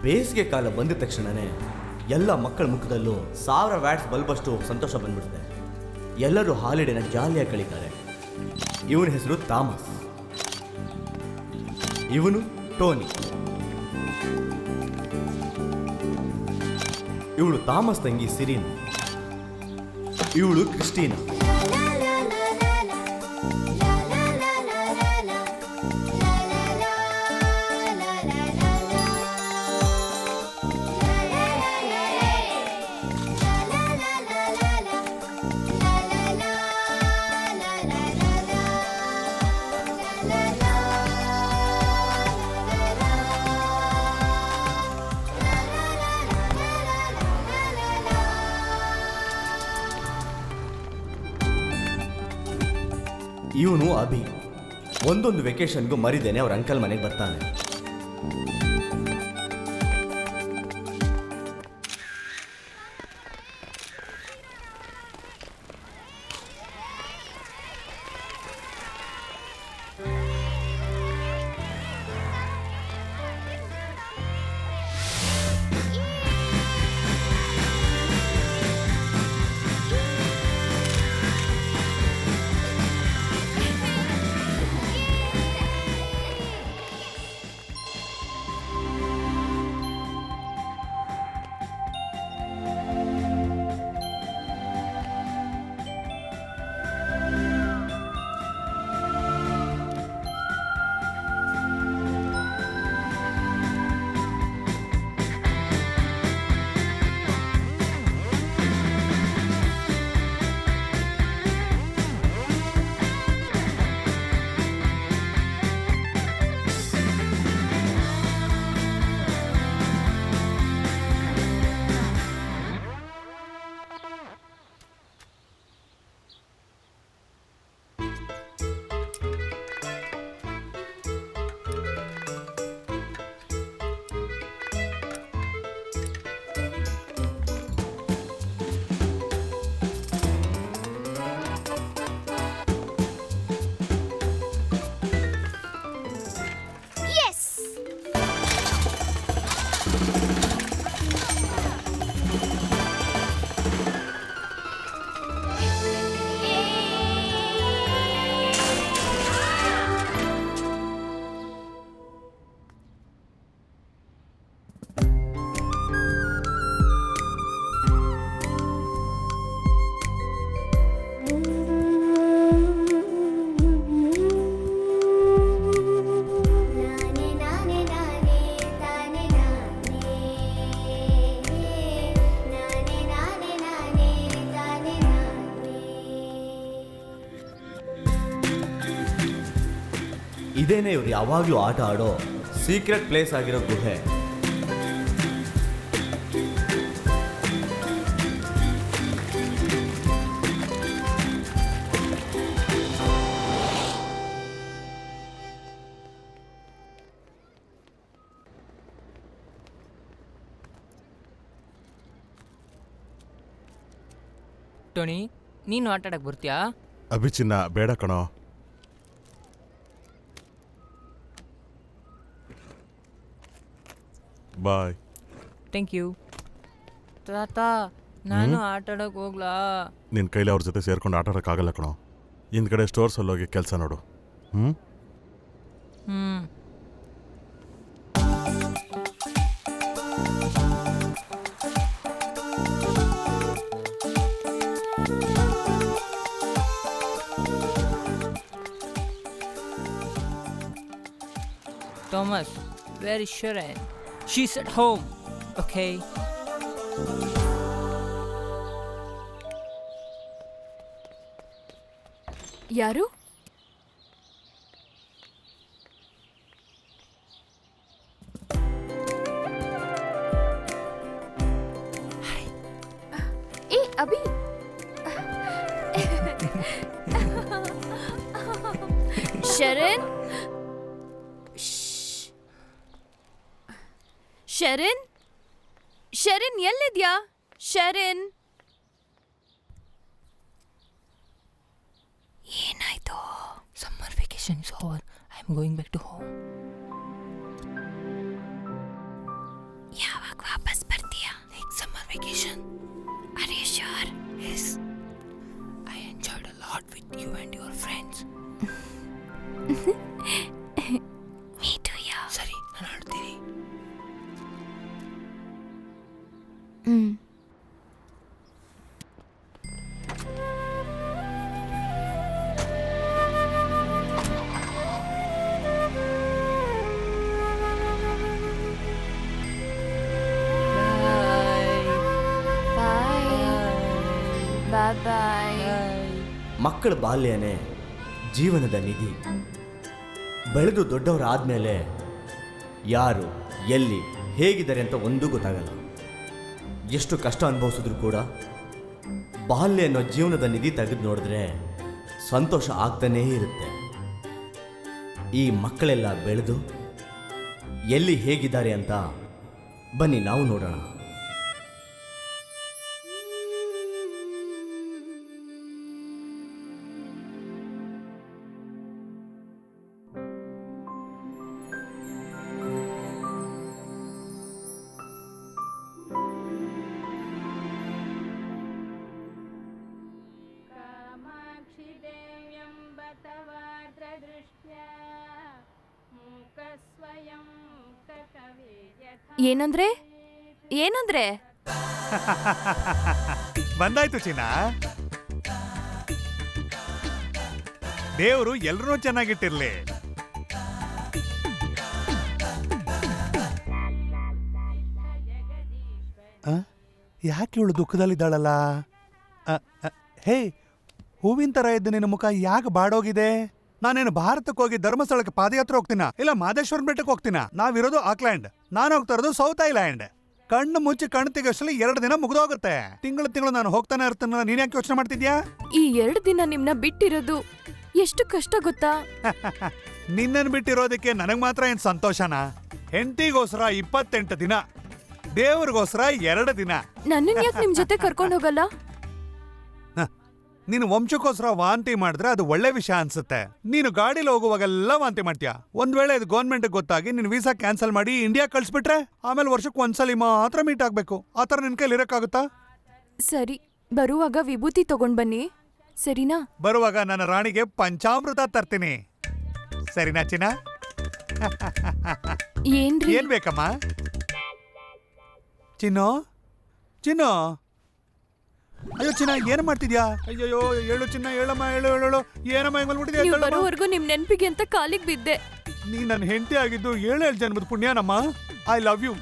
ಬೇಸಿಗೆ ಕಾಲ ಬಂದ ತಕ್ಷಣನೇ ಎಲ್ಲ ಮಕ್ಕಳ ಮುಖದಲ್ಲೂ 1000 ವ್ಯಾಟ್ಸ್ ಬಲ್ಬಷ್ಟು ಸಂತೋಷ ಬಂದ್ಬಿಡುತ್ತೆ. ಎಲ್ಲರೂ ಹಾಲಿಡೇನ ಜಾಲಿಯಾಗಿ ಕಳೀತಾರೆ. ಇವನ ಹೆಸರು ಥಾಮಸ್, ಇವನು ಟೋನಿ. ಇವಳು ಥಾಮಸ್ ತಂಗಿ ಸಿರಿನ್, ಇವಳು ಕ್ರಿಸ್ಟಿನಾ. ಇವನು ಅಭಿ. ಒಂದೊಂದು ವೆಕೇಶನ್ಗೂ ಮರಿದೇನೆ ಅವ್ರ ಅಂಕಲ್ ಮನೆಗೆ ಬರ್ತಾನೆ. ಇದೇನೆ ಇವ್ರು ಯಾವಾಗಲೂ ಆಟ ಆಡೋ ಸೀಕ್ರೆಟ್ ಪ್ಲೇಸ್ ಆಗಿರೋ ಗುಹೆ. ಟೋನಿ, ನೀನು ಆಟ ಆಡಕ್ಕೆ ಬರ್ತೀಯಾ? ಅಭಿಚಿನ್ನ ಬೇಡ ಕಣೋ. ಬಾಯ್. Thank you. ತಾತ, ನಾನು ಆಟ ಆಡಕ್ಕೆ ಹೋಗ್ಲಾ? ನಿನ್ನ ಕೈಲಿ ಅವ್ರ ಜೊತೆ ಸೇರ್ಕೊಂಡು ಆಟ ಆಡೋಕ್ಕಾಗಲ್ಲ ಕಣೋ. ಹಿಂದ್ಗಡೆ ಸ್ಟೋರ್ಸಲ್ಲಿ ಹೋಗಿ ಕೆಲಸ ನೋಡು. ಹ್ಞೂ. Thomas, where is Sharon? She's at home. Okay. ಯಾರು? ಏ ಅಭಿ, ಶರಣ್, ಶರಣ್, ಶರಣ್ ಎಲ್ಲಿದ್ಯಾ? ಶರಣ್, ಏನಾಯ್ತು? Summer vacation is over. I am going back to home. Bye. ಮಕ್ಕಳ ಬಾಲ್ಯನೇ ಜೀವನದ ನಿಧಿ. ಬೆಳೆದು ದೊಡ್ಡವರಾದ್ಮೇಲೆ ಯಾರು ಎಲ್ಲಿ ಹೇಗಿದ್ದಾರೆ ಅಂತ ಒಂದೂ ಗೊತ್ತಾಗಲ್ಲ. ಎಷ್ಟು ಕಷ್ಟ ಅನುಭವಿಸಿದ್ರು ಕೂಡ ಬಾಲ್ಯ ಅನ್ನೋ ಜೀವನದ ನಿಧಿ ತೆಗೆದು ನೋಡಿದ್ರೆ ಸಂತೋಷ ಆಗ್ತಾನೇ ಇರುತ್ತೆ. ಈ ಮಕ್ಕಳೆಲ್ಲ ಬೆಳೆದು ಎಲ್ಲಿ ಹೇಗಿದ್ದಾರೆ ಅಂತ ಬನ್ನಿ ನಾವು ನೋಡೋಣ. ಏನಂದ್ರೆ ಏನಂದ್ರೆ ಬಂದಾಯ್ತು ಚಿನ್ನ. ದೇವರು ಎಲ್ರೂ ಚೆನ್ನಾಗಿಟ್ಟಿರ್ಲಿ. ಯಾಕೆ ಇವಳು ದುಃಖದಲ್ಲಿದ್ದಾಳಲ್ಲ? ಹೇ, ಹೂವಿನ ತರ ಇದ್ದ ನಿನ್ನ ಮುಖ ಯಾಕೆ ಬಾಡೋಗಿದೆ? ನಾನೇನು ಭಾರತಕ್ಕೆ ಹೋಗಿ ಧರ್ಮಸ್ಥಳಕ್ಕೆ ಪಾದಯಾತ್ರೆ ಹೋಗ್ತೀನ, ಇಲ್ಲ ಮಾದೇಶ್ವರನ ಬೆಟ್ಟಕ್ಕೆ ಹೋಗ್ತೀನ? ನಾವಿರೋದು ಆಕ್ಲ್ಯಾಂಡ್, ನಾನು ಹೋಗ್ತಾ ಇರೋದು ಸೌತ್ ಐಲ್ಯಾಂಡ್. ಕಣ್ಣು ಮುಚ್ಚಿ ಕಣ್ಣು ತೆಗೆಷ್ಟಲ್ಲಿ 2 ದಿನ ಮುಗಿದೋಗುತ್ತೆ. ತಿಂಗಳು ನಾನು ಹೋಗ್ತಾನೆ ಇರ್ತೀನಲ್ಲ, ನೀನ್ ಯಾಕೆ ಯೋಚನೆ ಮಾಡ್ತಿದ್ಯಾ? ಈ 2 ದಿನ ನಿಮ್ನ ಬಿಟ್ಟಿರೋದು ಎಷ್ಟು ಕಷ್ಟ ಗೊತ್ತಾ? ನಿನ್ನನ್ನು ಬಿಟ್ಟಿರೋದಕ್ಕೆ ನನಗ್ ಮಾತ್ರ ಏನ್ ಸಂತೋಷನಾ? ಹೆಂಡತಿಗೋಸ್ಕರ 28 ದಿನ, ದೇವ್ರಿಗೋಸ್ಕರ 2 ದಿನ. ನನ್ನನ್ ಯಾಕೆ ನಿಮ್ ಜೊತೆ ಕರ್ಕೊಂಡು ಹೋಗಲ್ಲ? ನೀನು ವಂಶಕ್ಕೋಸ್ಕರ ವಾಂತಿ ಮಾಡಿದ್ರೆ ಅದು ಒಳ್ಳೆ ವಿಷಯ ಅನ್ಸುತ್ತೆ. ನೀನು ಗಾಡಿಲಿ ಹೋಗುವಾಗೆಲ್ಲ ವಾಂತಿ ಮಾಡ್ತೀಯ. ಒಂದ್ ವೇಳೆ ಇದು ಗೌರ್ಮೆಂಟ್ ಗೊತ್ತಾಗಿ ನಿನ್ ವೀಸಾ ಕ್ಯಾನ್ಸಲ್ ಮಾಡಿ ಇಂಡಿಯಾ ಕಳ್ಸ್ಬಿಟ್ರೆ ಆಮೇಲೆ ವರ್ಷಕ್ಕೆ ಒಂದ್ಸಲಿ ಮಾತ್ರ ಮೀಟ್ ಆಗ್ಬೇಕು. ಆತರ ನಿನ್ ಕೈಲಿ ಇರಕ್ಕಾಗುತ್ತಾ? ಸರಿ, ಬರುವಾಗ ವಿಭೂತಿ ತಗೊಂಡ್ ಬನ್ನಿ, ಸರಿನಾ? ಬರುವಾಗ ನನ್ನ ರಾಣಿಗೆ ಪಂಚಾಮೃತ ತರ್ತೀನಿ, ಸರಿನಾ ಚಿನ್ನ? ಏನ್ರಿ? ಏನ್ ಬೇಕಮ್ಮ? ಚಿನ್ನು ಚಿನ್ನು, ಅಯ್ಯೋ ಚಿನ್ನ, ಏನ್ ಮಾಡ್ತಿದ್ಯಾ? ಅಯ್ಯೋ ಹೇಳು ಚಿನ್ನ, ಹೇಳಮ್ಮ, ಹೇಳು ಹೇಳು. ಏನಮ್ಮ ಹೆಂಗ್ ಮಾಡ್ಬಿಟ್ಟಿದ್ಯಾ? ನೀವು ಬರೋವರೆಗೂ ನಿಮ್ ನೆನ್ಪಿಗೆ ಅಂತ ಕಾಲಿಗೆ ಬಿದ್ದೆ. ನೀ ನನ್ನ ಹೆಂಡತಿ ಆಗಿದ್ದು 7 ಜನ್ಮದ ಪುಣ್ಯನಮ್ಮ. I love you.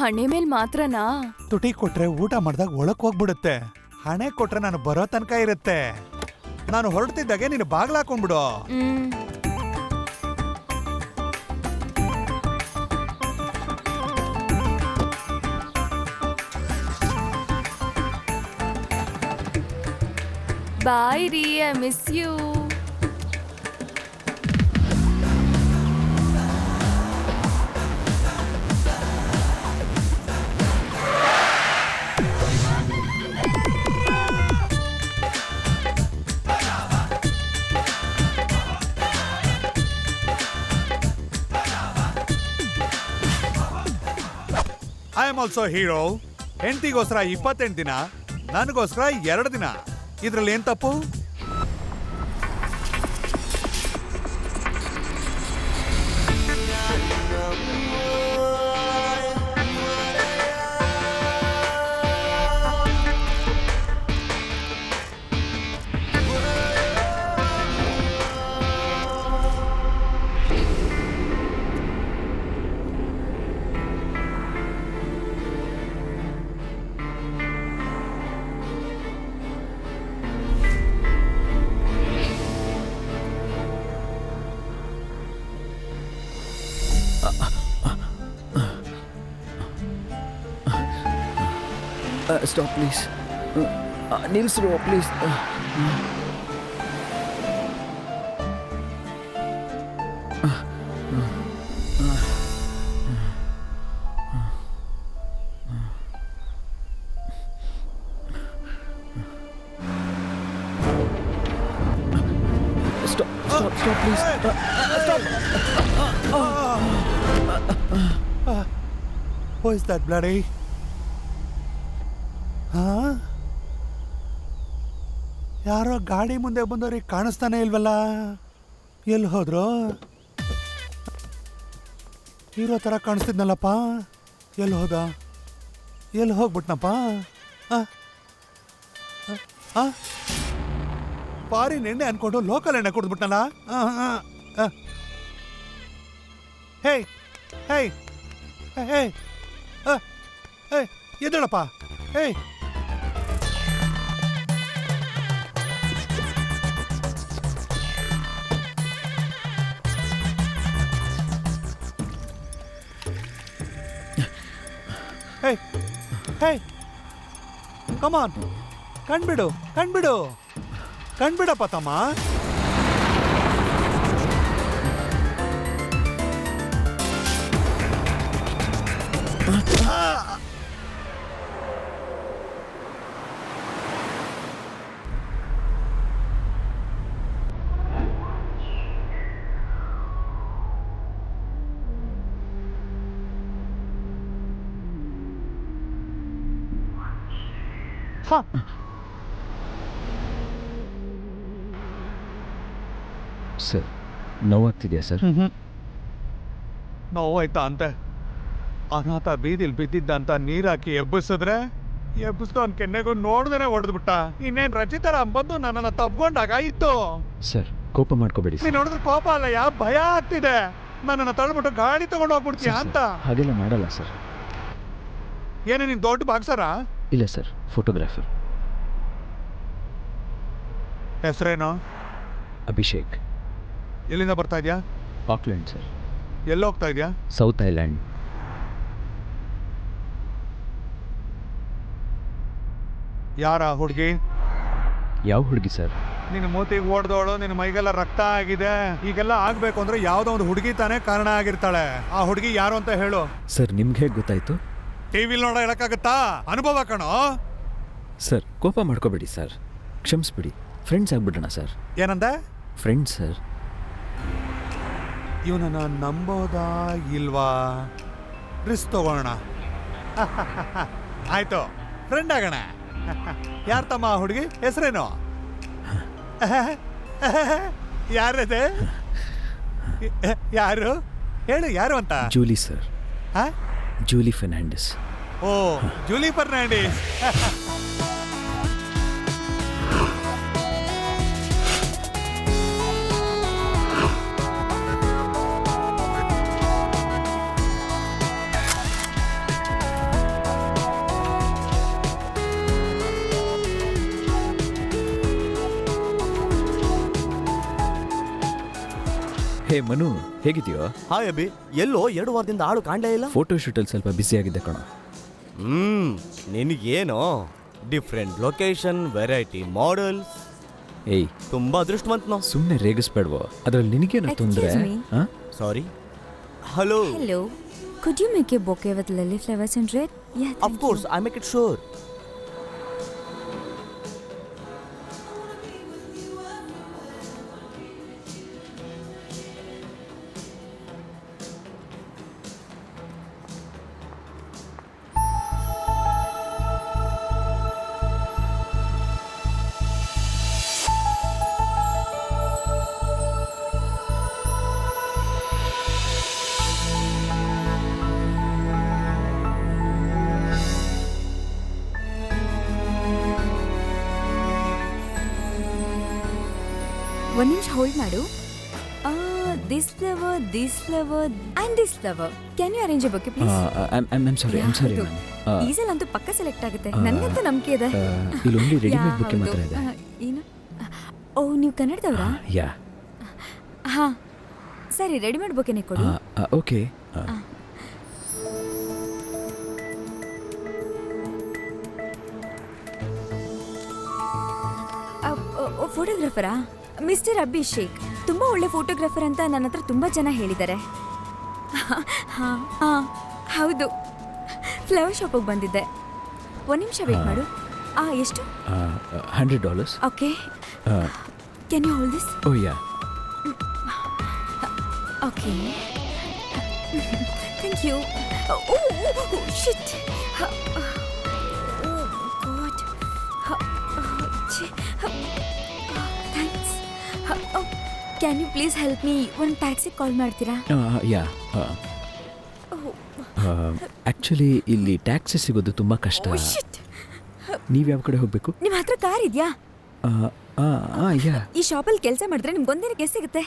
ಹಣೆ ಮೇಲ್ ಮಾತ್ರನಾ? ತುಟಿ ಕೊಟ್ರೆ ಊಟ ಮಾಡ್ದಾಗ ಒಳಕ್ ಹೋಗ್ಬಿಡುತ್ತೆ, ಹಣೆ ಕೊಟ್ರೆ ನಾನು ಬರೋ ತನಕ ಇರುತ್ತೆ. ನಾನು ಹೊರಡ್ತಿದ್ದಾಗೆ ನೀನು ಬಾಗ್ಲಾಕೊಂಡ್ಬಿಡು. ಬಾಯ್ ರೀ, I miss you. I am also hero. ಹೆಂಡತಿಗೋಸ್ಕರ 28 ದಿನ, ನನಗೋಸ್ಕರ 2 ದಿನ. ಇದ್ರಲ್ಲಿ ಏನ್ ತಪ್ಪು? ಸ್ಟಾಪ್ ಪ್ಲೀಸ್, ನಿಲ್ಸ್ರು please. Stop, please. Stop. Who is that bloody? ಯಾರೋ ಗಾಡಿ ಮುಂದೆ ಬಂದವ್ರಿಗೆ ಕಾಣಿಸ್ತಾನೆ ಇಲ್ವಲ್ಲ, ಎಲ್ಲಿ ಹೋದ್ರು? ಹೀರೋ ಥರ ಕಾಣಿಸ್ತಿದ್ನಲ್ಲಪ್ಪ, ಎಲ್ಲಿ ಹೋದ? ಎಲ್ಲಿ ಹೋಗ್ಬಿಟ್ನಪ್ಪ? ಫಾರಿನ್ ಎಣ್ಣೆ ಅನ್ಕೊಂಡು ಲೋಕಲ್ ಎಣ್ಣೆ ಕುಡಿದ್ಬಿಟ್ನಲ್ಲ. ಹೇ ಹೇ ಹೇ ಹೇ ಎದ್ದೇಳಪ್ಪ. ಹೇ ಹೇ ಹೇ ಕಮಾನ್, ಕಣ್ಬಿಡು ಕಣ್ಬಿಡು ಕಣ್ಬಿಡಪ್ಪ ತಮ್ಮ. Sir ನೋವಾಗ್ತಿದೆಯಾ sir? ನೋವಾಯ್ತಾ ಅಂತೆ? ಅನಾಥ ಬೀದಿಲ್ ಬಿದ್ದಿದ್ದಂತ ನೀರಾಕಿ ಎಬ್ಬಿಸಿದ್ರೆ ಎಬ್ಬಿಸ್ದು ಅವ್ನ ಕೆನ್ನೆಗೂ ನೋಡ್ದೇನೆ ಹೊಡೆದ್ಬಿಟ್ಟ. ಇನ್ನೇನ್ ರಚಿತರ ಬಂದು ನನ್ನನ್ನು ತಬ್ಕೊಂಡಾಗ ಇತ್ತು. ಸರ್ ಕೋಪ ಮಾಡ್ಕೋಬೇಡಿ ನೀನ್ ನೋಡಿದ್ರೆ ಕೋಪ ಅಲ್ಲ, ಭಯ ಆಗ್ತಿದೆ. ನನ್ನನ್ನು ತಳ್ಬಿಟ್ಟು ಗಾಡಿ ತಗೊಂಡು ಹೋಗ್ಬಿಡ್ತೀಯ ಅಂತ. ಹಾಗೆಲ್ಲ ಮಾಡಲ್ಲ ಸರ್. ಏನೇ ನೀನ್ ದೊಡ್ಡ ಬಾಕ್ಸರ? ಇಲ್ಲ ಸರ್, ಫೋಟೋಗ್ರಾಫರ್. ಹೆಸರೇನು? ಅಭಿಷೇಕ್. ಎಲ್ಲಿಂದ ಬರ್ತಾ ಇದ್ಯಾ? Auckland sir. ಎಲ್ಲಿ ಹೋಗ್ತಾ ಇದ್ಯಾ? South island. ಯಾರ ಹುಡುಗಿ? ಯಾವ ಹುಡುಗಿ ಸರ್? ನಿನ್ನ ಮೂತಿಗೆ ಓಡ್ದೋಳು, ನಿನ್ನ ಮೈಗೆಲ್ಲ ರಕ್ತ ಆಗಿದೆ. ಈಗೆಲ್ಲ ಆಗ್ಬೇಕು ಅಂದ್ರೆ ಯಾವ್ದೋ ಒಂದು ಹುಡುಗಿ ತಾನೇ ಕಾರಣ ಆಗಿರ್ತಾಳೆ. ಆ ಹುಡುಗಿ ಯಾರು ಅಂತ ಹೇಳು. ಸರ್ ನಿಮ್ಗೆ ಹೇಗೆ ಗೊತ್ತಾಯ್ತು? ಟಿವಿಲ್ ನೋಡೋ ಹೇಳಕ್ಕಾಗತ್ತಾ? ಅನುಭವ ಕಣೋ. ಸರ್ ಕೋಪ ಮಾಡ್ಕೋಬೇಡಿ ಸರ್, ಕ್ಷಮಿಸ್ಬಿಡಿ. ಫ್ರೆಂಡ್ಸ್ ಆಗ್ಬಿಡೋಣ ಸರ್. ಏನಂದೆ? Friends sir. ಇವನನ್ನ ನಂಬೋದಾ ಇಲ್ವಾ? ರಿಸ್ಕ್ ತಗೋಣ. ಆಯ್ತು, ಫ್ರೆಂಡ್ ಆಗೋಣ. ಯಾರು ತಮ್ಮ ಹುಡುಗಿ? ಹೆಸರೇನು? ಯಾರದೆ? ಯಾರು ಹೇಳು, ಯಾರು ಅಂತ? Julie sir. ಜೂಲಿ ಫರ್ನಾಂಡಿಸ್. ಓ, ಜೂಲಿ ಫರ್ನಾಂಡಿಸ್. ಹೇ ಮನು, ಹೇಗಿದೆಯೋ? ಹಾಯ್ ಅಭಿ, ಎಲ್ಲೋ 2 ವಾರದಿಂದ ಆಳು ಕಾಣಲೇ ಇಲ್ಲ. ಫೋಟೋ ಶೂಟಲ್ಲಿ ಸ್ವಲ್ಪ ಬ್ಯುಸಿ ಆಗಿದ್ದೆ ಕಣೋ. ನಿನಗೇನೋ ಡಿಫ್ರೆಂಟ್ ಲೊಕೇಶನ್, ವೆರೈಟಿ ಮಾಡೆಲ್ಸ್. ಏಯ್ ತುಂಬಾ ಅದೃಷ್ಟವಂತ ನಾವು. ಸುಮ್ಮನೆ ರೇಗಿಸ್ಬೇಡ್ವೋ, ಅದ್ರಲ್ಲಿ ನಿನಗೇನು ತೊಂದರೆ? Excuse me. Sorry. Hello. Hello. Could you make a bouquet with lily flowers and red? Yeah, Of course, I make it sure. ಒಂದು ನಿಮಿಷ ಹೋಲ್ಡ್ ಮಾಡು. This flower, this flower and this flower. Can you arrange a bouquet please? I'm sorry. ಈಸಲ್ ಅಂತೂ ಪಕ್ಕ select ಆಗುತ್ತೆ. ನನಗಂತೂ ನಂಬಿಕೆ ಇದೆ. ಇಲ್ಲೊಂದು ರೆಡಿಮೇಡ್ ಬುಕ್ಕೆ ಹೌದು. ಮಾತ್ರ ಇದೆ. ಏನು? ಓ, ನೀವು ಕನ್ನಡದವರಾ? ಯಾ. ಹಾ ಸರಿ, ರೆಡಿಮೇಡ್ ಬೊಕೆನೆ ಕೊಡಿ. ಓಕೆ. ಫೋಟೋಗ್ರಾಫರಾ? ಮಿಸ್ಟರ್ ಅಭಿಷೇಕ್ ತುಂಬಾ ಒಳ್ಳೆ ಫೋಟೋಗ್ರಾಫರ್ ಅಂತ ನನ್ನ ಹತ್ರ ತುಂಬಾ ಜನ ಹೇಳಿದ್ದಾರೆ. ಹೌದು, ಫ್ಲವರ್ ಶಾಪಿಗೆ ಬಂದಿದ್ದೆ. ಒಂದು ನಿಮಿಷ ವೇಟ್ ಮಾಡು. ಎಷ್ಟು? $100. Okay, can you hold this? Oh yeah. Okay, thank you. Shit. Thanks. Can you please help me? ಒಂದು ಟ್ಯಾಕ್ಸಿ ಕಾಲ್ ಮಾಡ್ತೀರಾ? ಯಾ. ಆ್ಯಕ್ಚುಲಿ ಇಲ್ಲಿ ಟ್ಯಾಕ್ಸಿ ಸಿಗೋದು ತುಂಬ ಕಷ್ಟ. ನೀವು ಯಾವ ಕಡೆ ಹೋಗಬೇಕು? ನಿಮ್ಮ ಹತ್ರ ಕಾರ್ ಇದೆಯಾ? ಯಾ. ಈ ಶಾಪಲ್ಲಿ ಕೆಲಸ ಮಾಡಿದ್ರೆ ನಿಮ್ಗೆ ಒಂದಿನಕ್ಕೆ ಎಷ್ಟು ಸಿಗುತ್ತೆ?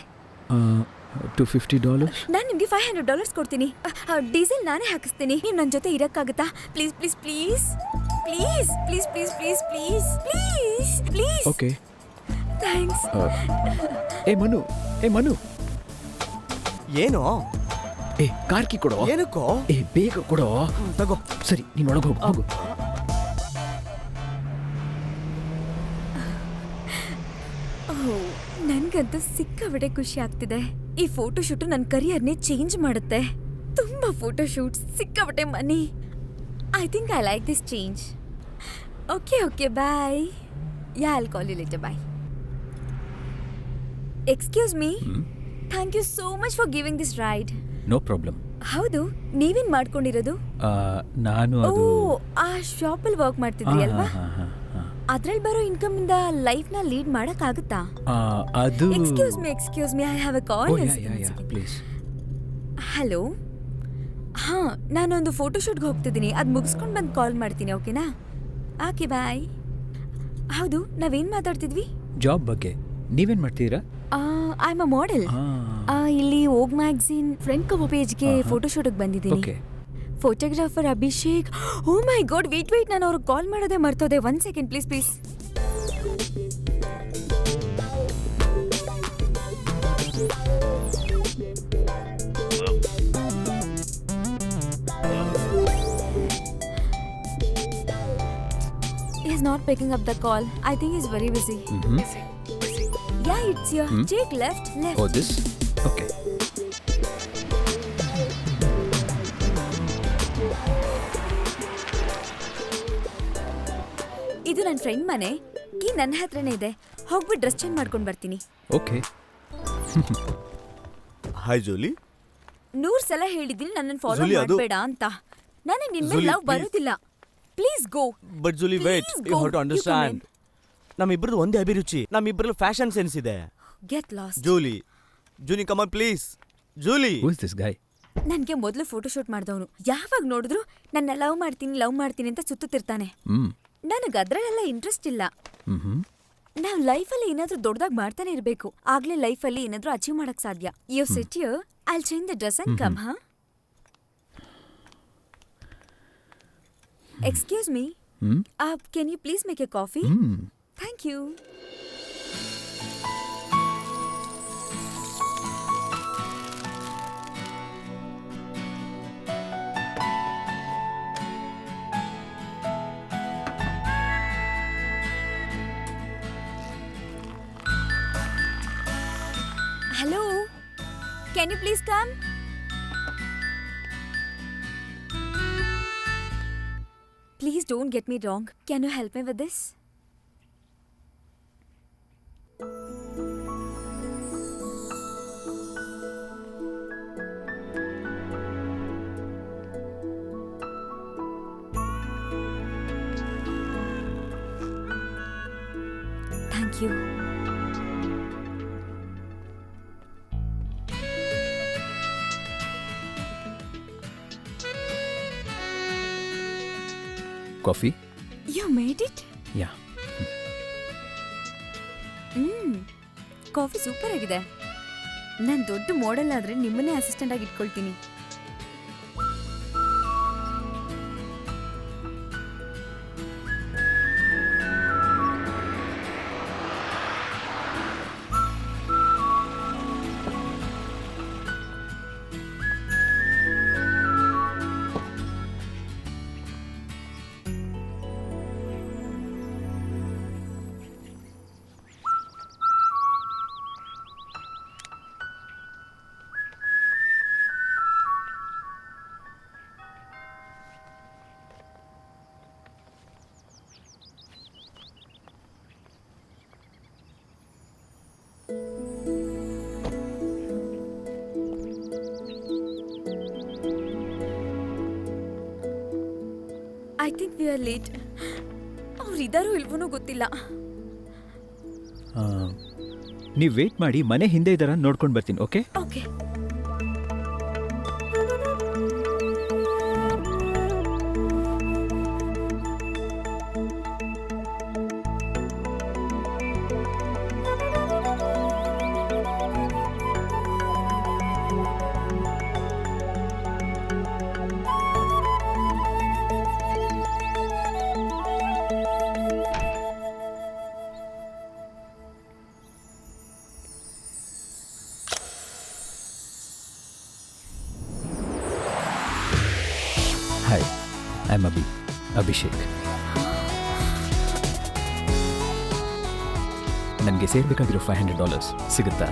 $250. ನಾನು ನಿಮಗೆ $500 ಕೊಡ್ತೀನಿ. ಡೀಸೆಲ್ ನಾನೇ ಹಾಕಿಸ್ತೀನಿ. ನೀವು ನನ್ನ ಜೊತೆ ಇರಕ್ಕಾಗುತ್ತಾ? Please please please please please please please please please please. Okay, thanks. ಏ ಮನು. ಏನು? ಏ ಕಾರ್ ಕೀ ಕೊಡೋ. ಏನಕ್ಕೋ? ಏ ಬೇಗ ಕೊಡೋ. ತಗೋ. ಸರಿ ನೀನು ಒಳಗೆ ಹೋಗು ಹೋಗು. ನನ್ಗಂತೂ ಸಿಕ್ಕಾಬಟ್ಟೆ ಖುಷಿ ಆಗ್ತಿದೆ. ಈ ಫೋಟೋ ಶೂಟ್ ನನ್ನ ಕರಿಯರ್ನೇ ಚೇಂಜ್ ಮಾಡುತ್ತೆ. ತುಂಬಾ ಫೋಟೋ ಶೂಟ್, ಸಿಕ್ಕಾಬಟ್ಟೆ money. I think I like this change. Okay bye. Yeah I'll call you later. Bye. Excuse me, thank you so much for giving this ride. No problem. ಹೌದು, ನೀವೇನ್ ಮಾಡ್ಕೊಂಡಿರೋದು? ನಾನು ಓ, ಅದು ಆ ಶಾಪಲ್ಲಿ ವರ್ಕ್ ಮಾಡ್ತಿದ್ರಿ ಅಲ್ವಾ? ಅದ್ರಲ್ಲಿ ಬರೋ ಇನ್ಕಮ್ ಇಂದ ಲೈಫ್ ನ ಲೀಡ್ ಮಾಡಕ್ ಆಗುತ್ತಾ? ಅದು excuse me, I have a call. Please. Hello. ಹಾ, ನಾನೊಂದು ಫೋಟೋ ಶೂಟ್ಗೆ ಹೋಗ್ತಿದ್ದೀನಿ. ಅದು ಮುಗಿಸ್ಕೊಂಡು ಬಂದು ಕಾಲ್ ಮಾಡ್ತೀನಿ, ಓಕೆನಾ? Okay bye. ಹೌದು, ನಾವೇನ್ ಮಾತಾಡ್ತಿದ್ವಿ? ಜಾಬ್ ಬಗ್ಗೆ. ನೀವೇನ್ ಮಾಡ್ತೀರಾ? I am a model. ಇಲ್ಲಿ ಓಗ್ ಮ್ಯಾಗಝೀನ್ ಫ್ರಂಟ್ ಕವರ್ ಪೇಜ್ಗೆ ಫೋಟೋ ಶೂಟ್ಗೆ ಬಂದಿದ್ದೀನಿ. Okay. Photographer Abhishek. Oh my god, wait, ನಾನು ಅವ್ರಿಗೆ ಕಾಲ್ ಮಾಡೋದೇ ಮರ್ತೋದೆ. 1 second please. He is not picking up the call. I think he's very busy. Yeah, it's your Take left. Oh, this? Okay. ಇದು ನನ್ನ friend ಮನೆ. Key ನನ್ನ ಹತ್ರನೇ ಇದೆ. ಹೋಗ್ಬಿಟ್ಟು ಡ್ರೆಸ್ ಚೇಂಜ್ ಮಾಡ್ಕೊಂಡು ಬರ್ತೀನಿ. ಓಕೆ. Hi Julie. 100 ಸಲ ಹೇಳಿದ್ದೀನಿ ನನ್ನನ್ನು ಫಾಲೋ ಜೂಲಿ, ಅದು- ಮಾಡಬೇಡ ಅಂತ. ನನಗೆ ನಿನ್ನ ಮೇಲೆ ಜೂಲಿ, ಲವ್ ಬರೋದಿಲ್ಲ. Please go. But Julie wait, Please you go. Have to You understand. ನಮ್ಮಿಬ್ರದ್ದು ಒಂದೇ ಅಭಿರುಚಿ, ನಮ್ಮಿಬ್ರಲ್ಲೂ ಫ್ಯಾಷನ್ ಸೆನ್ಸ್ ಇದೆ. Get lost. Julie, Julie come on please. Julie. Who is this guy? ನನಗೆ ಮೊದಲು ಫೋಟೋ ಶೂಟ್ ಮಾಡಿದವನು. ಯಾವಾಗ ನೋಡಿದ್ರು ನನ್ನ ಲವ್ ಮಾಡ್ತೀನಿ ಅಂತ ಸುತ್ತುತ್ತಿರ್ತಾನೆ. ನನಗೆ ಅದ್ರಲ್ಲೆಲ್ಲ ಇಂಟ್ರೆಸ್ಟ್ ಇಲ್ಲ. ನಾವು ಲೈಫಲ್ಲಿ ಏನಾದ್ರೂ ದೊಡ್ಡದಾಗಿ ಮಾಡ್ತಾನೆ ಇರಬೇಕು. ಆಗ್ಲೇ ಲೈಫಲ್ಲಿ ಏನಾದ್ರೂ ಅಚೀವ್ ಮಾಡಕ್ ಸಾಧ್ಯ. You sit here, I'll change the dress and come. ಹಾ, excuse me, can you please make a coffee? Thank you. Hello, can you please come? Please don't get me wrong. Can you help me with this? Thank you. Coffee? You made it? Yeah. Coffee super ಆಗಿದೆ. ನಾನು ದೊಡ್ಡ model ಆದ್ರೆ ನಿಮ್ಮನ್ನೇ assistant ಆಗಿ ಇಟ್ಕೊಳ್ತೀನಿ. I think we are late. ಅವ್ರು ಇದಾರೋ ಇಲ್ವೋ ಗೊತ್ತಿಲ್ಲ. ನೀವು ವೇಟ್ ಮಾಡಿ, ಮನೆ ಹಿಂದೆ ಇದ್ದಾರ ನೋಡ್ಕೊಂಡು ಬರ್ತೀನಿ. Okay? Okay. I am Abhishek. ನನಗೆ ಸೇರ್ಬೇಕಾಗಿರೋ $500 ಸಿಗುತ್ತಾ?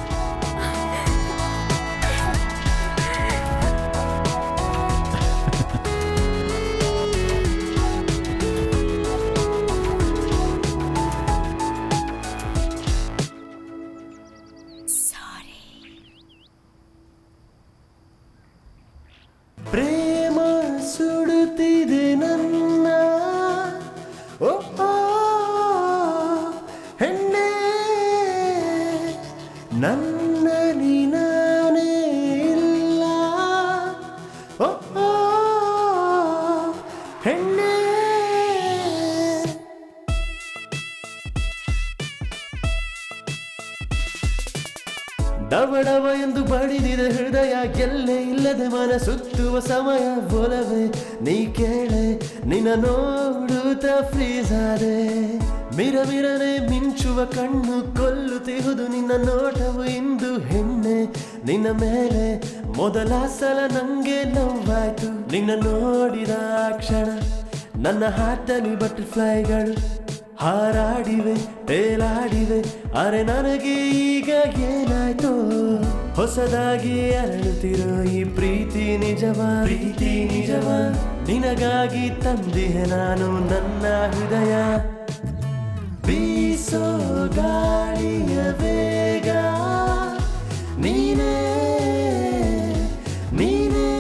ಪ್ರೇಮ ಸುಡುತ್ತಿದೆ ನನ್ನ ಓ ಹೆಣ್ಣೆ, ನನ್ನಲ್ಲಿ ನಾನೇ ಇಲ್ಲ ಓ ಹೆಣ್ಣೆ. ಡಬಡವ ಎಂದು ಬಡಿದಿದೆ ಹೃದಯ, ಎಲ್ಲೇ ಇಲ್ಲದೆ ಮನ ಸುತ್ತುವ ಸಮಯ ಒಲವೇ ನೀ ಕೇಳೆ, ನಿನ್ನ ನೋಡುತ್ತ ಫ್ರೀಸ್ ಆದೆ. ಮಿರಮಿರನೆ ಮಿಂಚುವ ಕಣ್ಣು ಕೊಲ್ಲುತ್ತಿಹುದು ನಿನ್ನ ನೋಟವು ಇಂದು ಹೆಣ್ಣೆ, ನಿನ್ನ ಮೇಲೆ ಮೊದಲ ಸಲ ನಂಗೆ ನೋವಾಯ್ತು. ನಿನ್ನ ನೋಡಿದ ಕ್ಷಣ ನನ್ನ ಹಾಟಲ್ಲಿ ಬಟರ್ಫ್ಲೈಗಳು ಹಾರಾಡಿವೆ ತೇಲಾಡಿವೆ. ಅರೆ ನನಗೆ ಈಗ ಏನಾಯ್ತು, ಹೊಸದಾಗಿ ಅರಳುತ್ತಿರೋ ಈ ಪ್ರೀತಿ ನಿಜವಾ, ಪ್ರೀತಿ ನಿಜವಾ. ನಿನಗಾಗಿ ತಂದಿಹೆ ನಾನು ನನ್ನ ಹೃದಯ, ಬೀಸೋ ಗಾಳಿಯ ವೇಗ ನೀನೇ ನೀನೇ,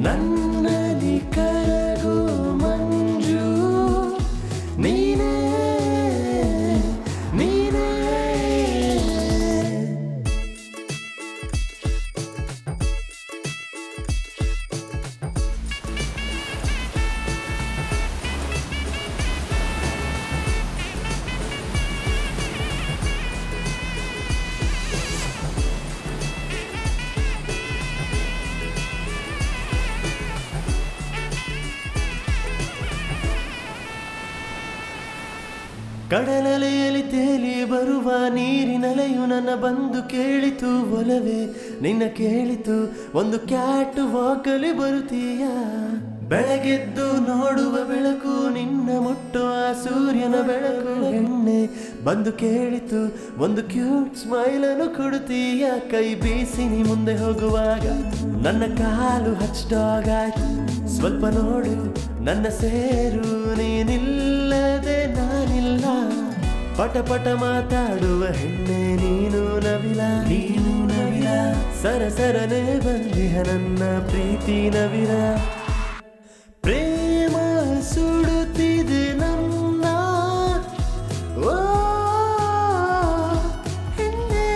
ನನ್ನಲ್ಲಿ ಕರಗು ಮಂಜು ನೀನೇ ನೀನೇ. ಕಡಲಲೆಯಲ್ಲಿ ತೇಲಿ ಬರುವ ನೀರಿನಲೆಯು ನನ್ನ ಬಂದು ಕೇಳಿತು ಒಲವೇ ನಿನ್ನ ಕೇಳಿತು. ಒಂದು ಕ್ಯಾಟ್ ವಾಕಲಿ ಬರುತ್ತೀಯ, ಬೆಳಗೆದ್ದು ನೋಡುವ ಬೆಳಕು ನಿನ್ನ ಮುಟ್ಟುವ ಸೂರ್ಯನ ಬೆಳಕು. ಹೆಣ್ಣೆ ಬಂದು ಕೇಳಿತು, ಒಂದು ಕ್ಯೂಟ್ ಸ್ಮೈಲನ್ನು ಕೊಡುತ್ತೀಯ. ಕೈ ಬೀಸಿ ನೀ ಮುಂದೆ ಹೋಗುವಾಗ ನನ್ನ ಕಾಲು ಹಚ್ಚಾಗಾಯ್ತು. ಸ್ವಲ್ಪ ನೋಡು ನನ್ನ ಸೇರು, ನೀನಿಲ್ಲದೆ ನಾನಿಲ್ಲ. ಪಟ ಪಟ ಮಾತಾಡುವ ಹೆಣ್ಣೆ ನೀನು ನವಿಲ, ನೀನು ನವಿಲ. ಸರಸರನೆ ಬಂದಿಹ ನನ್ನ ಪ್ರೀತಿ ನವಿಲ. ಪ್ರೇಮ ಸುಡುತ್ತಿದೆ ನನ್ನ ಓ ಹೆಣ್ಣೆ,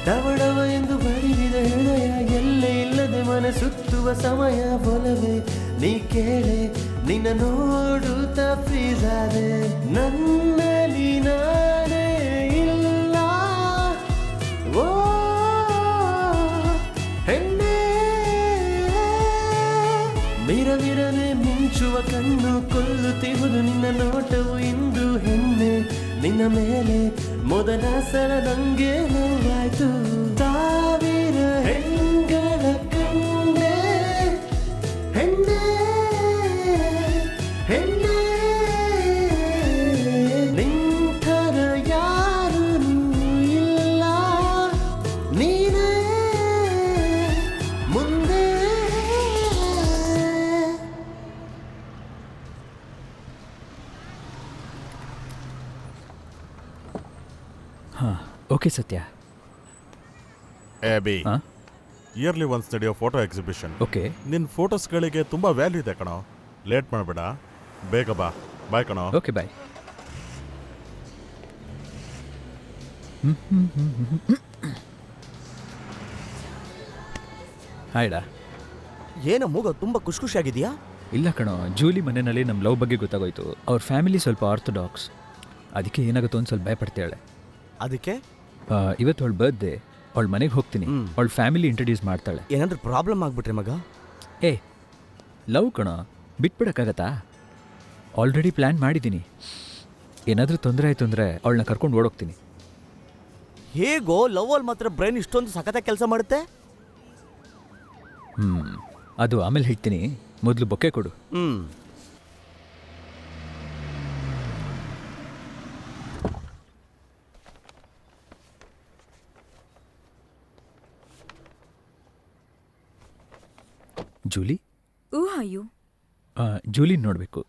ಡವಡವ ಎಂದು ಬಡಿದಿದ ಹೃದಯ, ಎಲ್ಲೇ ಇಲ್ಲದೆ ಮನ ಸುತ್ತುವ ಸಮಯ ಒಲವೇ ನೀ ಕೇಳೆ, ನಿನ್ನ ನೋಡುತ್ತ ಫ್ರೀಸ್ ಆದೆ. ನನ್ನಲ್ಲಿ ನಾನೇ ಇಲ್ಲ ಓ ಹೆಣ್ಣೆ, ಮಿರಮಿರನೆ ಮಿಂಚುವ ಕಣ್ಣು ಕೊಲ್ಲುತ್ತಿಹುದು ನಿನ್ನ ನೋಟವು ಇಂದು ಹೆಣ್ಣೆ, ನಿನ್ನ ಮೇಲೆ ಮೊದಲ ಸಲ ನಂಗೆ ನೋವಾಯ್ತು. ಸಾವಿರ ಹೆಣ್ಗಳ ಕಂಡೆ ಹೆಣ್ಣೆ ಹೆಣ್ಣೆ, ನಿಂತರ ಯಾರೂ ಇಲ್ಲ ನೀನೇ ಮುಂದೆ. ಹಾಂ, ಓಕೆ ಸತ್ಯ. ಎ ಬಿ, ಹಾಂ, ಇಯರ್ಲಿ ಒನ್ಸ್ ನಡೆಯೋ ಫೋಟೋ ಎಕ್ಸಿಬಿಷನ್. ಓಕೆ. ನಿನ್ನ ಫೋಟೋಸ್ಗಳಿಗೆ ತುಂಬ ವ್ಯಾಲ್ಯೂ ಇದೆ ಕಣೋ. ಲೇಟ್ ಮಾಡಬೇಡ, ಬೇಗ ಬಾ. ಬಾಯ್ ಕಣೋ. Okay bye. ಹಾಯ್ಡಾ. ಏನೋ ಮೂಗ ತುಂಬ ಖುಷಿ ಖುಷಿಯಾಗಿದೆಯಾ? ಇಲ್ಲ ಕಣೋ, ಜೂಲಿ ಮನೆಯಲ್ಲಿ ನಮ್ಮ ಲವ್ ಬಗ್ಗೆ ಗೊತ್ತಾಗೋಯ್ತು. ಅವ್ರ ಫ್ಯಾಮಿಲಿ ಸ್ವಲ್ಪ ಆರ್ಥೋಡಾಕ್ಸ್, ಅದಕ್ಕೆ ಏನಾಗುತ್ತೋ ಒಂದು ಸ್ವಲ್ಪ ಭಯಪಡ್ತಾಳೆ. ಅದಕ್ಕೆ ಇವತ್ತು ಅವಳ ಬರ್ತ್ಡೇ, ಅವಳ ಮನೆಗೆ ಹೋಗ್ತೀನಿ. ಅವಳ ಫ್ಯಾಮಿಲಿ ಇಂಟ್ರಡ್ಯೂಸ್ ಮಾಡ್ತಾಳೆ. ಏನಾದರೂ ಪ್ರಾಬ್ಲಮ್ ಆಗ್ಬಿಟ್ರೆ ಮಗ? ಏ, ಲವ್ ಕಣೋ, ಬಿಟ್ಬಿಡಕ್ಕಾಗತ್ತಾ? ಆಲ್ರೆಡಿ ಪ್ಲ್ಯಾನ್ ಮಾಡಿದ್ದೀನಿ. ಏನಾದರೂ ತೊಂದರೆ ಆಯಿತು ಅಂದರೆ ಅವಳನ್ನ ಕರ್ಕೊಂಡು ಓಡೋಗ್ತೀನಿ. ಹೇಗೋ ಲವ್ ಅಲ್ಲಿ ಮಾತ್ರ ಬ್ರೈನ್ ಇಷ್ಟೊಂದು ಸಖತ್ತಾಗಿ ಕೆಲಸ ಮಾಡುತ್ತೆ. ಅದು ಆಮೇಲೆ ಹೇಳ್ತೀನಿ, ಮೊದಲು ಬೊಕ್ಕೆ ಕೊಡು. Julie, Who are you? Julie ನೋಡಬೇಕು.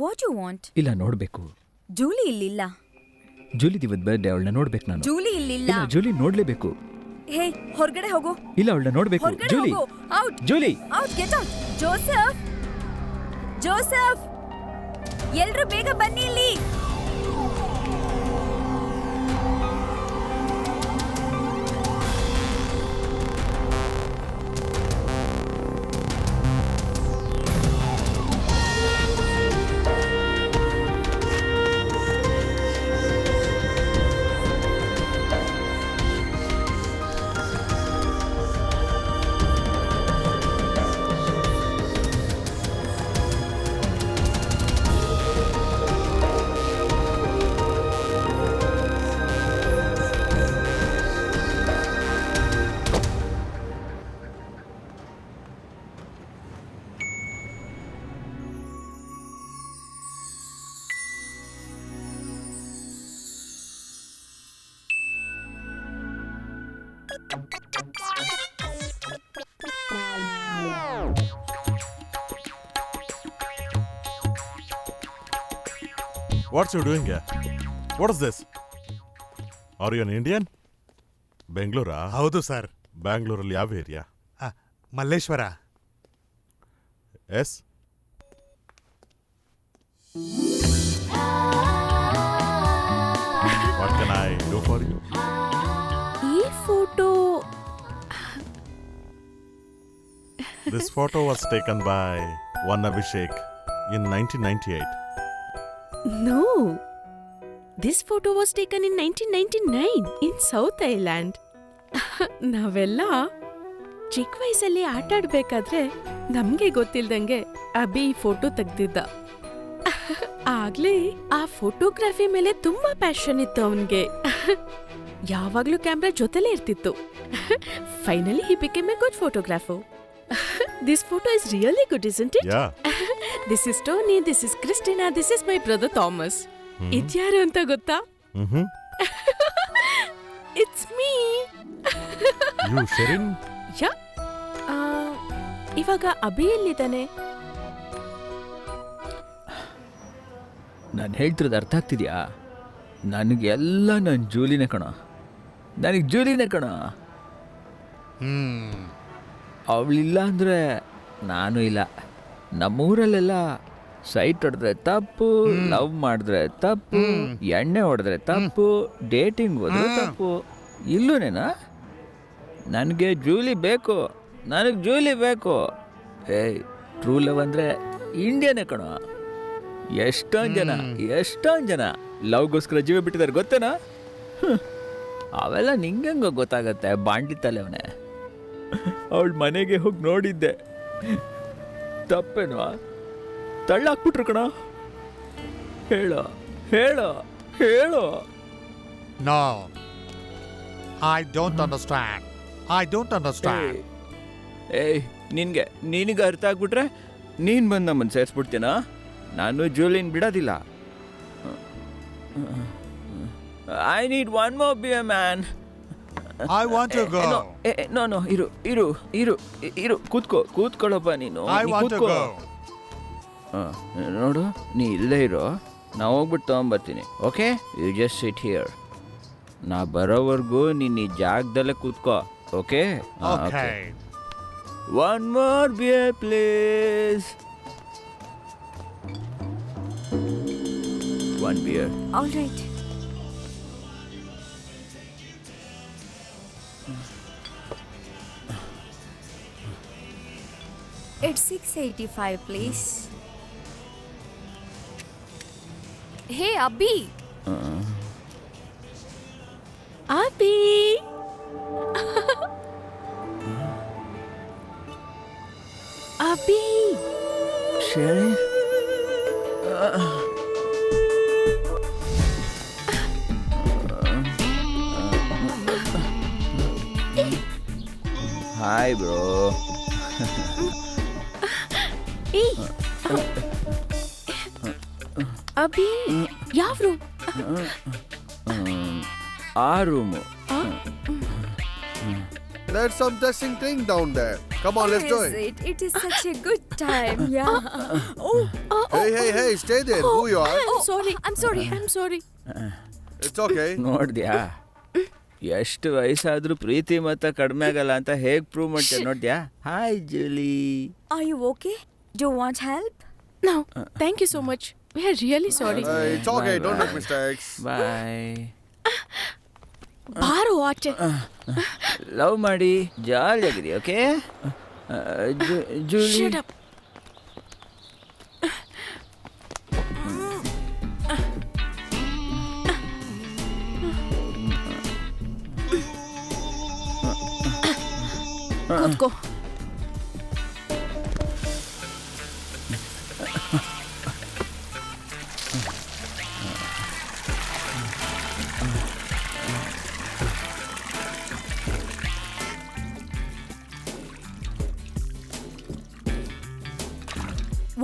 What you want? ಇಲ್ಲ, ನೋಡಬೇಕು. ಜೂಲಿ ಇಲ್ಲಿಲ್ಲ. ಜೂಲಿ ಇವತ್ತು ಬರ್ಡೇ, ಅವಳನ್ನ ನೋಡ್ಬೇಕು ನಾನು. ಜೂಲಿ ಇಲ್ಲಿಲ್ಲ. ಇಲ್ಲ, ಜೂಲಿ ನೋಡ್ಲೇಬೇಕು. ಹೇ, ಹೊರಗಡೆ ಹೋಗು. ಇಲ್ಲ, ಅವಳನ್ನ ನೋಡ್ಬೇಕು. ಹೊರಗಡೆ ಜೂಲಿ, ಹೋಗು. Out. Julie, out, get out. Joseph, Joseph, ಎಲ್ರೂ ಬೇಗ ಬನ್ನಿ ಇಲ್ಲಿ. What's you doing here? What is this? Are you an Indian? ಬೆಂಗಳೂರಾ? ಹೌದು ಸರ್. ಬ್ಯಾಂಗ್ಳೂರಲ್ಲಿ ಯಾವ area? Malleshwara. Yes. What can I do for you? ಈ photo This photo was taken by one Abhishek in 1998. No. This photo was taken in 1999 in South Thailand. ನಾವೆಲ್ಲ ಚಿಕ್ಕ ವಯಸ್ಸಲ್ಲಿ ಆಟ ಆಡ್ಬೇಕಾದ್ರೆ ನಮ್ಗೆ ಗೊತ್ತಿಲ್ದಂಗೆ ಅಭಿ ಈ ಫೋಟೋ ತೆಗ್ದಿದ್ದ. ಆಗ್ಲೇ ಆ ಫೋಟೋಗ್ರಫಿ ಮೇಲೆ ತುಂಬಾ ಪ್ಯಾಷನ್ ಇತ್ತು ಅವನ್ಗೆ. ಯಾವಾಗ್ಲೂ ಕ್ಯಾಮ್ರಾ ಜೊತೆಲೇ ಇರ್ತಿತ್ತು. Finally he became a good photographer. This photo is really good, isn't it? Yeah. This is Tony, this is Christina, this is my brother Thomas. ಇದ್ಯಾರು ಅಂತ ಗೊತ್ತಾ? It's me. You Sherin? ಯಾ. ಇವಾಗ ಅಭಿ ಎಲ್ಲಿದ್ದಾನೆ? ನಾನು ಹೇಳ್ತಿರೋದು ಅರ್ಥ ಆಗ್ತಿದ್ಯಾ? ನನಗೆಲ್ಲ ನನ್ನ ಜೂಲಿನೇ ಕಣ. ನನಗೆ ಜೂಲಿನೇ ಕಣ. ಅವಳಿಲ್ಲ ಅಂದರೆ ನಾನು ಇಲ್ಲ. ನಮ್ಮೂರಲ್ಲೆಲ್ಲ ಸೈಟ್ ಹೊಡೆದ್ರೆ ತಪ್ಪು, ಲವ್ ಮಾಡಿದ್ರೆ ತಪ್ಪು, ಎಣ್ಣೆ ಹೊಡೆದ್ರೆ ತಪ್ಪು, ಡೇಟಿಂಗ್ ಹೋದ್ರೆ ತಪ್ಪು. ಇಲ್ಲೂನೇನಾ? ನನಗೆ ಜೂಲಿ ಬೇಕು, ನನಗೆ ಜೂಲಿ ಬೇಕು. ಏಯ್, ಟ್ರೂ ಲವ್ ಅಂದರೆ ಇಂಡಿಯಾನೇ ಕಣ. ಎಷ್ಟೊಂದು ಜನ ಲವ್ಗೋಸ್ಕರ ಜೀವ ಬಿಟ್ಟಿದ್ದಾರೆ ಗೊತ್ತೇನಾ? ಅವೆಲ್ಲ ನಿಂಗೆಂಗೋ ಗೊತ್ತಾಗತ್ತೆ, ಬಾಂಡ್ಲಿ ತಲೆವನೇ. ಅವಳ ಮನೆಗೆ ಹೋಗಿ ನೋಡಿದ್ದೆ. ತಪ್ಪೇನೋ? ತಳ್ಳಾಕ್ಬಿಟ್ರು ಕಣ. ಹೇಳೋ ಹೇಳೋ ಹೇಳೋ. No. I don't understand. I don't understand. ಏಯ್, ನಿನಗೆ ಅರ್ಥ ಆಗ್ಬಿಟ್ರೆ ನೀನು ಬಂದು ನಮ್ಮನ್ನು ಸೇರಿಸ್ಬಿಡ್ತೀನಾ? ನಾನು ಜೂಲಿನ್ ಬಿಡೋದಿಲ್ಲ. I need one more beer man. I want to go. No, ಇರು, ಕೂತ್ಕೊಳ್ಳಪ್ಪ ನೀನು. I want to go. ನೋಡು, ನೀ ಇಲ್ಲೇ ಇರೋ, ನಾ ಹೋಗ್ಬಿಟ್ಟು ತೊಗೊಂಬರ್ತೀನಿ. Okay, you just sit here. ನಾ ಬರೋವರೆಗೂ ನೀನು ಈ ಜಾಗದಲ್ಲೇ ಕೂತ್ಕೋ. Okay? Okay. One more beer please. One beer. All right. It's 685, please. Hey Abby, Abhi. Abhi. ಶೇರ್. Hi bro. ಏಯ್ ಅಭಿ ಯಾವ ರೂಮ್? ಆ room. There's some testing thing down there. Come on, let's do it. It is such a good time. Yeah. Hey, stay there. Who you are? I'm sorry. It's okay. ನೋಡ್ದ್ಯಾ ಎಷ್ಟು ವಯಸ್ಸಾದ್ರೂ ಪ್ರೀತಿ ಮತ್ತ ಕಡಿಮೆ ಆಗಲ್ಲ ಅಂತ ಹೇಗ್ prove ಮಾಡ್ತೀಯ ನೋಡ್ದ್ಯಾ? Hi Julie. Are you okay? Do you want help? No, thank you so much. We are really sorry. It's okay. Don't make mistakes. ಬಾಯ್. ಬಾರೋ ಆಚೆ. ಲವ್ ಮಾಡಿ ಜಾಲಿಯಾಗಿರಿ, ಓಕೆ? ಜೂಲಿ. Shut up. ಕೂತ್ಕೋ.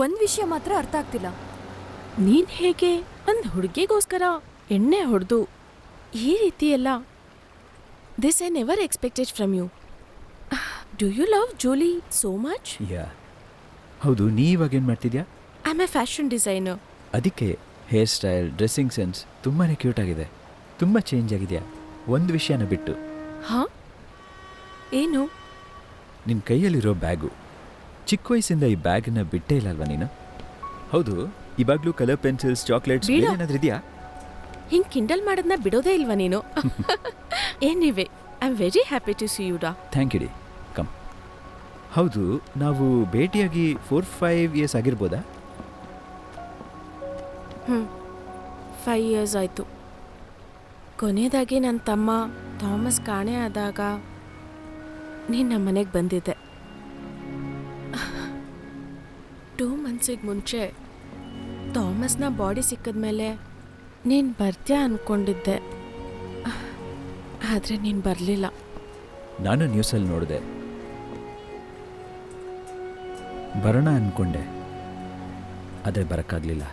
ಒಂದ್ ವಿಷಯ ಮಾತ್ರ ಅರ್ಥ ಆಗ್ತಿಲ್ಲ. ನೀನ್ ಹೇಗೆ ಒಂದ್ ಹುಡುಗಿಗೋಸ್ಕರ ಎಣ್ಣೆ ಹೊಡೆದು ಈ ರೀತಿ ಎಲ್ಲ? This I never expected from you. Do you love Julie so much? Yeah ಹೌದು. ನೀ ಇವಾಗ ಏನು ಮಾಡ್ತಿದ್ಯಾ? I am a fashion designer. ಅದಕ್ಕೆ ಹೇರ್ ಸ್ಟೈಲ್, ಡ್ರೆಸ್ಸಿಂಗ್ ಸೆನ್ಸ್ ತುಂಬಾ ಕ್ಯೂಟ್ ಆಗಿದೆ. ತುಂಬ ಚೇಂಜ್ ಆಗಿದೆಯಾ ಒಂದು ವಿಷಯನ ಬಿಟ್ಟು. ಹಾ ಏನು? ನಿನ್ನ ಕೈಯಲ್ಲಿರೋ ಬ್ಯಾಗು. ಚಿಕ್ಕ ವಯಸ್ಸಿಂದ ಈ ಬ್ಯಾಗನ್ನ ಬಿಟ್ಟೇ ಇಲ್ಲ ಅಲ್ವಾ ನೀನು? ಹೌದು. ಇವಾಗಲೂ ಕಲರ್ ಪೆನ್ಸಿಲ್ಸ್, ಚಾಕ್ಲೇಟ್ಸ್ ಏನಾದ್ರೂ ಇದೆಯಾ? ಹಿಂಗೆ ಕಿಂಡಲ್ ಮಾಡೋದನ್ನ ಬಿಡೋದೇ ಇಲ್ವಾ ನೀನು? Anyway, I am very happy to see you ಡಾ. ಥ್ಯಾಂಕ್ ಯು ಡಿ. ಕಮ್. ಹೌದು, ನಾವು ಭೇಟಿಯಾಗಿ 4-5 ಇಯರ್ಸ್ ಆಗಿರ್ಬೋದಾ? 5 ಇಯರ್ಸ್ ಆಯಿತು. ಕೊನೆಯದಾಗಿ ನನ್ನ ತಮ್ಮ ಥಾಮಸ್ ಕಾಣೆ ಆದಾಗ ನೀನು ನಮ್ಮ ಮನೆಗೆ ಬಂದಿದ್ದೆ. 2 ಮಂತ್ಸಿಗೆ ಮುಂಚೆ ಥಾಮಸ್ನ ಬಾಡಿ ಸಿಕ್ಕಿದ್ಮೇಲೆ ನೀನು ಬರ್ತೀಯ ಅಂದ್ಕೊಂಡಿದ್ದೆ, ಆದರೆ ನೀನು ಬರಲಿಲ್ಲ. ನಾನು ನ್ಯೂಸಲ್ಲಿ ನೋಡಿದೆ, ಬರೋಣ ಅಂದ್ಕೊಂಡೆ, ಆದರೆ ಬರೋಕ್ಕಾಗಲಿಲ್ಲ.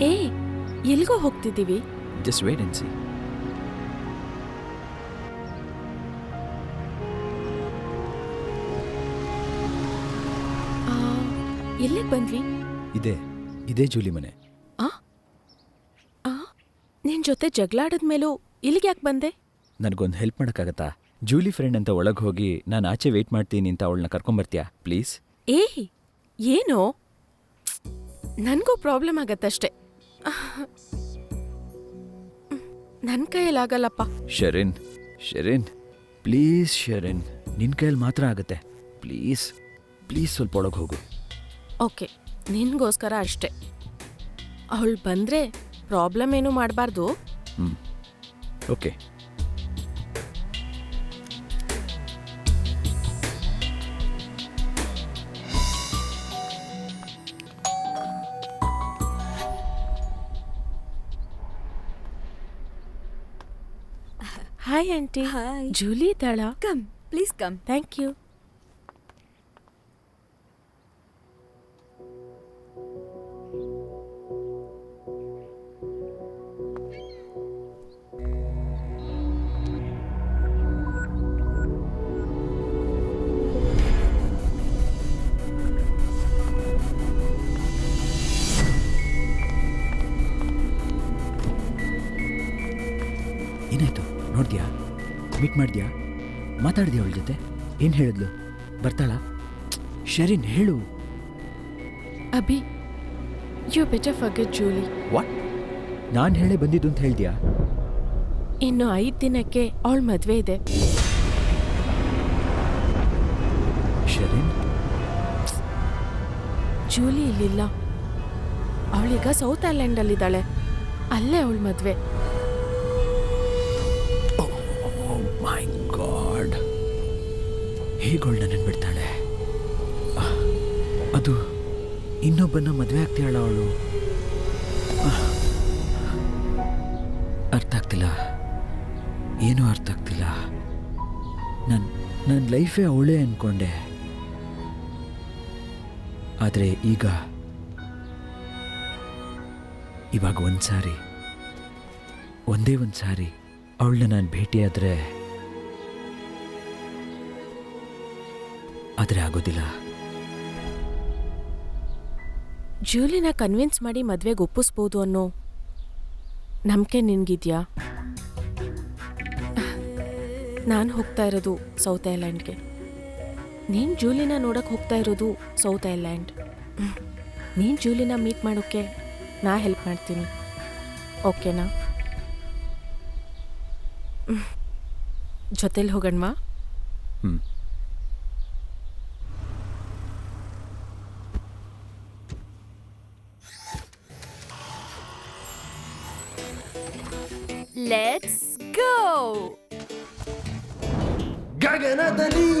ಏ, ಎಲ್ಗೋ ಹೋಗ್ತಿದ್ದೀವಿ? Just wait and see. ಎಲ್ಲಿಗೆ ಬಂದ್ವಿ? ಇದೇ ಜೂಲಿ ಮನೆ. ನಿನ್ನ ಜೊತೆ ಜಗಳಾಡಿದ್ಮೇಲೂ ಇಲ್ಲಿಗೆ ಯಾಕೆ ಬಂದೆ? ನನಗೊಂದು ಹೆಲ್ಪ್ ಮಾಡೋಕ್ಕಾಗತ್ತಾ? ಜೂಲಿ ಫ್ರೆಂಡ್ ಅಂತ ಒಳಗೆ ಹೋಗಿ ನಾನು ಆಚೆ ವೆಯ್ಟ್ ಮಾಡ್ತೀನಿ ಅಂತ ಅವಳನ್ನ ಕರ್ಕೊಂಬರ್ತೀಯಾ ಪ್ಲೀಸ್? ಏನೋ ನನಗೂ ಪ್ರಾಬ್ಲಮ್ ಆಗತ್ತಷ್ಟೆ. ನನ್ನ ಕೈಯಲ್ಲಾಗಲ್ಲಪ್ಪ. ಶೆರಿನ್ ಪ್ಲೀಸ್ ಶೆರಿನ್, ನಿನ್ನ ಕೈಯಲ್ಲಿ ಮಾತ್ರ ಆಗುತ್ತೆ. ಪ್ಲೀಸ್ ಸ್ವಲ್ಪ ಒಳಗೆ ಹೋಗು. ಓಕೆ, ನಿನಗೋಸ್ಕರ ಅಷ್ಟೆ. ಅವಳು ಬಂದರೆ ಪ್ರಾಬ್ಲಮ್ ಏನೂ ಮಾಡಬಾರ್ದು. Okay. Hi aunty. Hi. Julie ಇದ್ದಾಳಾ? Come, please come. Thank you. ಏನಾಯ್ತು ನೋಡ್ದ್ಯಾ? ಮೀಟ್ ಮಾಡಿದ್ಯಾ? ಮಾತಾಡಿದ್ಯಾ ಅವಳ ಜೊತೆ? ಏನು ಹೇಳಿದ್ಲು? ಬರ್ತಾಳಾ? ಶೆರಿನ್ ಹೇಳು. Abhi, you better forget Julie. What? ನಾನು ಹೇಳೇ ಬಂದಿದ್ದು ಅಂತ ಹೇಳ್ದ್ಯಾ? ಇನ್ನು 5 ದಿನಕ್ಕೆ ಅವಳ ಮದುವೆ ಇದೆ. ಶೆರಿನ್, ಜೂಲಿ ಇಲ್ಲಿಲ್ಲ. ಅವಳೀಗ ಸೌತ್ ಐಲ್ಯಾಂಡಲ್ಲಿದ್ದಾಳೆ. ಅಲ್ಲೇ ಅವಳ ಮದುವೆ. ಮೈ ಗಾಡ್, ಹೇಗೋಳು ನನ್ನನ್ನು ಬಿಡ್ತಾಳೆ? ಅದು ಇನ್ನೊಬ್ಬನ ಮದುವೆ ಆಗ್ತಾಳ ಅವಳು? ಅರ್ಥ ಆಗ್ತಿಲ್ಲ, ಏನೂ ಅರ್ಥ ಆಗ್ತಿಲ್ಲ. ಲೈಫೇ ಅವಳೇ ಅನ್ಕೊಂಡೆ. ಆದರೆ ಇವಾಗ ಒಂದೇ ಒಂದ್ಸಾರಿ ಅವಳನ್ನ ನಾನು ಭೇಟಿಯಾದರೆ ಆಗೋದಿಲ್ಲ. ಜೂಲಿನ ಕನ್ವಿನ್ಸ್ ಮಾಡಿ ಮದ್ವೆಗೆ ಒಪ್ಪಿಸ್ಬೋದು ಅನ್ನೋ ನಂಬಿಕೆ ನಿನ್ಗಿದ್ಯಾ? ನಾನು ಹೋಗ್ತಾ ಇರೋದು ಸೌತ್ ಐಲ್ಯಾಂಡ್ಗೆ, ನೀನು ಜೂಲಿನ ನೋಡಕ್ಕೆ ಹೋಗ್ತಾ ಇರೋದು ಸೌತ್ ಐಲ್ಯಾಂಡ್. ನೀನು ಜೂಲಿನ ಮೀಟ್ ಮಾಡೋಕ್ಕೆ ನಾ ಹೆಲ್ಪ್ ಮಾಡ್ತೀನಿ, ಓಕೆನಾ? ಜೊತೆಲಿ ಹೋಗಣ್ವಾ? Let's go. ಗಗನದಲ್ಲಿ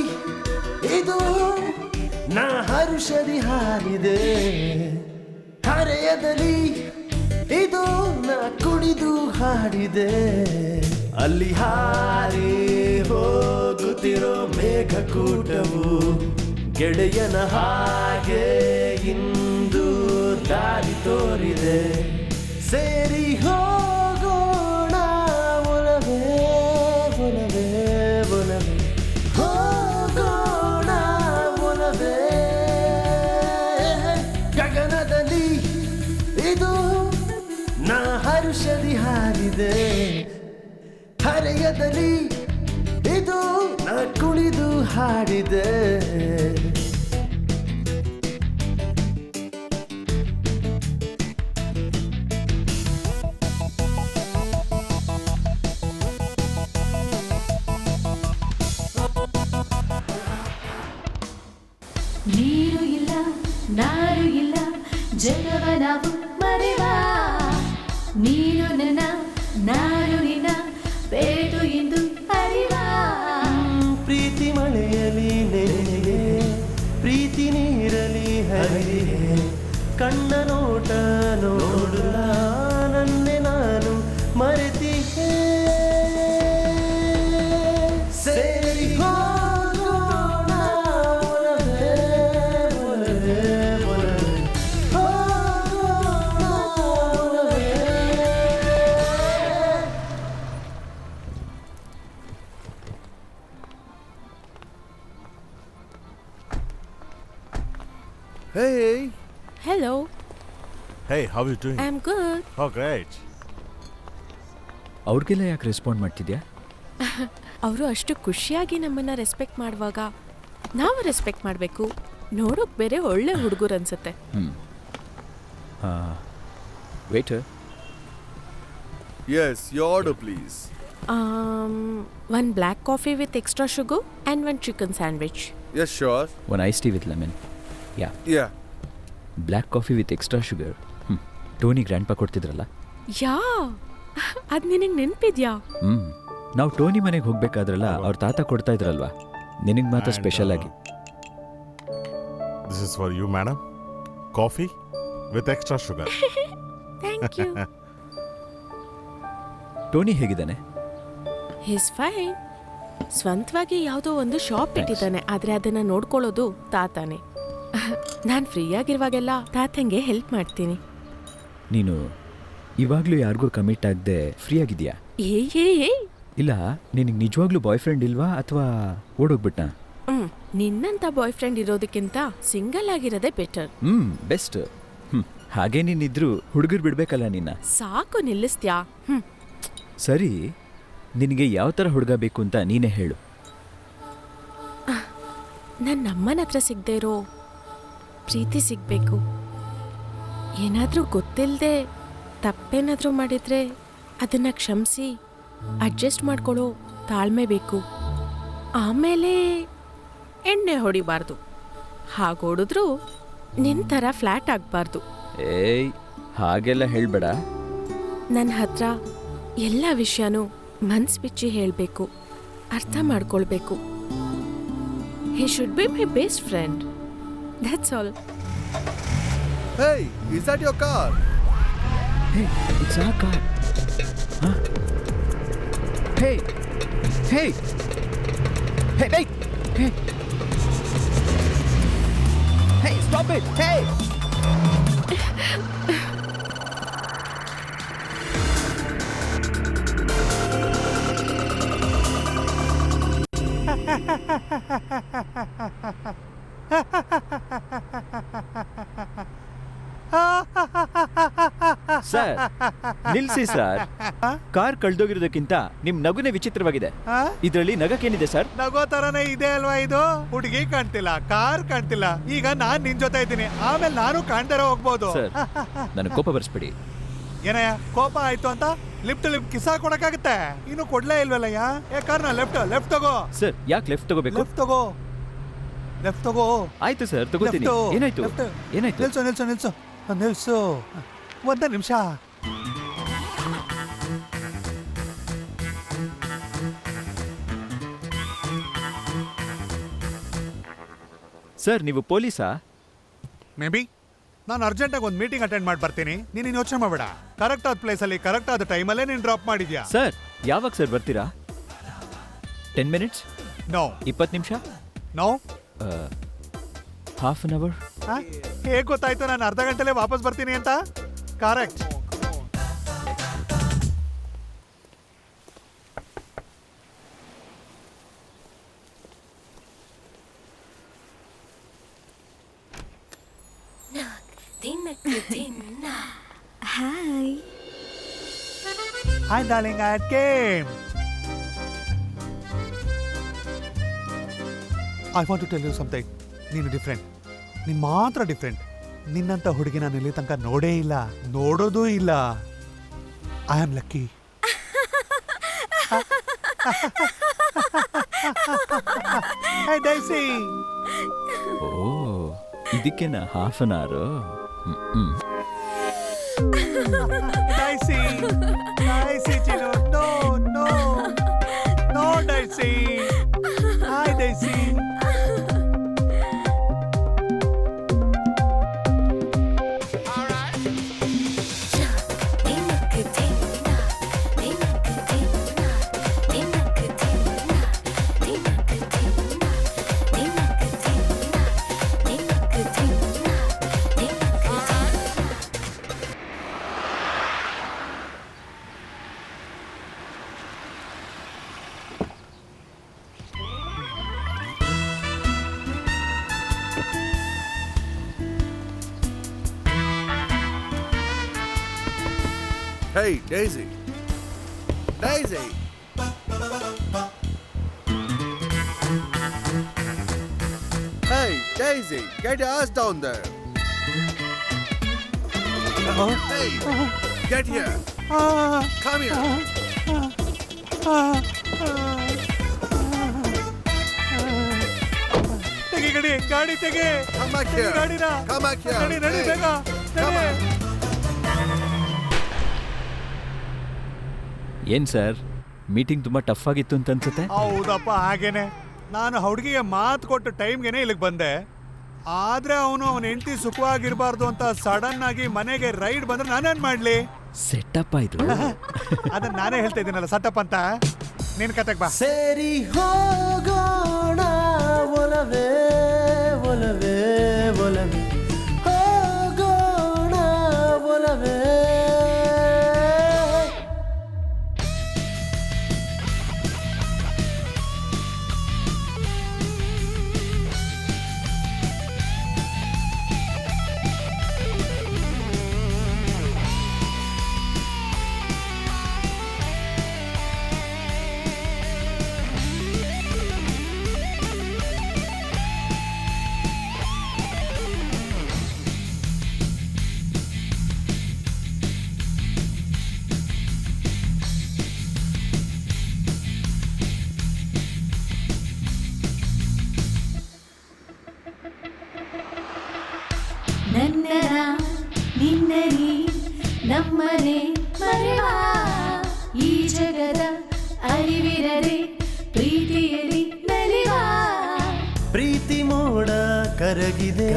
ಇದು ನಾ ಹರುಷದಿ ಹಾರಿದೆ, ಹರೆಯದಲ್ಲಿ ಇದು ನಾ ಕುಣಿದು ಹಾಡಿದೆ. ಅಲ್ಲಿ ಹಾರಿ ಹೋಗುತ್ತಿರೋ ಮೇಘಕೂಟವು ಗೆಳೆಯನ ಹಾಗೆ ಇಂದು ದಾರಿ ತೋರಿದೆ. ಸೇರಿ ಹೋಗೋಣ ಒಲವೇ ಒಲವೇ ಒಲವೇ, ಹೋಗೋಣ ಒಲವೇ. ಗಗನದಲ್ಲಿ ಇದು ನಾ ಹರುಷದಿ ಹಾರಿದೆ, ಹರೆಯದಲ್ಲಿ ಇದು ನಾ ಕುಣಿದು ಹಾಡಿದೆ. ನೀರು ಇಲ್ಲ ನಾರು ಇಲ್ಲ ಜಗವ ನಾವು ಮರೆವ, ನೀನು ನನ್ನ ನಾರು ನಿನ್ನ ಬೇಟು ಎಂದು ಅರಿವ. ಪ್ರೀತಿ ಮಳೆಯಲಿ ನೆನೆಯೇ, ಪ್ರೀತಿ ನೀರಲಿ ಹರಿಯೇ, ಕಣ್ಣ ನೋಟ ನೋಡುಲ ನನ್ನೆ ನಾನು ಮರೆತಿಹೇ. ಸೇರಿ ಹೋಗೋಣ ಒಲವೇ ಒಲವೇ ಒಲವೇ, ಹೋಗೋಣ ಒಲವೇ. Hey. Hello. Hey, how are you doing? I am good. Oh, great. ಅವ್ರಿಗೆಲ್ಲ ಯಾಕೆ ರೆಸ್ಪಾಂಡ್ ಮಾಡ್ತಿದ್ಯಾ? ಅವರು ಅಷ್ಟು ಖುಷಿಯಾಗಿ ನಮ್ಮನ್ನ ರೆಸ್ಪೆಕ್ಟ್ ಮಾಡುವಾಗ ನಾವು ರೆಸ್ಪೆಕ್ಟ್ ಮಾಡಬೇಕು. ನೋಡೋಕೆ ಬೇರೆ ಒಳ್ಳೆ ಹುಡುಗರು ಅನ್ಸುತ್ತೆ. Waiter. Yes, your order, please. One black coffee with extra sugar and one chicken sandwich. Yes, sure. One ice tea with lemon. Yeah. Black coffee with extra sugar. Tony grandpa ಕೊಡ್ತಿದ್ರಲ್ಲ. Yeah, ಅದು ನಿನಗೆ ನೆನಪಿದ್ಯಾ? ನಾವು Tony ಮನೆಗೆ ಹೋಗ್ಬೇಕಾದ್ರಲ್ಲ ಅವ್ರ ತಾತ ಕೊಡ್ತಾ ಇದ್ರಲ್ವಾ, ನಿನಗೆ ಮಾತ್ರ ಸ್ಪೆಷಲ್ ಆಗಿ. This is for you, madam. Coffee with extra sugar. Thank you. Tony ಹೇಗಿದ್ದಾನೆ? He's fine. ಸ್ವಂತವಾಗಿ ಯಾವುದೋ ಒಂದು ಶಾಪ್ ಇಟ್ಟಿದ್ದಾನೆ, ಆದರೆ ಅದನ್ನು ನೋಡ್ಕೊಳ್ಳೋದು ತಾತಾನೆ. ನಾನು ಫ್ರೀ ಆಗಿರುವಾಗೆಲ್ಲ ತಾತಂಗೆ ಹೆಲ್ಪ್ ಮಾಡ್ತೀನಿ. ನೀನು ಇವಾಗಲೂ ಯಾರಿಗೂ ಕಮಿಟ್ ಆಗದೆ ಫ್ರೀ ಆಗಿದೆಯಾ? ಏ ಇಲ್ಲ, ನಿನಗೆ ನಿಜವಾಗ್ಲೂ ಬಾಯ್ ಫ್ರೆಂಡ್ ಇಲ್ವಾ ಅಥವಾ ಓಡೋಗ್ಬಿಟ್ನಾ? ನಿನ್ನಂತ boy friend ಇರೋದಕ್ಕಿಂತ single ಆಗಿರೋದೇ better. Best. ಹಾಗೆ ನೀನಿದ್ರು ಹುಡುಗರು ಬಿಡ್ಬೇಕಲ್ಲ ನಿನ್ನ. ಸಾಕು ನಿಲ್ಲಿಸ್ತ್ಯಾ? ಸರಿ, ನಿನಗೆ ಯಾವ ಥರ ಹುಡುಗ ಬೇಕು ಅಂತ ನೀನೇ ಹೇಳು. ನನ್ನ ಅಮ್ಮನ ಹತ್ರ ಸಿಗದೆ ಇರೋ ಪ್ರೀತಿ ಸಿಗಬೇಕು. ಏನಾದರೂ ಗೊತ್ತಿಲ್ಲದೆ ತಪ್ಪೇನಾದರೂ ಮಾಡಿದರೆ ಅದನ್ನು ಕ್ಷಮಿಸಿ ಅಡ್ಜಸ್ಟ್ ಮಾಡ್ಕೊಳ್ಳೋ ತಾಳ್ಮೆ ಬೇಕು. ಆಮೇಲೆ ಎಣ್ಣೆ ಹೊಡಿಬಾರ್ದು. ಹಾಗೊಡಿದ್ರೂ ನಿನ್ನ ಥರ ಫ್ಲ್ಯಾಟ್ ಆಗಬಾರ್ದು. ಏಯ್, ಹಾಗೆಲ್ಲ ಹೇಳಬೇಡ. ನನ್ನ ಹತ್ರ ಎಲ್ಲ ವಿಷಯನೂ ಮನ್ಸು ಬಿಚ್ಚಿ ಹೇಳಬೇಕು, ಅರ್ಥ ಮಾಡ್ಕೊಳ್ಬೇಕು. He should be my best friend. That's all. Hey, is that your car? Hey, it's our car. Huh? Hey. Hey. Hey, hey. Hey, stop it! Hey! Sir ನಿಲ್ಸಿ ಸರ್. ಕಾರ್ ಕಳ್ದೋಗಿರೋದಕ್ಕಿಂತ ನಿಮ್ ನಗುನೇ ವಿಚಿತ್ರವಾಗಿದೆ. ಇದ್ರಲ್ಲಿ ನಗಕ್ಕೇನಿದೆ ಸರ್? ನಗೋ ತರನೇ ಇದೆ ಅಲ್ವಾ ಇದು? ಹುಡುಗಿ ಕಾಣ್ತಿಲ್ಲ, ಕಾರ್ ಕಾಣ್ತಿಲ್ಲ. ಈಗ ನಾನ್ ನಿನ್ ಜೊತೆ ಇದ್ದೀನಿ, ಆಮೇಲೆ ನಾನು ಕಾಣ್ದಾರ ಹೋಗ್ಬೋದು. ಸರ್ ನನಗೆ ಕೋಪ ಬರ್ಸ್ಬಿಡಿ. ಏನಯ್ಯ ಕೋಪ ಆಯ್ತು ಅಂತ ಲಿಫ್ಟ್ ಕಿಸ ಕೊಡಕ್ಕಾಗತ್ತೆ? ಇನ್ನು ಕೊಡ್ಲೇ ಇಲ್ವಲ್ಲಯ್ಯ. ಕಾರ್ನ ಲೆಫ್ಟ್ ತಗೋ. ಸರ್ ಯಾಕೆ ಲೆಫ್ಟ್ ತಗೋಬೇಕು? ಲೆಫ್ಟ್ ತಗೋ. ಆಯ್ತು ಸರ್ ತಗೋತೀನಿ. ಏನಾಯ್ತು? ನಿಲ್ಸು ಒಂದೇ ನಿಮಿಷ. ಸರ್ ನೀವು ಪೊಲೀಸಾ? May be. ನಾನು ಅರ್ಜೆಂಟಾಗಿ ಒಂದು ಮೀಟಿಂಗ್ ಅಟೆಂಡ್ ಮಾಡಿ ಬರ್ತೀನಿ. ನೀನು ಯೋಚನೆ ಮಾಡಬೇಡ. ಕರೆಕ್ಟ್ ಆದ ಪ್ಲೇಸಲ್ಲಿ ಕರೆಕ್ಟ್ ಆದ ಟೈಮಲ್ಲೇ ನೀನು ಡ್ರಾಪ್ ಮಾಡಿದ್ಯಾ. ಸರ್ ಯಾವಾಗ ಸರ್ ಬರ್ತೀರಾ? 10 minutes? ನೋ. 20 ನಿಮಿಷ? ನೋ. Half an hour? ಹೇಗೆ ಗೊತ್ತಾಯ್ತು ನಾನು ಅರ್ಧ ಗಂಟೆಲೇ ವಾಪಸ್ ಬರ್ತೀನಿ ಅಂತ? Correct. Hi. Hi darling, I came. I want to tell you something. ನೀನು ಡಿಫ್ರೆಂಟ್. ನೀನು ಮಾತ್ರ ಡಿಫ್ರೆಂಟ್. ನಿನ್ನಂಥ ಹುಡುಗಿ ನಾನು ಇಲ್ಲಿ ತನಕ ನೋಡೇ ಇಲ್ಲ, ನೋಡೋದೂ ಇಲ್ಲ. I am lucky. Hey Daisy. ಓ ಇದಕ್ಕೆನಾ half an hour? Daisy, Chino. No, Daisy. Hi, Daisy. Hey, Daisy. Daisy. Hey, Daisy, get your ass down there. Hey, get here. Come here. ತೆಗಿ ಗಾಡಿ ತೆಗಿ. Come back here. ಗಾಡಿನ. Come back here. ನಡಿ Hey. ಬೇಗ. Come on. ಏನ್ sir meeting ತುಂಬಾ tough ಆಗಿತ್ತು ಅಂತ ಅನ್ಸುತ್ತೆ? ಹೌದಪ್ಪ, ಹಾಗೇನೆ. ನಾನು ಹುಡುಗಿಗೆ ಮಾತು ಕೊಟ್ಟು ಟೈಮ್ಗೆನೆ ಇಲ್ಲಿಗೆ ಬಂದೆ. ಆದ್ರೆ ಅವನ ಹೆಂಡತಿ ಸುಖವಾಗಿರ್ಬಾರ್ದು ಅಂತ ಸಡನ್ ಆಗಿ ಮನೆಗೆ ರೈಡ್ ಬಂದ್ರೆ ನಾನೇನ್ ಮಾಡ್ಲಿ? ಸೆಟಪ್ ಆಯ್ತು. ಅದನ್ನ ನಾನೇ ಹೇಳ್ತಾ ಇದ್ದೀನಲ್ಲ ಸೆಟಪ್ ಅಂತ. ನಿನ್ ಕತೆಗೆ ಬಾ. ಸೇರಿ ಹೋಗೋಣ ಒಲವೇ ಒಲವೇ ಒಲವೇ ಹೋಗೋಣ ಒಲವೇ. ನನ್ನನ ನಿನ್ನನಿ ನಮ್ಮನೆ ಮರೆವ ಈ ಜಗದ ಅರಿವಿರದೆ ಪ್ರೀತಿಯಲ್ಲಿ ನಲಿವ. ಪ್ರೀತಿ ಮೋಡ ಕರಗಿದೆ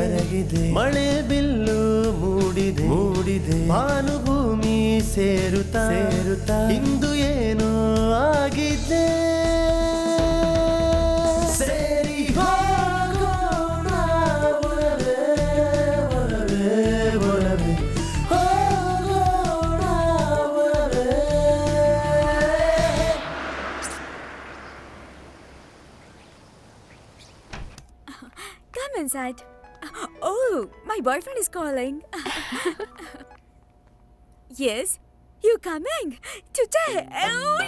ಮಳೆ ಬಿಲ್ಲು ಮೂಡಿದೆ ಭಾನುಭೂಮಿ ಸೇರುತ್ತಾ ಇಂದು ಏನೋ ಆಗಿದೆ. ಸೇರಿ inside. Oh, my boyfriend is calling. Yes, you coming today? Oh,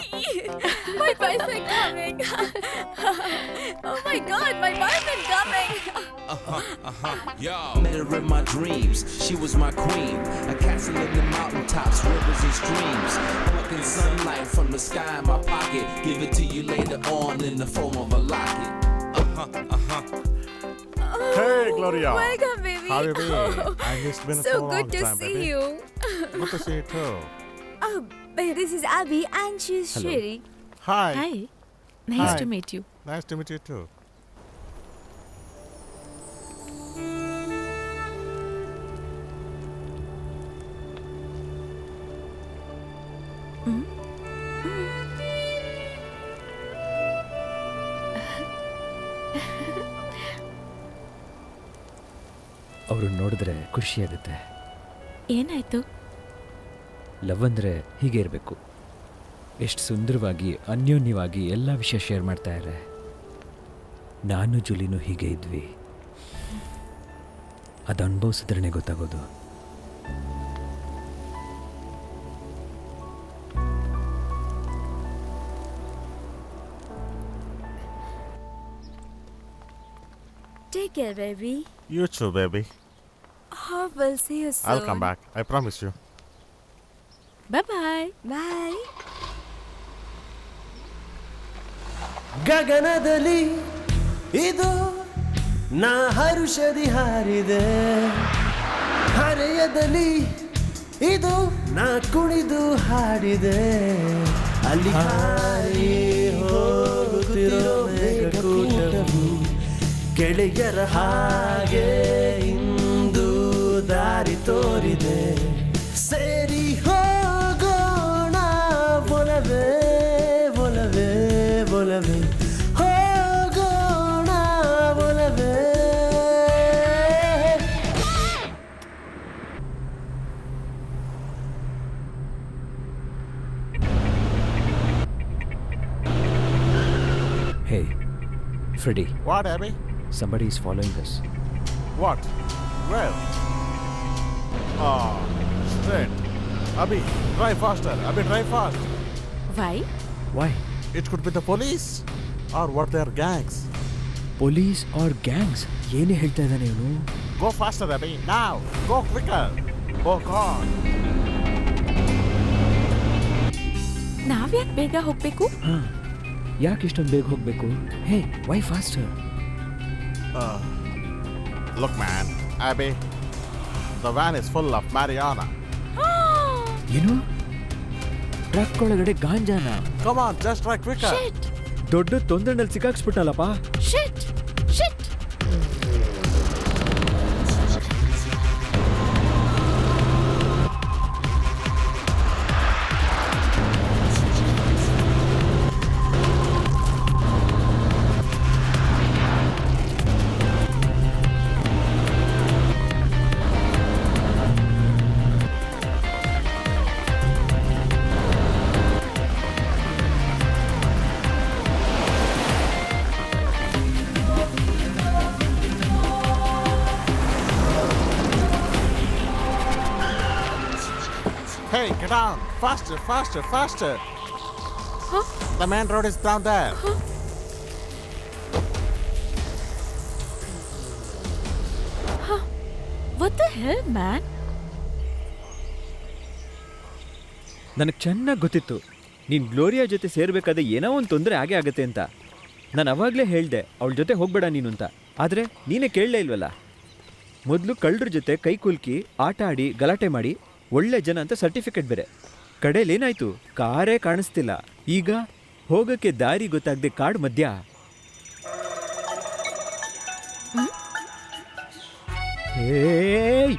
my boyfriend coming. Oh my God, my boyfriend coming. Yo, met her in my dreams. She was my queen. A castle in the mountaintops, rivers and streams. Plucking sunlight from the sky in my pocket. Give it to you later on in the form of a locket. Hey, Gloria. Welcome, baby. How you been? I missed been So so long good to time, see baby. you. Good to see you too. Oh, babe, this is Abby and she's Hello. Shiri. Hi. Hi. Nice Hi. to meet you. Nice to meet you too. ಅವರು ನೋಡಿದ್ರೆ ಖುಷಿಯಾಗುತ್ತೆ. ಏನಾಯ್ತು? Love ಅಂದರೆ ಹೀಗೆ ಇರಬೇಕು. ಎಷ್ಟು ಸುಂದರವಾಗಿ ಅನ್ಯೋನ್ಯವಾಗಿ ಎಲ್ಲ ವಿಷಯ ಶೇರ್ ಮಾಡ್ತಾ ಇದ್ದಾರೆ. ನಾನು ಜುಲಿನೂ ಹೀಗೆ ಇದ್ವಿ. ಅದು ಅನುಭವಿಸಿದ್ರೇ ಗೊತ್ತಾಗೋದು. Take care, baby. You too, baby. Hope we'll see you soon. I'll come back. I promise you. Bye-bye. Bye. ಗಗನದಲ್ಲಿ ಇದು ನಾ ಹರುಷದಿ ಹಾರಿದೆ, ಹರೆಯದಲ್ಲಿ ಇದು ನಾ ಕುಣಿದು ಹಾಡಿದೆ, ಅಲ್ಲಿ ಹಾರಿ ಹೋಗುತ್ತಿರೋ ಮೇಘಕೂಟವು ಗೆಳೆಯರ ಹಾಗೆ ಇಂದು ದಾರಿ ತೋರಿದೆ, ಸೇರಿ ಹೋಗೋಣ ಒಲವೇ ಒಲವೇ ಒಲವೇ ಹೋಗೋಣ ಒಲವೇ. Hey, Freddy. What, Abby? Somebody is following us. What? Where? Oh, shit. Abby, drive faster. Abby, drive fast. Why? Why? It could be the police. Or what, they are gangs. Police are gangs? ಏನೇ ಹೇಳ್ತಾ ಇದ್ದಾನೆ ಇವನು? Go faster, Abby. Now. Go quicker. Oh, God. ನಾವ್ಯಾಕೆ ಬೇಗ ಹೋಗ್ಬೇಕು? ಹಾಂ, ಯಾಕೆ ಇಷ್ಟೊಂದು ಬೇಗ ಹೋಗಬೇಕು? Hey, why faster? Look, man. Abby, the van is full of marijuana. ಏನು? ಟ್ರಕ್ ಒಳಗಡೆ ಗಾಂಜಾನ? Come on, just try quicker. Shit. ದೊಡ್ಡ ತೊಂದರೆನಲ್ಲಿ ಸಿಕ್ಕಾಕ್ಸ್ಬಿಟ್ಟಲ್ಲಪ್ಪ. Shit. Shit. Hey, get on. Faster, faster, faster. Huh? The main road is down there. Huh? Huh? What the hell, man? ನನಗೆ ಚೆನ್ನಾಗಿ ಗೊತ್ತಿತ್ತು ನೀನು Gloria ಜೊತೆ ಸೇರಬೇಕಾದ್ರೆ ಏನೋ ಒಂದು ತೊಂದರೆ ಆಗೇ ಆಗುತ್ತೆ ಅಂತ. ನಾನು ಅವಾಗಲೇ ಹೇಳಿದೆ ಅವಳ ಜೊತೆ ಹೋಗಬೇಡ ನೀನು ಅಂತ. ಆದರೆ ನೀನೇ ಕೇಳಲೇ ಇಲ್ವಲ್ಲ. ಮೊದಲು ಕಳ್ಳರ ಜೊತೆ ಕೈ ಕುಲ್ಕಿ ಆಟ ಆಡಿ ಗಲಾಟೆ ಮಾಡಿ ಒಳ್ಳೆ ಜನ ಅಂತ ಸರ್ಟಿಫಿಕೇಟ್ ಬೇರೆ. ಕಡೆಯಲ್ಲೇನಾಯ್ತು? ಕಾರೇ ಕಾಣಿಸ್ತಿಲ್ಲ. ಈಗ ಹೋಗೋಕ್ಕೆ ದಾರಿ ಗೊತ್ತಾಗದೆ ಕಾಡು ಮಧ್ಯ. ಏಯ್,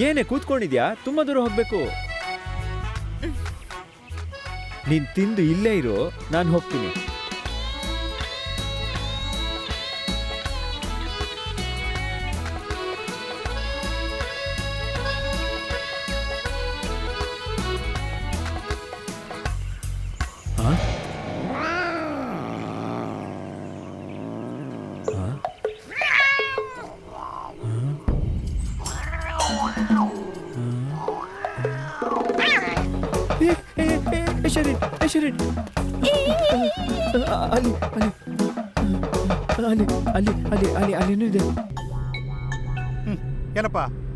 ಏನೇ ಕೂತ್ಕೊಂಡಿದ್ಯಾ? ತುಂಬ ದೂರ ಹೋಗ್ಬೇಕು. ನೀನ್ ತಿಂದು ಇಲ್ಲೇ ಇರು, ನಾನು ಹೋಗ್ತೀನಿ. ಶರೀನ್ ಶರೀನ್ ಅಲ್ಲಿ ಅಲ್ಲಿ ಅಲ್ಲಿ ಅಲ್ಲಿ ಅಲ್ಲಿ ಅಲ್ಲಿ ಅಲ್ಲೇನೂ ಇದೆ.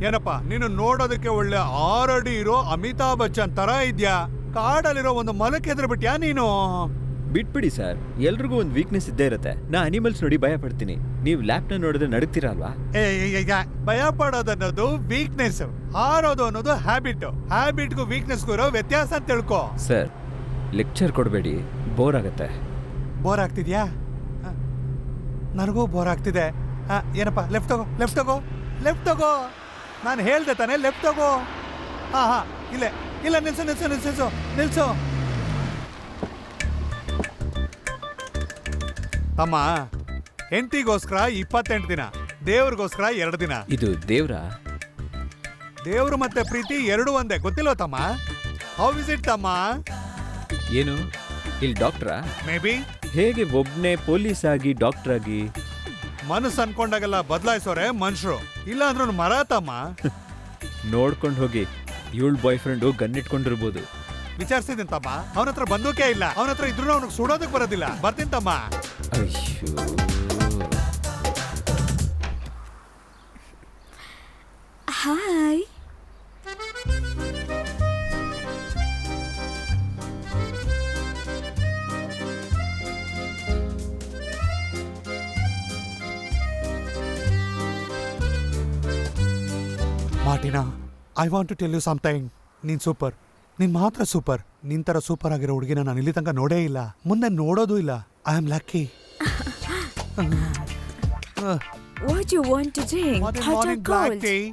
ಏನಪ್ಪ ನೀನು ನೋಡೋದಕ್ಕೆ ಒಳ್ಳೆ 6 ಅಡಿ ಇರೋ ಅಮಿತಾಬ್ ಬಚ್ಚನ್ ತರ ಇದ್ಯಾ. ಕಾಡಲ್ಲಿರೋ ಒಂದು ಮಲಕ್ಕೆ ಎದುರು ಬಿಟ್ಯಾ ನೀನು? ಬಿಟ್ಬಿಡಿ ಸರ್, ಎಲ್ರಿಗೂ ಒಂದು ವೀಕ್ನೆಸ್ ಇದ್ದೇ ಇರುತ್ತೆ. ನಾ ಅನಿಮಲ್ಸ್ ನೋಡಿ ಭಯ ಪಡ್ತೀನಿ, ನೀವು ಲ್ಯಾಪ್ನ ನೋಡಿದ್ರೆ ನಡುತ್ತೀರಾ ಅಲ್ವಾ? ಭಯ ಪಡೋದನ್ನೋದು ವೀಕ್ನೆಸ್, ಹಾರೋದು ಅನ್ನೋದು ಹ್ಯಾಬಿಟ್ಗೂ ವೀಕ್ನೆಸ್ಗೂ ಇರೋ ವ್ಯತ್ಯಾಸ ಅಂತ ತಿಳ್ಕೊ. ಸರ್ ಲೆಕ್ಚರ್ ಕೊಡಬೇಡಿ, ಬೋರ್ ಆಗತ್ತೆ. ಬೋರ್ ಆಗ್ತಿದ್ಯಾ? ನನಗೂ ಬೋರ್ ಆಗ್ತಿದೆ. ಏನಪ್ಪ ಲೆಫ್ಟ್ ತಗೋ. ನಾನು ಹೇಳ್ದೆ ತಾನೆ ಲೆಫ್ಟ್ ತಗೋ. ಹಾ ಇಲ್ಲ ನಿಲ್ಸು. ತಮ್ಮ, ಹೆಂಡತಿಗೋಸ್ಕರ 28 ದಿನ, ದೇವ್ರಿಗೋಸ್ಕರ 2 ದಿನ. ಇದು ದೇವ್ರು ಮತ್ತೆ ಪ್ರೀತಿ 2 ಒಂದೇ, ಗೊತ್ತಿಲ್ವ ತಮ್ಮ? ಹೌ ಇಸ್ ಇಟ್ ತಮ್ಮ? ಏನು ಇಲ್ಲಿ ಡಾಕ್ಟ್ರಾ? May be. ಹೇಗೆ ಒಬ್ನೇ ಪೊಲೀಸ್ ಆಗಿ ಡಾಕ್ಟರ್ ಆಗಿ? ಮನಸ್ಸು ಅನ್ಕೊಂಡಾಗೆಲ್ಲ ಬದಲಾಯಿಸೋರೆ ಮನುಷ್ಯರು, ಇಲ್ಲ ಅಂದ್ರೂ ಮರ ತಮ್ಮ. ನೋಡ್ಕೊಂಡು ಹೋಗಿ, ಇವಳು ಬಾಯ್ ಫ್ರೆಂಡು ಗನ್ ಇಟ್ಕೊಂಡಿರ್ಬೋದು. ವಿಚಾರಿಸಿದ್ದೀನಿ ತಮ್ಮ, ಅವನ ಹತ್ರ ಬಂದೂಕೆ ಇಲ್ಲ. ಅವನ ಹತ್ರ ಇದ್ರೂ ಅವನಿಗೆ ಸುಡೋದಕ್ಕೆ ಬರೋದಿಲ್ಲ. ಬರ್ತೀನಿ ತಮ್ಮ. ಅಯ್ಯೋ, ಹಾಯ್. Martina, I want to tell you something. ನೀನ್ ಸೂಪರ್, ನೀನ್ ಮಾತ್ರ ಸೂಪರ್. ನಿನ್ ತರ ಸೂಪರ್ ಆಗಿರೋ ಹುಡುಗಿನ ನಾನು ಇಲ್ಲಿ ತನಕ ನೋಡೇ ಇಲ್ಲ, ಮುಂದೆ ನೋಡೋದು ಇಲ್ಲ. I am lucky. What do you want to drink? Morning black tea,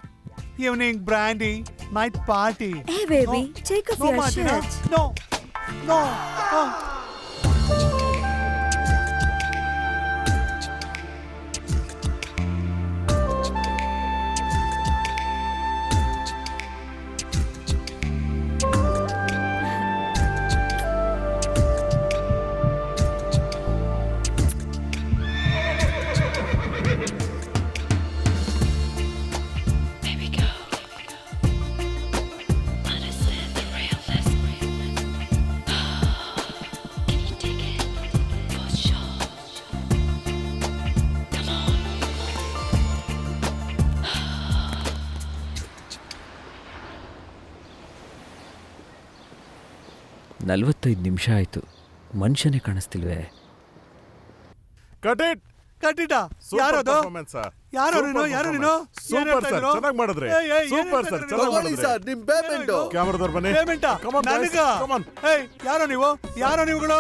evening brandy, night party. Hey baby, take off your Martina. shirt. No. ನಲವತ್ತೈದು ನಿಮಿಷ ಆಯ್ತು, ಮನುಷ್ಯನೇ ಕಾಣಿಸ್ತಿಲ್ವೇ? ಕಟ್ಟಿಟ ಯಾರದು? ಯಾರು ನೀನು? ಸೂಪರ್ ಸರ್, ಚೆನ್ನಾಗಿ ಮಾಡಿದ್ರಿ. ಸೂಪರ್ ಸರ್, ಚೆನ್ನಾಗಿ ಮಾಡಿದ್ರಿ. ಸರ್ ನಿಮ್ ಪೇಮೆಂಟ್. ಕ್ಯಾಮರಾದವ್ರು ಬನ್ನಿ. ನನಗ ಯಾರೋ ನೀವುಗಳು?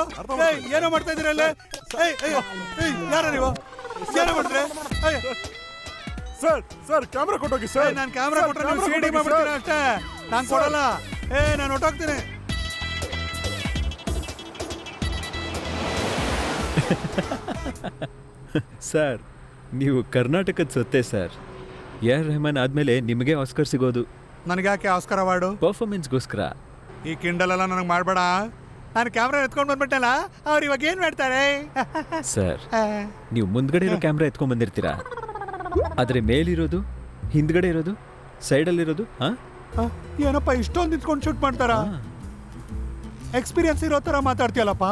ಏನೋ ಮಾಡ್ತಾ ಇದ್ದೀರ ಅಲ್ಲೇ? ಯಾರೋ ನೀವು? ಏನೋ ಮಾಡ್ತೀರ? ಸರ್ ಕ್ಯಾಮ್ರಾ ಕೊಟ್ಟೋಗಿ ಸರ್. ನಾನು ಕ್ಯಾಮ್ರಾ ಕೊಟ್ಟರೆ ನೀವು ಸಿಡಿ ಮಾಡ್ಬಿಡ್ತೀರ ಅಷ್ಟೇ. ನಾನು ಕೊಡಲ್ಲ. ನಾನು ಹೊಟ್ಟೋಗ್ತೀನಿ. ಸರ್ ನೀವು ಕರ್ನಾಟಕದ ಸೊತ್ತೆ ಸರ್. AR ರೆಹಮಾನ್ ಆದ್ಮೇಲೆ ನಿಮಗೆ ಆಸ್ಕರ್ ಸಿಗೋದು. ನನಗೆ ಯಾಕೆ ಆಸ್ಕರ್ ಅವಾರ್ಡು? ಪರ್ಫಾರ್ಮೆನ್ಸ್ಗೋಸ್ಕರ. ಈ ಕಿಂಡಲ್ ಎಲ್ಲ ನನಗೆ ಮಾಡಬೇಡ. ನಾನು ಕ್ಯಾಮ್ರಾ ಎತ್ಕೊಂಡು ಬಂದ್ಬಿಟ್ಟಲ್ಲ, ಅವ್ರು ಇವಾಗ ಏನು ಮಾಡ್ತಾರೆ? ಸರ್ ನೀವು ಮುಂದ್ಗಡೆ ಇರೋ ಕ್ಯಾಮ್ರಾ ಎತ್ಕೊಂಡ್ ಬಂದಿರ್ತೀರಾ, ಆದ್ರೆ ಮೇಲಿರೋದು, ಹಿಂದ್ಗಡೆ ಇರೋದು, ಸೈಡಲ್ಲಿರೋದು ಏನಪ್ಪ ಇಷ್ಟೊಂದು ನಿಂತ್ಕೊಂಡು ಶೂಟ್ ಮಾಡ್ತಾರ? ಎಕ್ಸ್ಪೀರಿಯನ್ಸ್ ಇರೋ ಥರ ಮಾತಾಡ್ತೀಯಲ್ಲಪ್ಪ.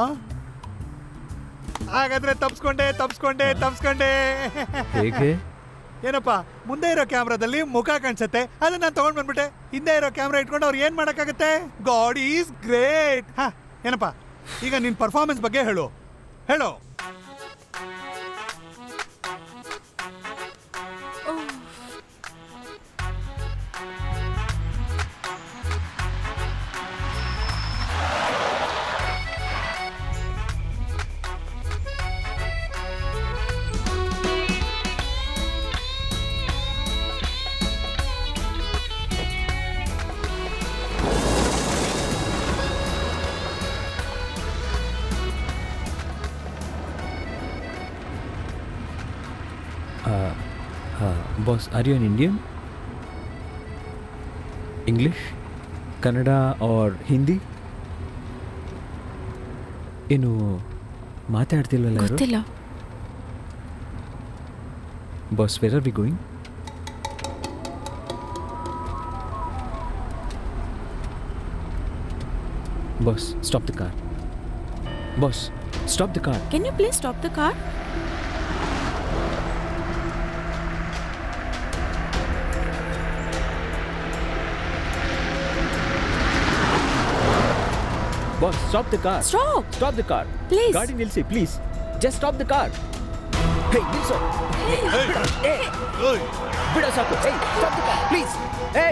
ಹಾಗಾದ್ರೆ ತಪ್ಸ್ಕೊಂಡೆ. ಹೇಗೆ? ಏನಪ್ಪ, ಮುಂದೆ ಇರೋ ಕ್ಯಾಮ್ರಾದಲ್ಲಿ ಮುಖ ಕಾಣಿಸುತ್ತೆ, ಅದನ್ನ ನಾನು ತಗೊಂಡ್ ಬಂದ್ಬಿಟ್ಟೆ. ಹಿಂದೆ ಇರೋ ಕ್ಯಾಮ್ರಾ ಇಟ್ಕೊಂಡು ಅವ್ರು ಏನ್ ಮಾಡಕ್ಕಾಗತ್ತೆ? God is great. ಏನಪ್ಪ, ಈಗ ನಿನ್ ಪರ್ಫಾರ್ಮೆನ್ಸ್ ಬಗ್ಗೆ ಹೇಳು. Boss, are you an Indian? English, Kannada or Hindi? ಏನು ಮಾತಾಡ್ತಿಲ್ವಲ್ಲ? ಗೊತ್ತಿಲ್ಲ. Boss, where are we going? Boss stop the car. Boss stop the car. Can you please stop the car? Boss stop the car. Stop! Stop the car. Please. ಗಾಡಿ ನಿಲ್ಲಿಸಿ please. Just stop the car. Hey ನಿಲ್ಸು. ಬಿಡ ಸಾಕು. Hey stop the car please. Hey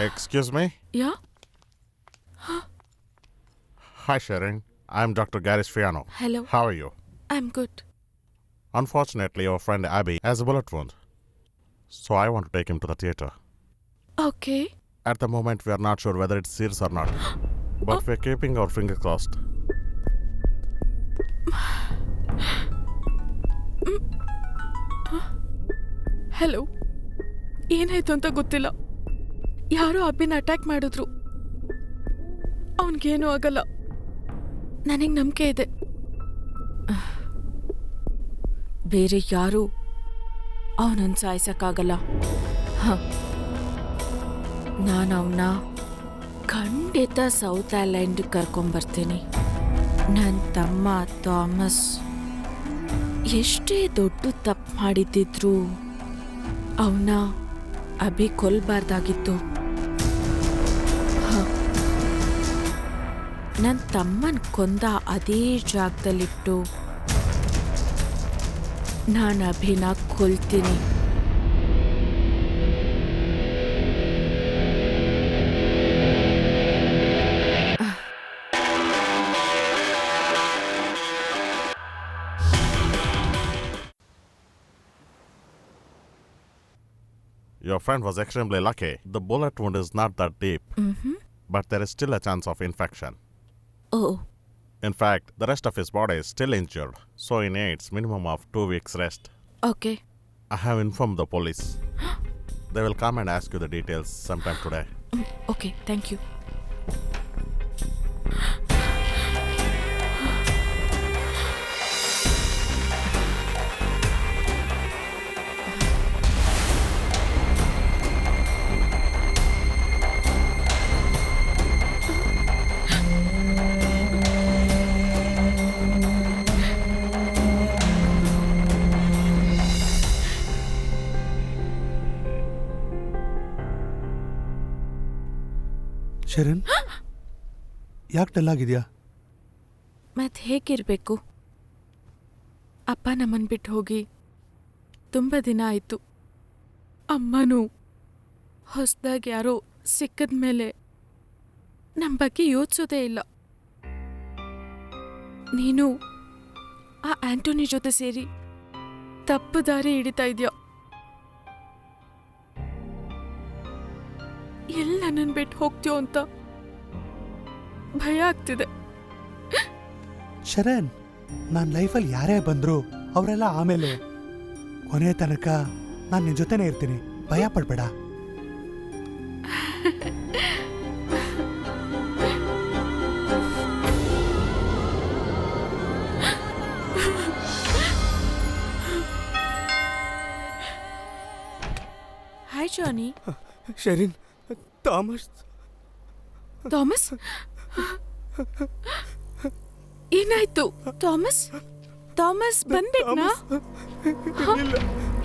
Excuse me? Yeah? Hi, Sharon. I'm Dr. Gary Sfiano. Hello. How are you? I'm good. Unfortunately, your friend Abby has a bullet wound. So I want to take him to the theater. Okay. At the moment, we are not sure whether it's serious or not. But we're keeping our fingers crossed. Hello, ಏನಾಯ್ತು ಅಂತ ಗೊತ್ತಿಲ್ಲ. ಯಾರೋ ಅಬ್ಬಿನ attack ಮಾಡಿದ್ರು. ಅವನಿಗೇನೂ ಆಗಲ್ಲ. ನನಗೆ ನಂಬಿಕೆ ಇದೆ. ಬೇರೆ ಯಾರೂ ಅವನನ್ನು ಸಾಯಿಸಕ್ಕಾಗಲ್ಲ. ನಾನು ಅವನ್ನ ಖಂಡಿತ ಸೌತ್ ಐಲ್ಯಾಂಡ್ ಕರ್ಕೊಂಬರ್ತೀನಿ. ನನ್ನ ತಮ್ಮ ಥಾಮಸ್ ಎಷ್ಟೇ ದೊಡ್ಡ ತಪ್ಪು ಮಾಡಿದ್ದಿದ್ರು ಅವನ್ನ ಅಭಿ ಕೊಲ್ಬಾರ್ದಾಗಿತ್ತು. ನನ್ನ ತಮ್ಮನ ಕೊಂದ ಅದೇ ಜಾಗದಲ್ಲಿಟ್ಟು ನಾನು ಅಭಿನ ಕೊಲ್ತೀನಿ. Your friend was extremely lucky. The bullet wound is not that deep. But there is still a chance of infection. Oh. In fact, the rest of his body is still injured, so he needs minimum of 2 weeks rest. Okay. I have informed the police. They will come and ask you the details sometime today. Okay, thank you. Sharan, ಯಾಕೆ ಡಲ್ಲಾಗಿದೆಯಾ? ಮತ್ತೆ ಹೇಗಿರಬೇಕು? ಅಪ್ಪ ನಮ್ಮನ್ನು ಬಿಟ್ಟು ಹೋಗಿ ತುಂಬ ದಿನ ಆಯಿತು. ಅಮ್ಮನೂ ಹೊಸದಾಗಿ ಯಾರೋ ಸಿಕ್ಕಿದ ಮೇಲೆ ನಮ್ಮ ಬಗ್ಗೆ ಯೋಚಿಸೋದೇ ಇಲ್ಲ. ನೀನು ಆ ಆಂಟೋನಿ ಜೊತೆ ಸೇರಿ ತಪ್ಪು ದಾರಿ ಹಿಡಿತಾ ಇದೆಯಾ? ಎಲ್ಲಿ ನನ್ನನ್ನು ಬಿಟ್ಟು ಹೋಗ್ತೀಯೋ ಅಂತ ಭಯ ಆಗ್ತಿದೆ. ಶರಣ್, ನನ್ನ ಲೈಫಲ್ಲಿ ಯಾರೇ ಬಂದ್ರು ಅವರೆಲ್ಲ ಆಮೇಲೆ. ಕೊನೆ ತನಕ ನಾನು ನಿನ್ನ ಜೊತೆನೇ ಇರ್ತೀನಿ, ಭಯ ಪಡ್ಬೇಡ. Hi Johnny. Sherin, Thomas Thomas ಏನಾಯ್ತು? ಥಾಮಸ್ ಥಾಮಸ್ ಬಂದ್ಬಿಟ್ನಾ?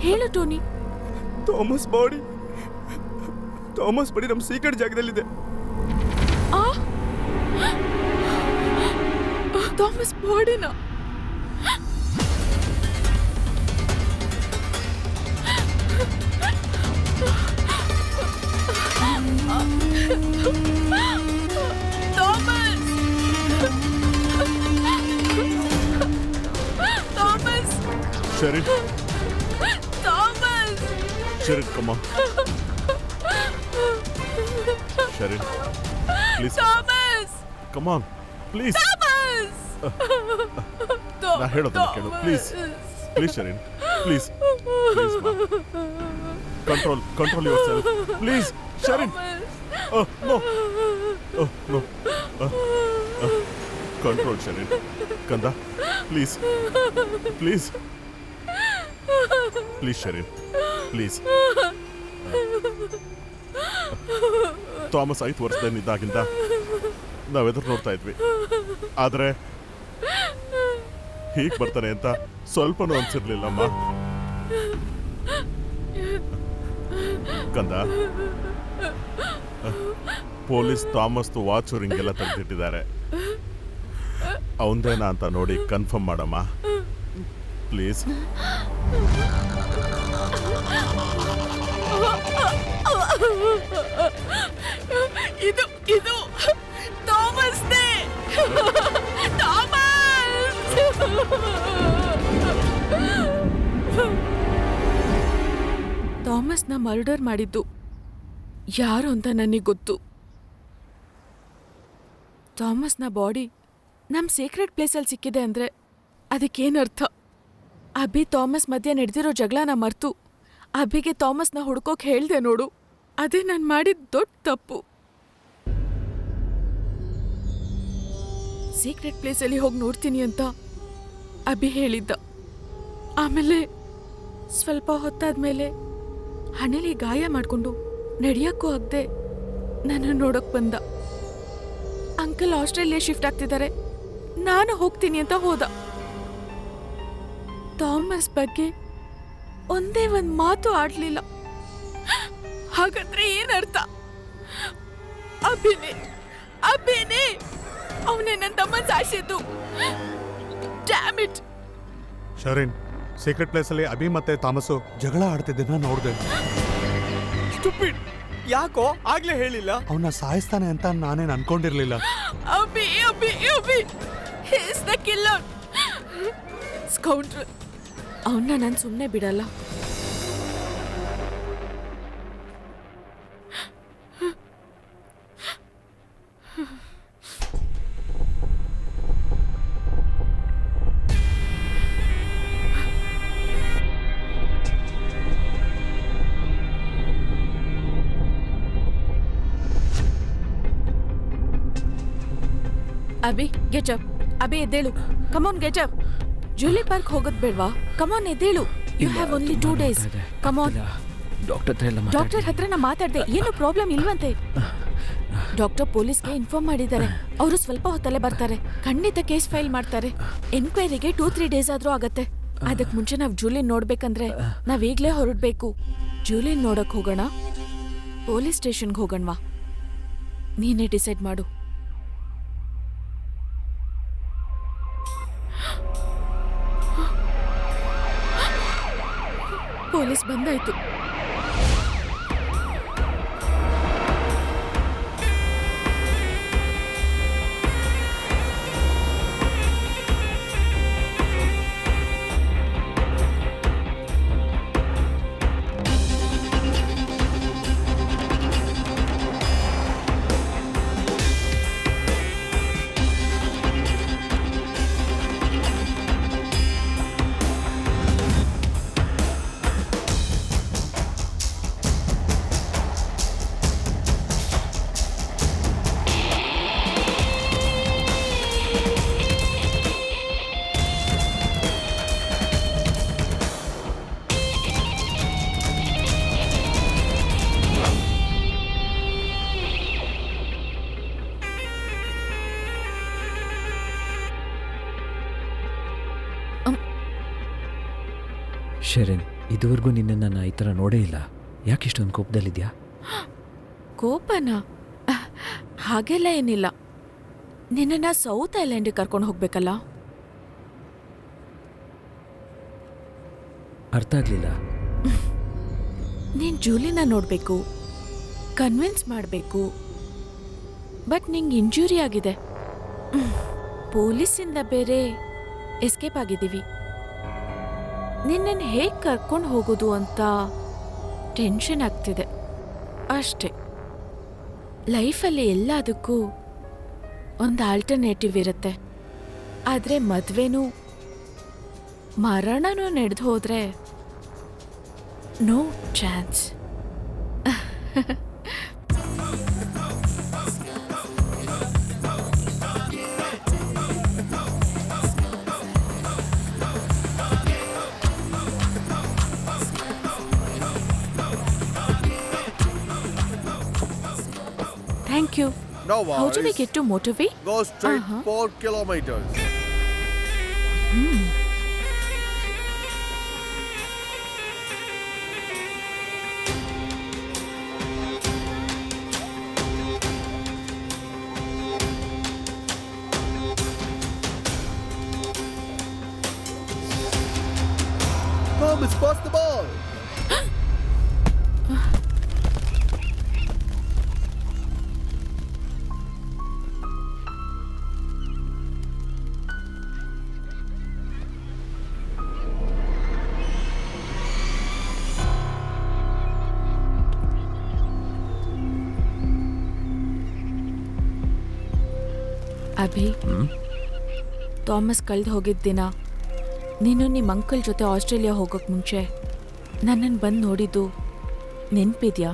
ಹೇಳು ಟೋನಿ. ಥಾಮಸ್ ಬಾಡಿ ನಮ್ಮ ಸೀಕ್ರೆಟ್ ಜಾಗದಲ್ಲಿದೆ. ಥಾಮಸ್ ಬಾಡಿನ Sherin. Thomas! Sherin, come on. Sherin, please. Thomas! Come on, please. Thomas! ನಾ ಹೇಳೋದನ್ನ ಕೇಳು, please. Please Sherin, please. Please ಮಾ. Control yourself. Please, Sherin. Oh, no. Oh, no. Control, Sherin. Kanda, please. Please. Please, Sherin. Please. Thomas 5 ವರ್ಷದಲ್ಲಿದ್ದಾಗಿಂದ ನಾವೆದುರು ನೋಡ್ತಾ ಇದ್ವಿ. ಆದರೆ ಹೀಗೆ ಬರ್ತಾನೆ ಅಂತ ಸ್ವಲ್ಪನೂ ಅನ್ಸಿರ್ಲಿಲ್ಲಮ್ಮ. ಕಂದ, ಪೊಲೀಸ್ ಥಾಮಸ್ದು ವಾಚು ರಿಂಗೆಲ್ಲ ತೆಗೆದಿಟ್ಟಿದ್ದಾರೆ. ಅವಂದೇನಾ ಅಂತ ನೋಡಿ ಕನ್ಫರ್ಮ್ ಮಾಡಮ್ಮ ಪ್ಲೀಸ್. ಇದು ಥಾಮಸ್ನೇ. ಥಾಮಸ್ನ ಮರ್ಡರ್ ಮಾಡಿದ್ದು ಯಾರು ಅಂತ ನನಗೆ ಗೊತ್ತು. ಥಾಮಸ್ನ ಬಾಡಿ ನಮ್ಮ ಸೀಕ್ರೆಟ್ ಪ್ಲೇಸಲ್ಲಿ ಸಿಕ್ಕಿದೆ ಅಂದರೆ ಅದಕ್ಕೇನರ್ಥ? ಅಭಿ ಥಾಮಸ್ ಮಧ್ಯೆ ನಡೆದಿರೋ ಜಗಳನ ಮರ್ತು ಅಭಿಗೆ ಥಾಮಸ್ನ ಹುಡ್ಕೋಕ್ ಹೇಳ್ದೆ ನೋಡು, ಅದೇ ನಾನು ಮಾಡಿದ ದೊಡ್ಡ ತಪ್ಪು. ಸೀಕ್ರೆಟ್ ಪ್ಲೇಸಲ್ಲಿ ಹೋಗಿ ನೋಡ್ತೀನಿ ಅಂತ ಅಭಿ ಹೇಳಿದ್ದ. ಆಮೇಲೆ ಸ್ವಲ್ಪ ಹೊತ್ತಾದ್ಮೇಲೆ ಹಣೆಲಿ ಗಾಯ ಮಾಡಿಕೊಂಡು ನಡೆಯೋಕ್ಕೂ ಆಗದೆ ನನ್ನ ನೋಡೋಕ್ ಬಂದ. ಅಂಕಲ್ ಆಸ್ಟ್ರೇಲಿಯಾ ಶಿಫ್ಟ್ ಆಗ್ತಿದ್ದಾರೆ, ನಾನು ಹೋಗ್ತೀನಿ ಅಂತ ಹೋದ. ಥಾಮಸ್ ಬಗ್ಗೆ ಒಂದೇ ಒಂದು ಮಾತು ಆಡ್ಲಿಲ್ಲ. ಹಾಗಾದ್ರೆ ಏನರ್ಥ? ಅಭಿನೇ ಅವನೇ ನನ್ನ ತಮ್ಮ ಸಾಯಿಸಿದ್ದು. Damn it. ಶರೀನ್, ಸೀಕ್ರೆಟ್ ಪ್ಲೇಸಲ್ಲಿ ಅಭಿ ಮತ್ತೆ ಥಾಮಸ್ಸು ಜಗಳ ಆಡ್ತಿದ್ದನ್ನ ನೋಡ್ದೆ. ಸ್ಟುಪಿಡ್, ಯಾಕೋ ಆಗ್ಲೇ ಹೇಳಿಲ್ಲ? ಅವನ್ನ ಸಾಯಿಸ್ತಾನೆ ಅಂತ ನಾನೇನು ಅನ್ಕೊಂಡಿರ್ಲಿಲ್ಲ. Abhi he is the killer. Scoundrel. ಅವನ್ನ ನಾನು ಸುಮ್ಮನೆ ಬಿಡಲ್ಲ. Abhi get up. ಅಭಿ ಎದ್ದೇಳು. Come on get up. Julie park ಹೋಗೋದ್ ಬೇಡ್ವಾ? ಕಮಾನ್ ಎದ್ದೇಳು. You have only 2 days. Come on. Doctor ಹತ್ರ ನಾ ಮಾತಾಡ್ದೆ, ಏನು ಪ್ರಾಬ್ಲಮ್ ಇಲ್ವಂತೆ. ಡಾಕ್ಟರ್ ಪೊಲೀಸ್ಗೆ ಇನ್ಫಾರ್ಮ್ ಮಾಡಿದ್ದಾರೆ. ಅವರು ಸ್ವಲ್ಪ ಹೊತ್ತಲ್ಲೇ ಬರ್ತಾರೆ. ಖಂಡಿತ ಕೇಸ್ ಫೈಲ್ ಮಾಡ್ತಾರೆ. ಎನ್ಕ್ವೈರಿಗೆ 2-3 days ಆದ್ರೂ ಆಗತ್ತೆ. ಅದಕ್ಕೆ ಮುಂಚೆ ನಾವು ಜೂಲಿನ್ ನೋಡ್ಬೇಕಂದ್ರೆ ನಾವ್ ಈಗ್ಲೇ ಹೊರಡ್ಬೇಕು. ಜೂಲಿನ್ ನೋಡಕ್ ಹೋಗೋಣ, ಪೊಲೀಸ್ ಸ್ಟೇಷನ್ಗೆ ಹೋಗೋಣವಾ? ನೀನೇ ಡಿಸೈಡ್ ಮಾಡು. ಪೊಲೀಸ್ ಬಂದಾಯ್ತು. ಶರಣ್, ಇದುವರೆಗೂ ನಿನ್ನನ್ನು ನಾನು ಈ ಥರ ನೋಡೇ ಇಲ್ಲ. ಯಾಕೆ ಇಷ್ಟೊಂದು ಕೋಪದಲ್ಲಿದ್ಯಾ? ಕೋಪನಾ? ಹಾಗೆಲ್ಲ ಏನಿಲ್ಲ. ನಿನ್ನನ್ನು ಸೌತ್ ಐಲ್ಯಾಂಡಿಗೆ ಕರ್ಕೊಂಡು ಹೋಗ್ಬೇಕಲ್ಲ. ಅರ್ಥ ಆಗಲಿಲ್ಲ. ನೀನು ಜೂಲಿನ ನೋಡಬೇಕು, ಕನ್ವಿನ್ಸ್ ಮಾಡಬೇಕು. ಬಟ್ ನಿಂಗೆ ಇಂಜುರಿ ಆಗಿದೆ. ಪೊಲೀಸಿಂದ ಬೇರೆ ಎಸ್ಕೇಪ್ ಆಗಿದ್ದೀವಿ. ನಿನ್ನನ್ನು ಹೇಗೆ ಕರ್ಕೊಂಡು ಹೋಗೋದು ಅಂತ ಟೆನ್ಷನ್ ಆಗ್ತಿದೆ ಅಷ್ಟೇ. ಲೈಫಲ್ಲಿ ಎಲ್ಲದಕ್ಕೂ ಒಂದು ಆಲ್ಟರ್ನೇಟಿವ್ ಇರುತ್ತೆ. ಆದರೆ ಮದುವೆನೂ ಮರಣನೂ ನಡೆದು ಹೋದರೆ no chance. Thank you. No How do we worries. get to motorway? Go straight Uh-huh. 4 kilometers. Thomas, pass the ball. Abhi, Thomas ಕಳೆದು ಹೋಗಿದ್ದ ದಿನ ನೀನು ನಿಮ್ಮ ಅಂಕಲ್ ಜೊತೆ ಆಸ್ಟ್ರೇಲಿಯಾ ಹೋಗೋಕ್ಕೆ ಮುಂಚೆ ನನ್ನನ್ನು ಬಂದು ನೋಡಿದ್ದು ನೆನಪಿದ್ಯಾ?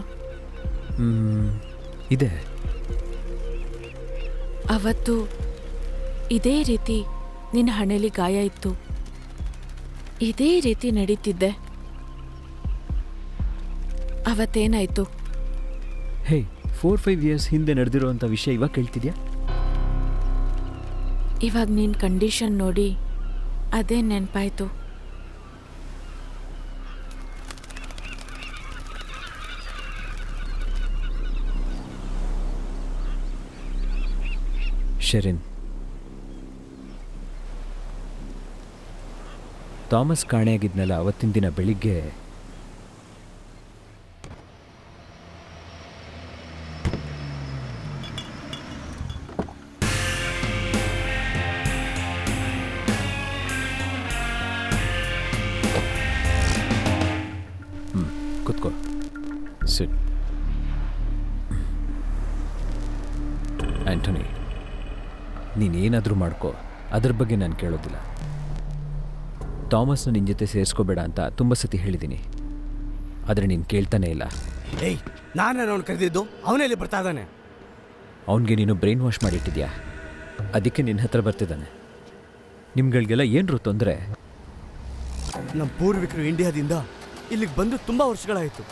ಇದೆ. ಅವತ್ತು ಇದೇ ರೀತಿ ನಿನ್ನ ಹಣೆಯಲ್ಲಿ ಗಾಯ ಇತ್ತು. ಇದೇ ರೀತಿ ನಡೀತಿದ್ದೆ. ಅವತ್ತೇನಾಯಿತು? ಹೇ, 4-5 ಇಯರ್ಸ್ ಹಿಂದೆ ನಡೆದಿರೋವಂಥ ವಿಷಯ ಇವಾಗ ಕೇಳ್ತಿದ್ಯಾ? ಇವಾಗ ನಿನ್ನ ಕಂಡೀಷನ್ ನೋಡಿ ಅದೇ ನೆನಪಾಯ್ತು. ಶೆರಿನ್, ಥಾಮಸ್ ಕಾಣೆಯಾಗಿದ್ನಲ್ಲ ಅವತ್ತಿನ ದಿನ ಬೆಳಿಗ್ಗೆ ಕುತ್ಕೋ. ಸಿಟ್. ಆಂಟೋನಿ, ನೀನೇನಾದರೂ ಮಾಡ್ಕೋ, ಅದ್ರ ಬಗ್ಗೆ ನಾನು ಕೇಳೋದಿಲ್ಲ. ಥಾಮಸ್ನ ನಿನ್ನ ಜೊತೆ ಸೇರಿಸ್ಕೋಬೇಡ ಅಂತ ತುಂಬ ಸತಿ ಹೇಳಿದ್ದೀನಿ, ಆದರೆ ನೀನು ಕೇಳ್ತಾನೇ ಇಲ್ಲ. ಏಯ್, ನಾನು ಅವ್ನು ಕರೆದಿದ್ದು, ಅವನೇ ಇಲ್ಲಿ ಬರ್ತಾ ಇದ್ದಾನೆ. ಅವನಿಗೆ ನೀನು ಬ್ರೈನ್ ವಾಶ್ ಮಾಡಿಟ್ಟಿದ್ಯಾ, ಅದಕ್ಕೆ ನಿನ್ನ ಹತ್ರ ಬರ್ತಿದ್ದಾನೆ. ನಿಮ್ಗಳಿಗೆಲ್ಲ ಏನರೂ ತೊಂದರೆ? ನಮ್ಮ ಪೂರ್ವಿಕರು ಇಂಡಿಯಾದಿಂದ ಇಲ್ಲಿಗೆ ಬಂದು ತುಂಬ ವರ್ಷಗಳಾಯಿತು.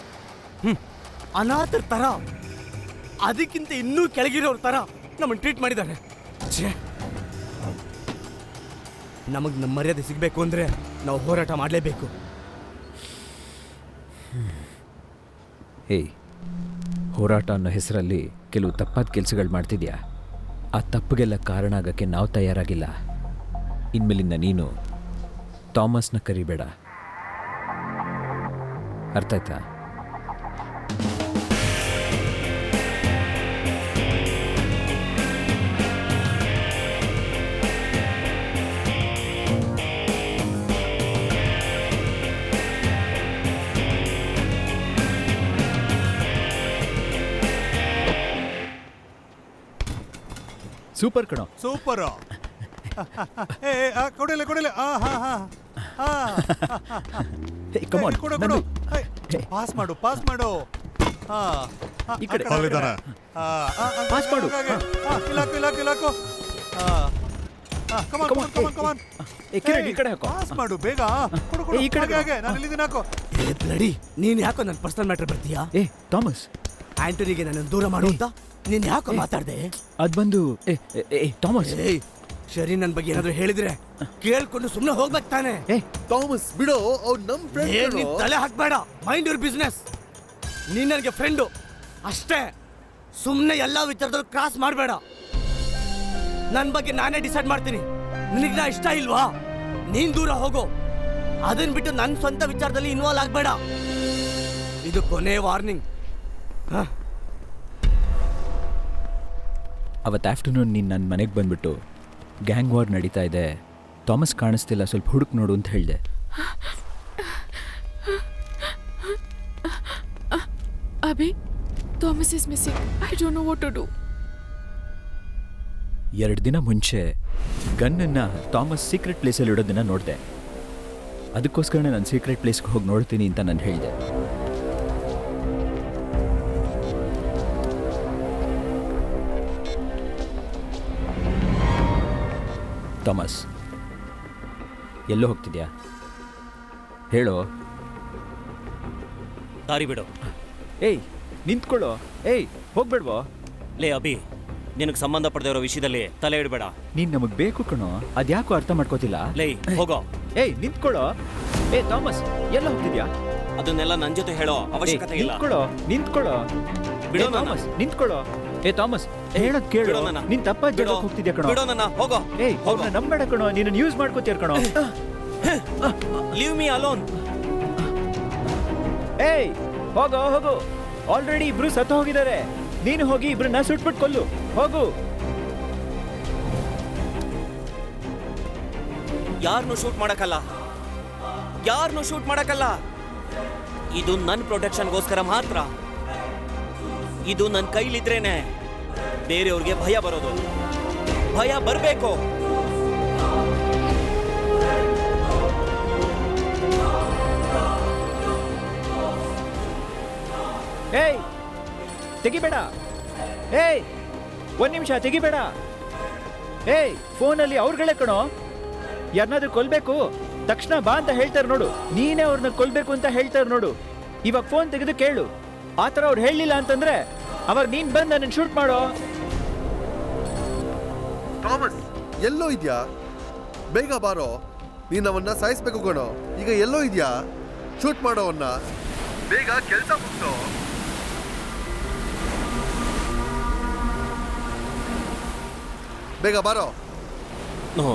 ಅನಾಥರ ಥರ, ಅದಕ್ಕಿಂತ ಇನ್ನೂ ಕೆಳಗಿರೋರ ಥರ ನಮ್ಮನ್ನು ಟ್ರೀಟ್ ಮಾಡಿದ್ದಾರೆ. ಛೇ, ನಮಗೆ ನಮ್ಮ ಮರ್ಯಾದೆ ಸಿಗಬೇಕು ಅಂದರೆ ನಾವು ಹೋರಾಟ ಮಾಡಲೇಬೇಕು. ಏಯ್, ಹೋರಾಟ ಅನ್ನೋ ಹೆಸರಲ್ಲಿ ಕೆಲವು ತಪ್ಪಾದ ಕೆಲಸಗಳು ಮಾಡ್ತಿದ್ಯಾ. ಆ ತಪ್ಪಿಗೆಲ್ಲ ಕಾರಣ ಆಗೋಕ್ಕೆ ನಾವು ತಯಾರಾಗಿಲ್ಲ. ಇನ್ಮೇಲಿಂದ ನೀನು ಥಾಮಸ್ನ ಕರಿಬೇಡ, ಅರ್ಥ ಆಯ್ತಾ? ಸೂಪರ್ ಕಣೋ. ಸೂಪರ್. ಕೊಡಿಲ್ಲ ಕೊಡಿಲ್ಲ. ಕೊಡು. ಪಾಸ್ ಮಾಡು, ಪಾಸ್ ಮಾಡು. ಈ ಕಡೆ ಪಾಸ್ ಮಾಡು. ಇಲಾಕು. ಪಾಸ್ ಮಾಡು ಬೇಗ. ನಾನು ಇಲ್ಲಿದ್ದೀನಿ, ಹಾಕೋ. ನಡಿ, ನೀನು ಯಾಕೋ ನನ್ನ ಪರ್ಸನಲ್ ಮ್ಯಾಟರ್ ಬರ್ತೀಯಾ? ಏ ಥಾಮಸ್, ಆಂಟೋನಿಗೆ ನನ್ನನ್ನು ದೂರ ಮಾಡು ಅಂತ ನೀನು ಯಾಕೋ ಮಾತಾಡ್ದೆ? ಅದು ಬಂದು ಥಾಮಸ್, ಶರಿ ನನ್ ಬಗ್ಗೆ ಏನಾದ್ರು ಹೇಳಿದ್ರೆ ಕೇಳ್ಕೊಂಡು ಸುಮ್ಮನೆ ಹೋಗ್ಬೇಕು ತಾನೆ. ಥಾಮಸ್ ಬಿಡೋ, ಅವ್ರು ನಮ್ ಫ್ರೆಂಡ್. ತಲೆ ಹಾಕ್ಬೇಡ, ಮೈಂಡ್ ಯುವರ್ ಬಿಸ್ನೆಸ್. ನೀನ್ ನನಗೆ ಫ್ರೆಂಡು ಅಷ್ಟೇ. ಸುಮ್ಮನೆ ಎಲ್ಲಾ ವಿಚಾರದಲ್ಲೂ ಕ್ರಾಸ್ ಮಾಡಬೇಡ. ನನ್ನ ಬಗ್ಗೆ ನಾನೇ ಡಿಸೈಡ್ ಮಾಡ್ತೀನಿ. ನಿನಗೆ ನಾ ಇಷ್ಟ ಇಲ್ವಾ, ನೀನ್ ದೂರ ಹೋಗೋ. ಅದನ್ ಬಿಟ್ಟು ನನ್ನ ಸ್ವಂತ ವಿಚಾರದಲ್ಲಿ ಇನ್ವಾಲ್ವ್ ಆಗ್ಬೇಡ. ಇದು ಕೊನೆ ವಾರ್ನಿಂಗ್. ಅವತ್ತು ಆಫ್ಟರ್ನೂನ್ ನೀನು ನನ್ನ ಮನೆಗೆ ಬಂದ್ಬಿಟ್ಟು ಗ್ಯಾಂಗ್ ವಾರ್ ನಡೀತಾ ಇದೆ, ಥಾಮಸ್ ಕಾಣಿಸ್ತಿಲ್ಲ, ಸ್ವಲ್ಪ ಹುಡುಕ್ ನೋಡು ಅಂತ ಹೇಳಿದೆ. Abhi, Thomas is missing. I don't know what to do. 2 ದಿನ ಮುಂಚೆ ಗನ್ನನ್ನು ಥಾಮಸ್ ಸೀಕ್ರೆಟ್ ಪ್ಲೇಸಲ್ಲಿ ಇಡೋದನ್ನ ನೋಡಿದೆ. ಅದಕ್ಕೋಸ್ಕರ ನಾನು ಸೀಕ್ರೆಟ್ ಪ್ಲೇಸ್ಗೆ ಹೋಗಿ ನೋಡ್ತೀನಿ ಅಂತ ನಾನು ಹೇಳಿದೆ. ಥಾಮಸ್, ಎಲ್ಲೋ ಹೋಗ್ತಿದ್ಯಾ ಹೇಳೋ. ದಾರಿ ಬಿಡು. ಏಯ್ ನಿಂತ್ಕೊಳ್ಳೋ. ಏಯ್ ಹೋಗ್ಬೇಡ್ವೋ. ಲೇ ಅಭಿ, ನಿನಗೆ ಸಂಬಂಧಪಡದೇ ಇರೋ ವಿಷಯದಲ್ಲಿ ತಲೆ ಇಡಬೇಡ. ನೀನ್ ನಮಗ್ ಬೇಕು ಕಣೋ, ಅದ್ಯಾಕೋ ಅರ್ಥ ಮಾಡ್ಕೋತಿಲ್ಲ. ಲೇ ಹೋಗೋ. ಏಯ್ ನಿಂತ್ಕೊಳ್ಳೋ. ಏ ಥಾಮಸ್, ಎಲ್ಲ ಹೋಗ್ತಿದ್ಯಾ? ಅದನ್ನೆಲ್ಲ ನನ್ನ ಜೊತೆ ಹೇಳೋ ಅವಶ್ಯಕತೆ ಇಲ್ಲ. ನಿಂತ್ಕೊಳ್ಳೋ. ಬಿಡೋ ಥಾಮಸ್, ನಿಂತ್ಕೊಳ್ಳೋ. ಏ ಥಾಮಸ್, ಹೇಳೋದ್ ಕೇಳು. ನೀನ್ ತಪ್ಪ ಜಾಗಕ್ಕೆ ಹೋಗ್ತಿದ್ಯಾ ಕಣೋ. ಬಿಡೋ ನನ್ನ, ಹೋಗೋ. ಏಯ್ ಅವ್ರನ್ನ ನಂಬೇಡ ಕಣೋ, ನೀನು ಯೂಸ್ ಮಾಡ್ಕೋತೀಯ ಕಣೋ. Leave me alone. ಏಯ್ ಹೋಗೋ ಹೋಗು. ಆಲ್ರೆಡಿ ಇಬ್ರು ಸತ್ತು ಹೋಗಿದ್ದಾರೆ. ನೀನು ಹೋಗಿ ಇಬ್ರನ್ನ ಸುಟ್ಬಿಟ್ಟು ಕೊಲ್ಲು. ಹೋಗು. ಯಾರನ್ನು ಶೂಟ್ ಮಾಡಕ್ಕಲ್ಲ, ಯಾರನ್ನು ಶೂಟ್ ಮಾಡಕ್ಕಲ್ಲ. ಇದು ನನ್ನ ಪ್ರೊಟೆಕ್ಷನ್ಗೋಸ್ಕರ ಮಾತ್ರ. ಇದು ನನ್ನ ಕೈಲಿದ್ರೇನೆ ಬೇರೆಯವ್ರಿಗೆ ಭಯ ಬರೋದು. ಭಯ ಬರಬೇಕು. ಏಯ್ ತೆಗಿಬೇಡ. ಏಯ್ 1 ನಿಮಿಷ ತೆಗಿಬೇಡ. ಏಯ್ ಫೋನಲ್ಲಿ ಅವ್ರುಗಳೇ ಕಣೋ. ಯಾರನ್ನಾದ್ರೂ ಕೊಲ್ಬೇಕು ತಕ್ಷಣ ಬಾ ಅಂತ ಹೇಳ್ತಾರೆ ನೋಡು. ನೀನೇ ಅವ್ರನ್ನ ಕೊಲ್ಬೇಕು ಅಂತ ಹೇಳ್ತಾರೆ ನೋಡು. ಇವಾಗ ಫೋನ್ ತೆಗೆದು ಕೇಳು. ಆ ಥರ ಅವ್ರು ಹೇಳಲಿಲ್ಲ ಅಂತಂದ್ರೆ ಅವಾಗ ನೀನ್ ಬಂದು ನನ್ನ ಶೂಟ್ ಮಾಡೋ. ಥಾಮಸ್ ಎಲ್ಲೋ ಇದ್ಯಾ? ಬೇಗ ಬಾರೋ. ನೀನ್ ಅವನ್ನ ಸಾಯಿಸ್ಬೇಕು ಕಣೋ. ಈಗ ಎಲ್ಲೋ ಇದ್ಯಾ? ಶೂಟ್ ಮಾಡೋವನ್ನ ಬೇಗ. ಕೆಲಸ ಮುಗ್ಸೋ. ಬೇಗ ಬಾರೋ. ನೋ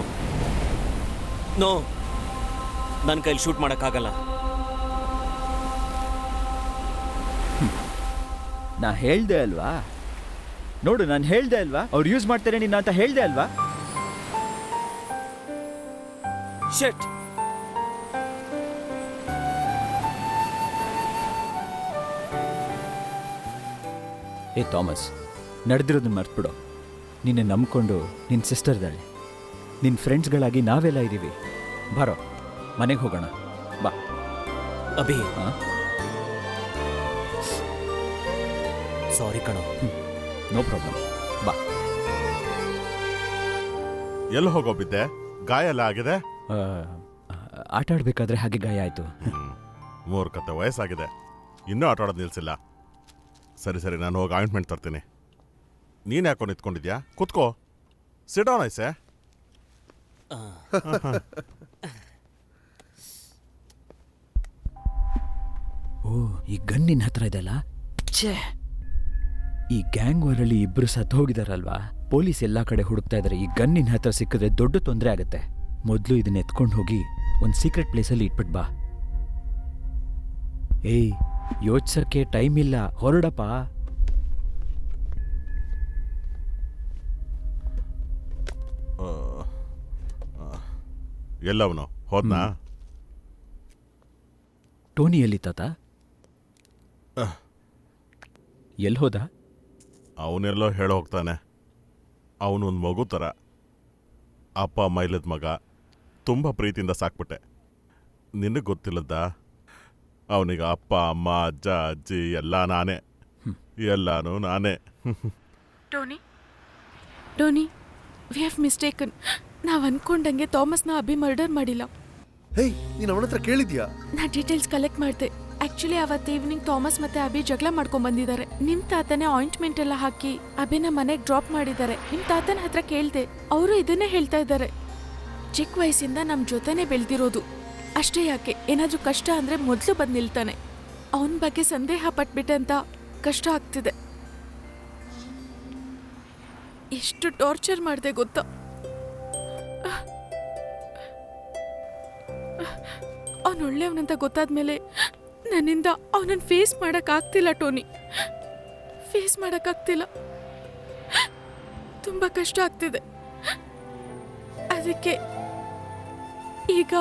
ನೋ, ನನ್ನ ಕೈಲಿ ಶೂಟ್ ಮಾಡೋಕ್ಕಾಗಲ್ಲ. ನಾ ಹೇಳ್ದೆ ಅಲ್ವಾ? ನೋಡು, ನಾನು ಹೇಳ್ದೆ ಅಲ್ವಾ ಅವ್ರು ಯೂಸ್ ಮಾಡ್ತಾರೆ ನಿನ್ನ ಅಂತ ಹೇಳ್ದೆ ಅಲ್ವಾ? ಶಿಟ್. ಏ ಥಾಮಸ್, ನಡೆದಿರೋದನ್ನ ಮರ್ತ್ಬಿಡು. ನಿನ್ನೆ ನಂಬ್ಕೊಂಡು ನಿನ್ನ ಸಿಸ್ಟರ್ ಇದ್ದಾಳೆ. ನಿನ್ನ ಫ್ರೆಂಡ್ಸ್ಗಳಾಗಿ ನಾವೆಲ್ಲ ಇದ್ದೀವಿ. ಬರೋ, ಮನೆಗೆ ಹೋಗೋಣ ಬಾ. ಅಭಿ, ಸಾರಿ ಕಣೋ. ನೋ ಪ್ರಾಬ್ಲಮ್, ಬಾ. ಎಲ್ಲಿ ಹೋಗೋಬಿದ್ದೆ? ಗಾಯ ಎಲ್ಲ ಆಗಿದೆ? ಆಟ ಆಡ್ಬೇಕಾದ್ರೆ ಹಾಗೆ ಗಾಯ ಆಯ್ತು. ಮೂರ್ಖತೆ, ವಯಸ್ಸಾಗಿದೆ, ಇನ್ನೂ ಆಟ ಆಡೋದು ನಿಲ್ಸಿಲ್ಲ. ಸರಿ ಸರಿ, ನಾನು ಹೋಗಿ ಆಯಿಂಟ್ಮೆಂಟ್ ತರ್ತೀನಿ. ನೀನು ಯಾಕೋ ನಿಂತ್ಕೊಂಡಿದ್ಯಾ? ಕೂತ್ಕೋ. Sit down ಐಸೆ. ಓ, ಈ ಗನ್ ನಿನ್ನ ಹತ್ರ ಇದೆಲ್ಲ. ಛೇ, ಈ ಗ್ಯಾಂಗ್ ವಾರಲ್ಲಿ ಇಬ್ರು ಸತ್ತು ಹೋಗಿದಾರಲ್ವಾ? ಪೊಲೀಸ್ ಎಲ್ಲಾ ಕಡೆ ಹುಡುಕ್ತಾ ಇದಾರೆ. ಈ ಗನ್ ನಿನ್ನ ಹತ್ರ ಸಿಕ್ಕಿದ್ರೆ ದೊಡ್ಡ ತೊಂದರೆ ಆಗುತ್ತೆ. ಮೊದಲು ಇದನ್ನ ಎತ್ಕೊಂಡು ಹೋಗಿ ಒಂದು ಸೀಕ್ರೆಟ್ ಪ್ಲೇಸಲ್ಲಿ ಇಟ್ಬಿಟ್ ಬಾ. ಏಯ್, ಯೋಚಿಸಕ್ಕೆ ಟೈಮ್ ಇಲ್ಲ, ಹೊರಡಪ್ಪ. ಎಲ್ಲವನು ಹೋದ್ನಾ? ಟೋನಿ ಎಲ್ಲಿ ತಾತ? ಎಲ್ಲಿ ಹೋದ? ಅವನೆಲ್ಲೋ ಹೇಳೋ ಹೋಗ್ತಾನೆ. ಅವನೊಂದು ಮಗು ಥರ. ಅಪ್ಪ ಅಮ್ಮ ಇಲ್ಲದ ಮಗ. ತುಂಬ ಪ್ರೀತಿಯಿಂದ ಸಾಕ್ಬಿಟ್ಟೆ. ನಿನಗೆ ಗೊತ್ತಿಲ್ಲದ? ಅವನಿಗೆ ಅಪ್ಪ ಅಮ್ಮ ಅಜ್ಜ ಅಜ್ಜಿ ಎಲ್ಲ ನಾನೇ. ಎಲ್ಲಾನು ನಾನೇ. Tony, Tony, we have mistaken. ನಾವು ಅನ್ಕೊಂಡಂಗೆ ಥಾಮಸ್ನ ಅಭಿ ಮರ್ಡರ್ ಮಾಡಿಲ್ಲ. ಹೇಯ್, ನೀನು ಅವನ ಹತ್ರ ಕೇಳಿದ್ಯಾ? ನಾ ಡೀಟೇಲ್ಸ್ ಕಲೆಕ್ಟ್ ಮಾಡಿದೆ. ಆಕ್ಚುಲಿ ಅವತ್ತು ಈವ್ನಿಂಗ್ ಥಾಮಸ್ ಮತ್ತೆ ಅಭಿ ಜಗಳ ಮಾಡ್ಕೊಂಡ್ ಬಂದಿದ್ದಾರೆ. ನಿಮ್ ತಾತನೇ ಆಯಿಂಟ್ಮೆಂಟ್ ಎಲ್ಲ ಹಾಕಿ ಅಭಿನ ಮನೆಗೆ ಡ್ರಾಪ್ ಮಾಡಿದ್ದಾರೆ. ನಿಮ್ ತಾತನ ಹತ್ರ ಕೇಳ್ದೆ, ಅವರು ಇದನ್ನೇ ಹೇಳ್ತಾ ಇದ್ದಾರೆ. ಚಿಕ್ಕ ವಯಸ್ಸಿಂದ ನಮ್ ಜೊತೆನೆ ಬೆಳ್ದಿರೋದು. ಅಷ್ಟೇ ಯಾಕೆ, ಏನಾದ್ರೂ ಕಷ್ಟ ಅಂದ್ರೆ ಮೊದ್ಲು ಬಂದ್ ನಿಲ್ತಾನೆ. ಅವನ ಬಗ್ಗೆ ಸಂದೇಹ ಪಟ್ಬಿಟ್ಟೆ ಅಂತ ಕಷ್ಟ ಆಗ್ತಿದೆ. ಎಷ್ಟು ಟಾರ್ಚರ್ ಮಾಡಿದೆ ಗೊತ್ತಾ? ಅವನು ಒಳ್ಳೆಯವನಂತ ಗೊತ್ತಾದ್ಮೇಲೆ ನನ್ನಿಂದ ಅವನನ್ನು ಫೇಸ್ ಮಾಡೋಕ್ಕಾಗ್ತಿಲ್ಲ ಟೋನಿ. ಫೇಸ್ ಮಾಡೋಕ್ಕಾಗ್ತಿಲ್ಲ. ತುಂಬ ಕಷ್ಟ ಆಗ್ತಿದೆ. ಅದಕ್ಕೆ ಈಗ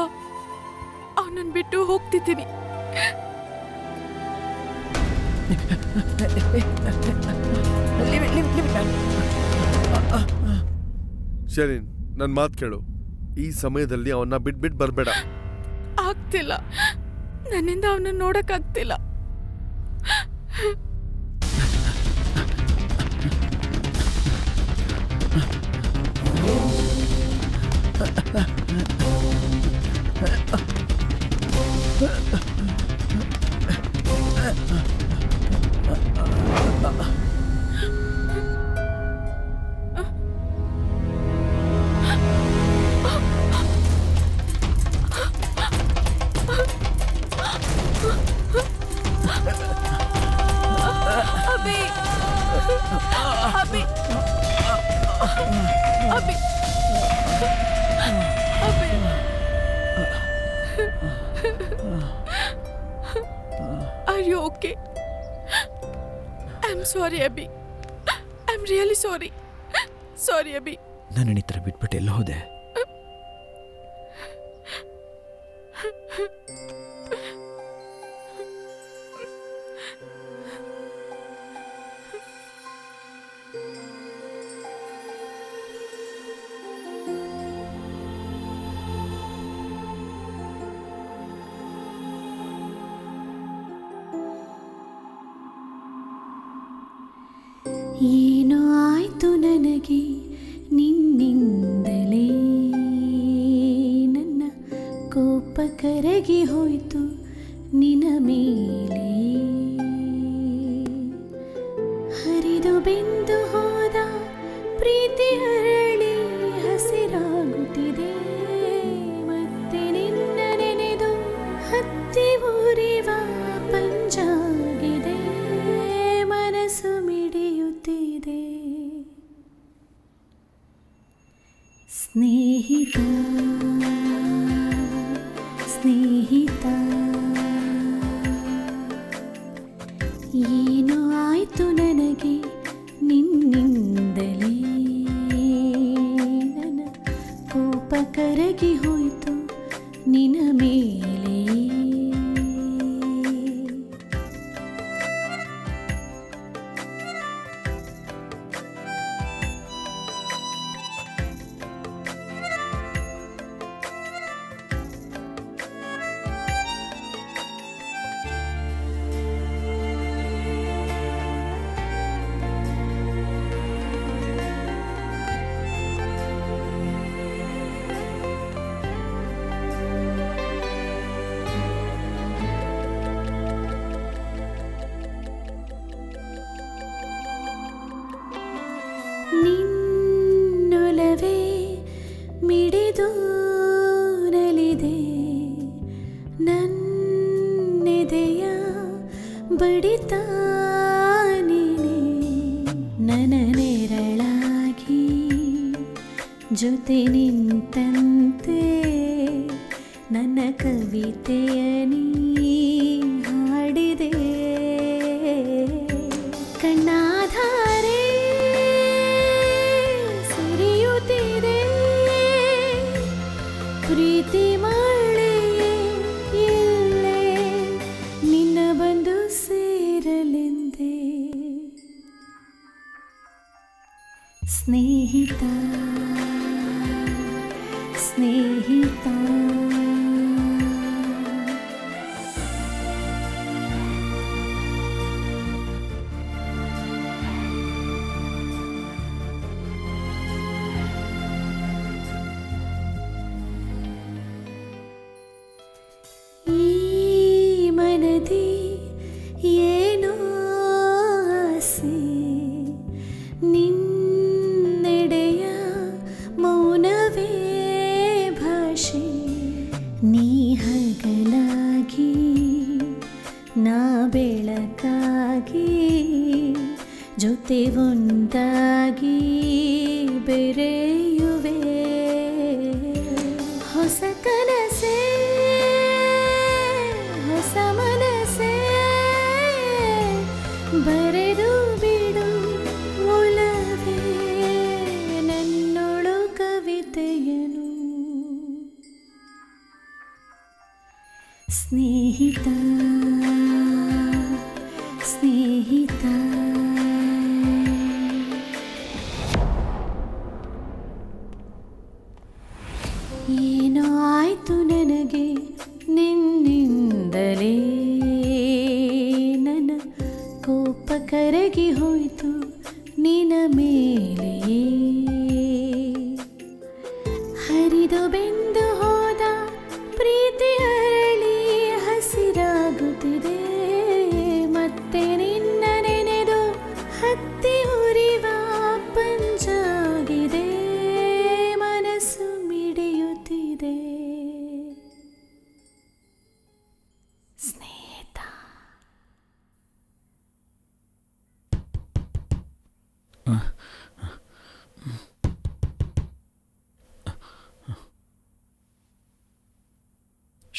ಅವನನ್ನು ಬಿಟ್ಟು ಹೋಗ್ತಿದ್ದೀನಿ. ಶರೀನ್, ನನ್ನ ಮಾತು ಕೇಳು. ಈ ಸಮಯದಲ್ಲಿ ಅವನ್ನ ಬಿಟ್ಬಿಟ್ಟು ಬರಬೇಡ. ಆಗ್ತಿಲ್ಲ, ನನ್ನಿಂದ ಅವನನ್ನು ನೋಡಕ್ಕಾಗ್ತಿಲ್ಲ. Are you okay? I'm sorry, Abhi. I'm really sorry. Sorry, Abhi. ನನ್ನ ಈ ಥರ ಬಿಟ್ಬಿಟ್ಟು ಎಲ್ಲ ಹೋದೆ. ಏನೋ ಆಯ್ತು ನನಗೆ ನಿನ್ನಿಂದಲೇ, ನನ್ನ ಕೋಪ ಕರಗಿ ಹೋಯ್ತು ನಿನ ಮೇಲೆ. ಹರಿದು ಬೆಂದು ಹೋದ ಪ್ರೀತಿ ಹರಳಿ ಹಸಿರಾಗುತ್ತಿದೆ. ಮತ್ತೆ ನಿನ್ನ ನೆನೆದು ಹತ್ತಿ ಉರಿವ ಪಂಜಾಗಿದೆ. ಮನಸ್ಸು ಮಿಡಿಯುತ್ತಿದೆ. ಸ್ನೇಹಿತ ಸ್ನೇಹಿತ, ಏನೋ ಆಯ್ತು ನನಗೆ ನಿನ್ನಿಂದಲೇ, ನನ್ನ ಕೋಪ ಕರಗಿ ಹೋಯ್ತು ನಿನ ಮೇಲೆ. ನಿನ್ನೊಲವೇ ಮಿಡಿದು ನಲಿದೆ, ನನ್ನೆದೆಯ ಬಡಿತ ನೀನೆ. ನನ್ನ ನೆರಳಾಗಿ ಜೊತೆ ನಿಂತಂತೆ, ನನ್ನ ಕವಿತೆಯ ನೀ ಹಾಡಿದೆ. ಕಣ್ಣಾಧಾರೆ ಸುರಿಯುತ್ತಿದೆ ಪ್ರೀತಿ ಮಳೆಯೇ, ಇಲ್ಲೇ ನಿನ್ನ ಬಂದು ಸೇರಲೆಂದೇ. ಸ್ನೇಹಿತ ಸ್ನೇಹಿತ, ಈ ಮನದಿ ಬೆಳಕಾಗಿ ಜೊತೆ ಒಂದಾಗಿ ಬೆರೆಯುವೆ ಹೊಸ ಕನಸೇ ಹೊಸ ಮನಸೇ ಬರೆದು ಬಿಡು ಒಲವೇ ನನ್ನೊಳು ಕವಿತೆಯನು ಸ್ನೇಹಿತ ಸ್ನೇಹಿತ ಏನೋ ಆಯ್ತು ನನಗೆ ನಿನ್ನಿಂದಲೇ ನನ್ನ ಕೋಪ ಕರಗಿ ಹೋಯ್ತು ನಿನ್ನ ಮೇಲೆಯೇ ಹರಿದು ಬೆಂದು ಹೋದ ಪ್ರೀತಿ ಅರಳಿ ಹಸಿರಾಗುತ್ತಿದೆ ಮತ್ತೆ ನಿನ್ನ ನೆನೆದು ಹತ್ತಿ ಉರಿವ ಪಂಜಾಗಿದೆ ಮನಸ್ಸು ಮಿಡಿಯುತ್ತಿದೆ ಸ್ನೇಹಿತ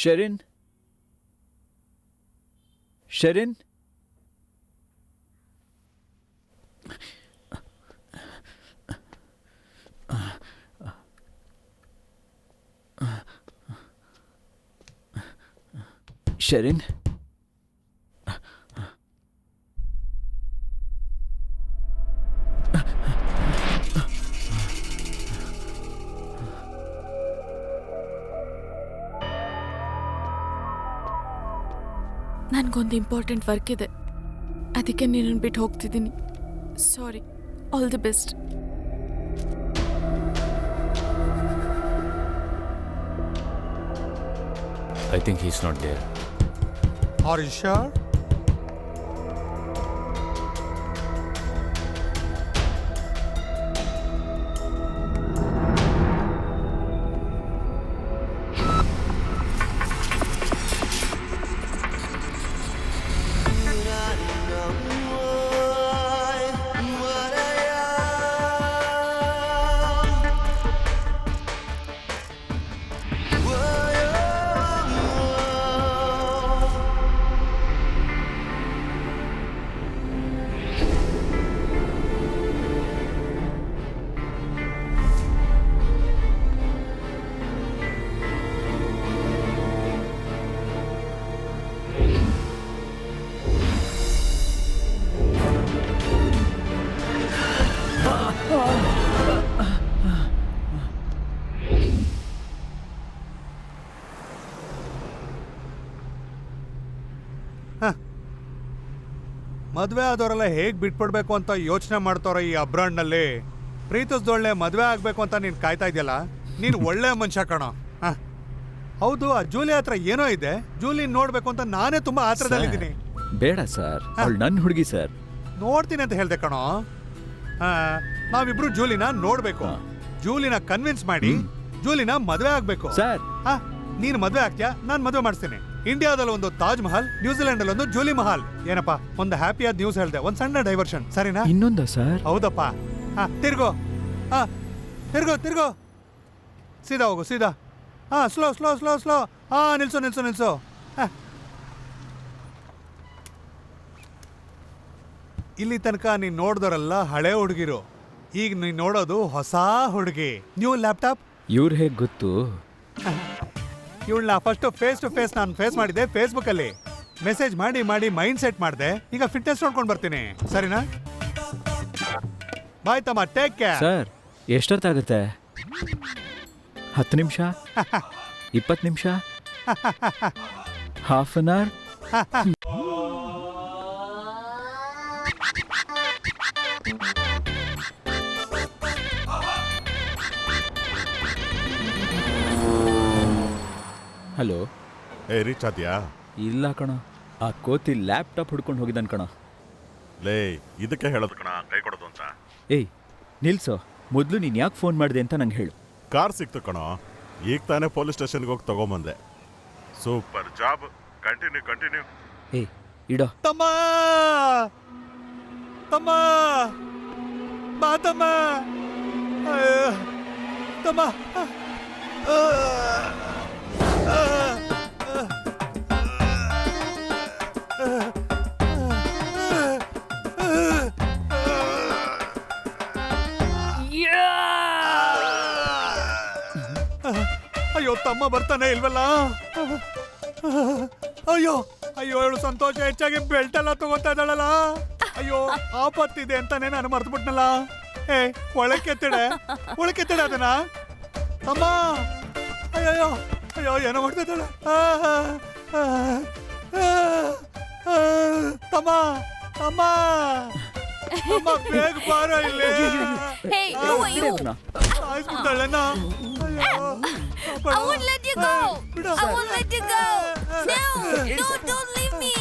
ಶೆರಿನ್ ಶೆರಿನ್ ಶೆರಿನ್ ನನಗೊಂದು ಇಂಪಾರ್ಟೆಂಟ್ ವರ್ಕ್ ಇದೆ, ಅದಕ್ಕೆ ನಿನ್ನನ್ನು ಬಿಟ್ಟು ಹೋಗ್ತಿದ್ದೀನಿ. Sorry. All the best. I think he's not there. Are you sure? ಮದುವೆ ಆದವರೆಲ್ಲ ಹೇಗೆ ಬಿಟ್ಬಿಡ್ಬೇಕು ಅಂತ ಯೋಚನೆ ಮಾಡ್ತಾರ ಈ ಅಬ್ರಾಂಡ್ನಲ್ಲಿ. ಪ್ರೀತಿಸ್ದೊಳ್ಳೆ ಮದುವೆ ಆಗಬೇಕು ಅಂತ ನೀನು ಕಾಯ್ತಾ ಇದೆಯಲ್ಲ, ನೀನು ಒಳ್ಳೆ ಮನುಷ್ಯ ಕಣೋ. ಹೌದು, ಆ ಜೂಲಿ ಹತ್ರ ಏನೋ ಇದೆ. ಜೂಲಿ ನೋಡ್ಬೇಕು ಅಂತ ನಾನೇ ತುಂಬಾ ಆತರದಲ್ಲಿದ್ದೀನಿ. ಬೇಡ ಸರ್, ಅವಳು ನನ್ನ ಹುಡುಗಿ ಸರ್. ನೋಡ್ತೀನಿ ಅಂತ ಹೇಳ್ದೆ ಕಣೋ. ನಾವಿಬ್ರು ಜೂಲಿನ ನೋಡ್ಬೇಕು, ಜೂಲಿನ ಕನ್ವಿನ್ಸ್ ಮಾಡಿ ಜೂಲಿನ ಮದುವೆ ಆಗ್ಬೇಕು ಸರ್. ನೀನು ಮದುವೆ ಆಗ್ತೀಯಾ, ನಾನು ಮದುವೆ ಮಾಡಿಸ್ತೀನಿ. ಇಂಡಿಯಾದಲ್ಲಿ ಒಂದು ತಾಜ್ ಮಹಲ್, ನ್ಯೂಜಿಲೆಂಡ್ ಅಲ್ಲಿ ಒಂದು ಜೂಲಿ ಮಹಲ್. ಏನಪ್ಪಾ, ಒಂದು ಹ್ಯಾಪಿಯಾದ ನ್ಯೂಸ್ ಹೇಳ್ದೆ, ಒಂದು ಸಣ್ಣ ಡೈವರ್ಷನ್, ಸರಿನಾ? ಇನ್ನೊಂದ ಸರ್? ಹೌದಪ್ಪ. ತಿರ್ಗೋ, ತಿರ್ಗೋ ತಿರ್ಗೋ, ಸೀದಾ ಹೋಗು, ಸೀದಾ. Slow slow slow slow. ನಿಲ್ಸು ನಿಲ್ಸು ನಿಲ್ಸು. ಇಲ್ಲಿ ತನಕ ನೀನ್ ನೋಡ್ದೋರಲ್ಲ ಹಳೆ ಹುಡುಗಿರು, ಈಗ ನೀನ್ ನೋಡೋದು ಹೊಸ ಹುಡುಗಿ. New laptop. ಇವ್ರು ಹೇಗೆ ಗೊತ್ತು? ಇವಳನ್ನ ಫಸ್ಟ್ ಫೇಸ್ ಟು ಫೇಸ್ ನಾನು ಫೇಸ್ ಮಾಡಿದ್ದೆ ಫೇಸ್ಬುಕ್ ಅಲ್ಲಿ. ಮೆಸೇಜ್ ಮಾಡಿ ಮಾಡಿ ಮೈಂಡ್ ಸೆಟ್ ಮಾಡಿದೆ. ಈಗ ಫಿಟ್ನೆಸ್ ನೋಡ್ಕೊಂಡು ಬರ್ತೀನಿ, ಸರಿನಾ? ಬಾಯ್ ತಮ್ಮ, ಟೇಕ್ ಕೇರ್. ಸರ್, ಎಷ್ಟೊತ್ತಾಗುತ್ತೆ? 10 ನಿಮಿಷ, 20 ನಿಮಿಷ, half an hour? Hello. Reach ಆದ್ಯಾ? ಇಲ್ಲ ಕಣ, ಆ ಕೋತಿ ಲ್ಯಾಪ್ಟಾಪ್ ಹುಡ್ಕೊಂಡು ಹೋಗಿದ್ದಾನೆ ಕಣ. ಲೇ, ಇದಕ್ಕೆ ಹೇಳೋದು ಕಣ ಕೈ ಕೊಡೋದು ಅಂತ. ಏಯ್ ನಿಲ್ಸೋ, ಮೊದಲು ನೀನು ಯಾಕೆ ಫೋನ್ ಮಾಡಿದೆ ಅಂತ ನಂಗೆ ಹೇಳು. ಕಾರ್ ಸಿಕ್ತು ಕಣೋ, ಈಗ ತಾನೇ ಪೊಲೀಸ್ ಸ್ಟೇಷನ್ಗೆ ಹೋಗಿ ತಗೊಂಬಂದೆ. Super job, continue continue. ಏಯ್ ಇಡೋ. ತಮ್ಮ ತಮ್ಮ ಬಾ ತಮ್ಮ. ತಮ್ಮ ಅಯ್ಯೋ ತಮ್ಮ ಬರ್ತಾನೆ ಇಲ್ವಲ್ಲ. ಅಯ್ಯೋ ಅಯ್ಯೋ ಹೇಳು ಸಂತೋಷ ಹೆಚ್ಚಾಗಿ ಬೆಲ್ಟ್ ಎಲ್ಲ ತಗೋತಾ ಇದ್ದಾಳಲ್ಲ. ಅಯ್ಯೋ ಆಪತ್ತಿದೆ ಅಂತಾನೆ ನಾನು ಮರ್ತ್ಬಿಟ್ನಲ್ಲ. ಒಳಕೆತ್ತಿಡೆ ಅದನ್ನ ತಮ್ಮ. ಅಯ್ಯೋ ಅಯ್ಯೋ ಏನೋ ಮಾಡ್ತಾ ಇದ್ದಾಳೆ. ತಮ್ಮ ತಮ್ಮ ತಮ್ಮ ಬೇಗ ಬಾರೋ ಇಲ್ಲಿ. ಆಯ್ಸ್ಬಿಡ್ತಾಳೆನ. I won't let you go. I won't let you go. No, don't leave me.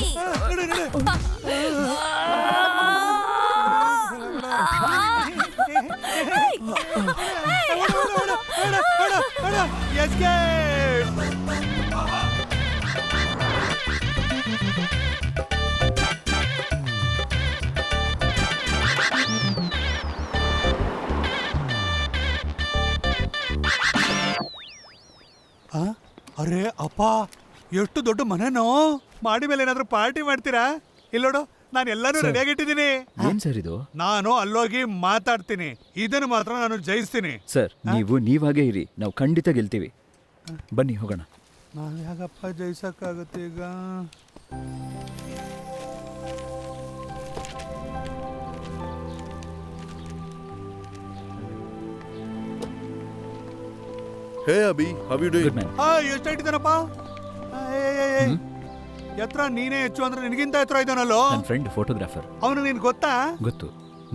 ಅರೆ ಅಪ್ಪ ಎಷ್ಟು ದೊಡ್ಡ ಮನೆನೋ. ಮಾಡಿ ಮೇಲೆ ಏನಾದ್ರೂ ಪಾರ್ಟಿ ಮಾಡ್ತೀರಾ? ಇಲ್ಲೋಡು ನಾನು ಎಲ್ಲಾನು ರೆಡಿಯಾಗಿಟ್ಟಿದ್ದೀನಿ. ಏನ್ ಸರ್ ಇದು? ನಾನು ಅಲ್ಲೋಗಿ ಮಾತಾಡ್ತೀನಿ. ಇದನ್ನು ಮಾತ್ರ ನಾನು ಜಯಿಸ್ತೀನಿ. ಸರ್ ನೀವು ನೀವಾಗೇ ಇರಿ, ನಾವು ಖಂಡಿತ ಗೆಲ್ತೀವಿ. ಬನ್ನಿ ಹೋಗೋಣ. ನಾನು ಯಾಕಪ್ಪ ಜಯಿಸಕ್ಕಾಗುತ್ತೆ ಈಗ? ಹೇ ಅಭಿ, ಹೌ ಯು ಡೂಯಿಂಗ್? ಎಷ್ಟು ಇಟ್ಟಿದ್ದಾನಪ್ಪ? ಎತ್ತರ ನೀನೇ ಹೆಚ್ಚು ಅಂದ್ರೆ ನಿನಗಿಂತ ಎತ್ತರ ಇದ್ದಾನಲ್ಲೋ. ನನ್ನ ಫ್ರೆಂಡ್ ಫೋಟೋಗ್ರಾಫರ್. ಅವನು ನಿನ್ ಗೊತ್ತಾ? ಗೊತ್ತು.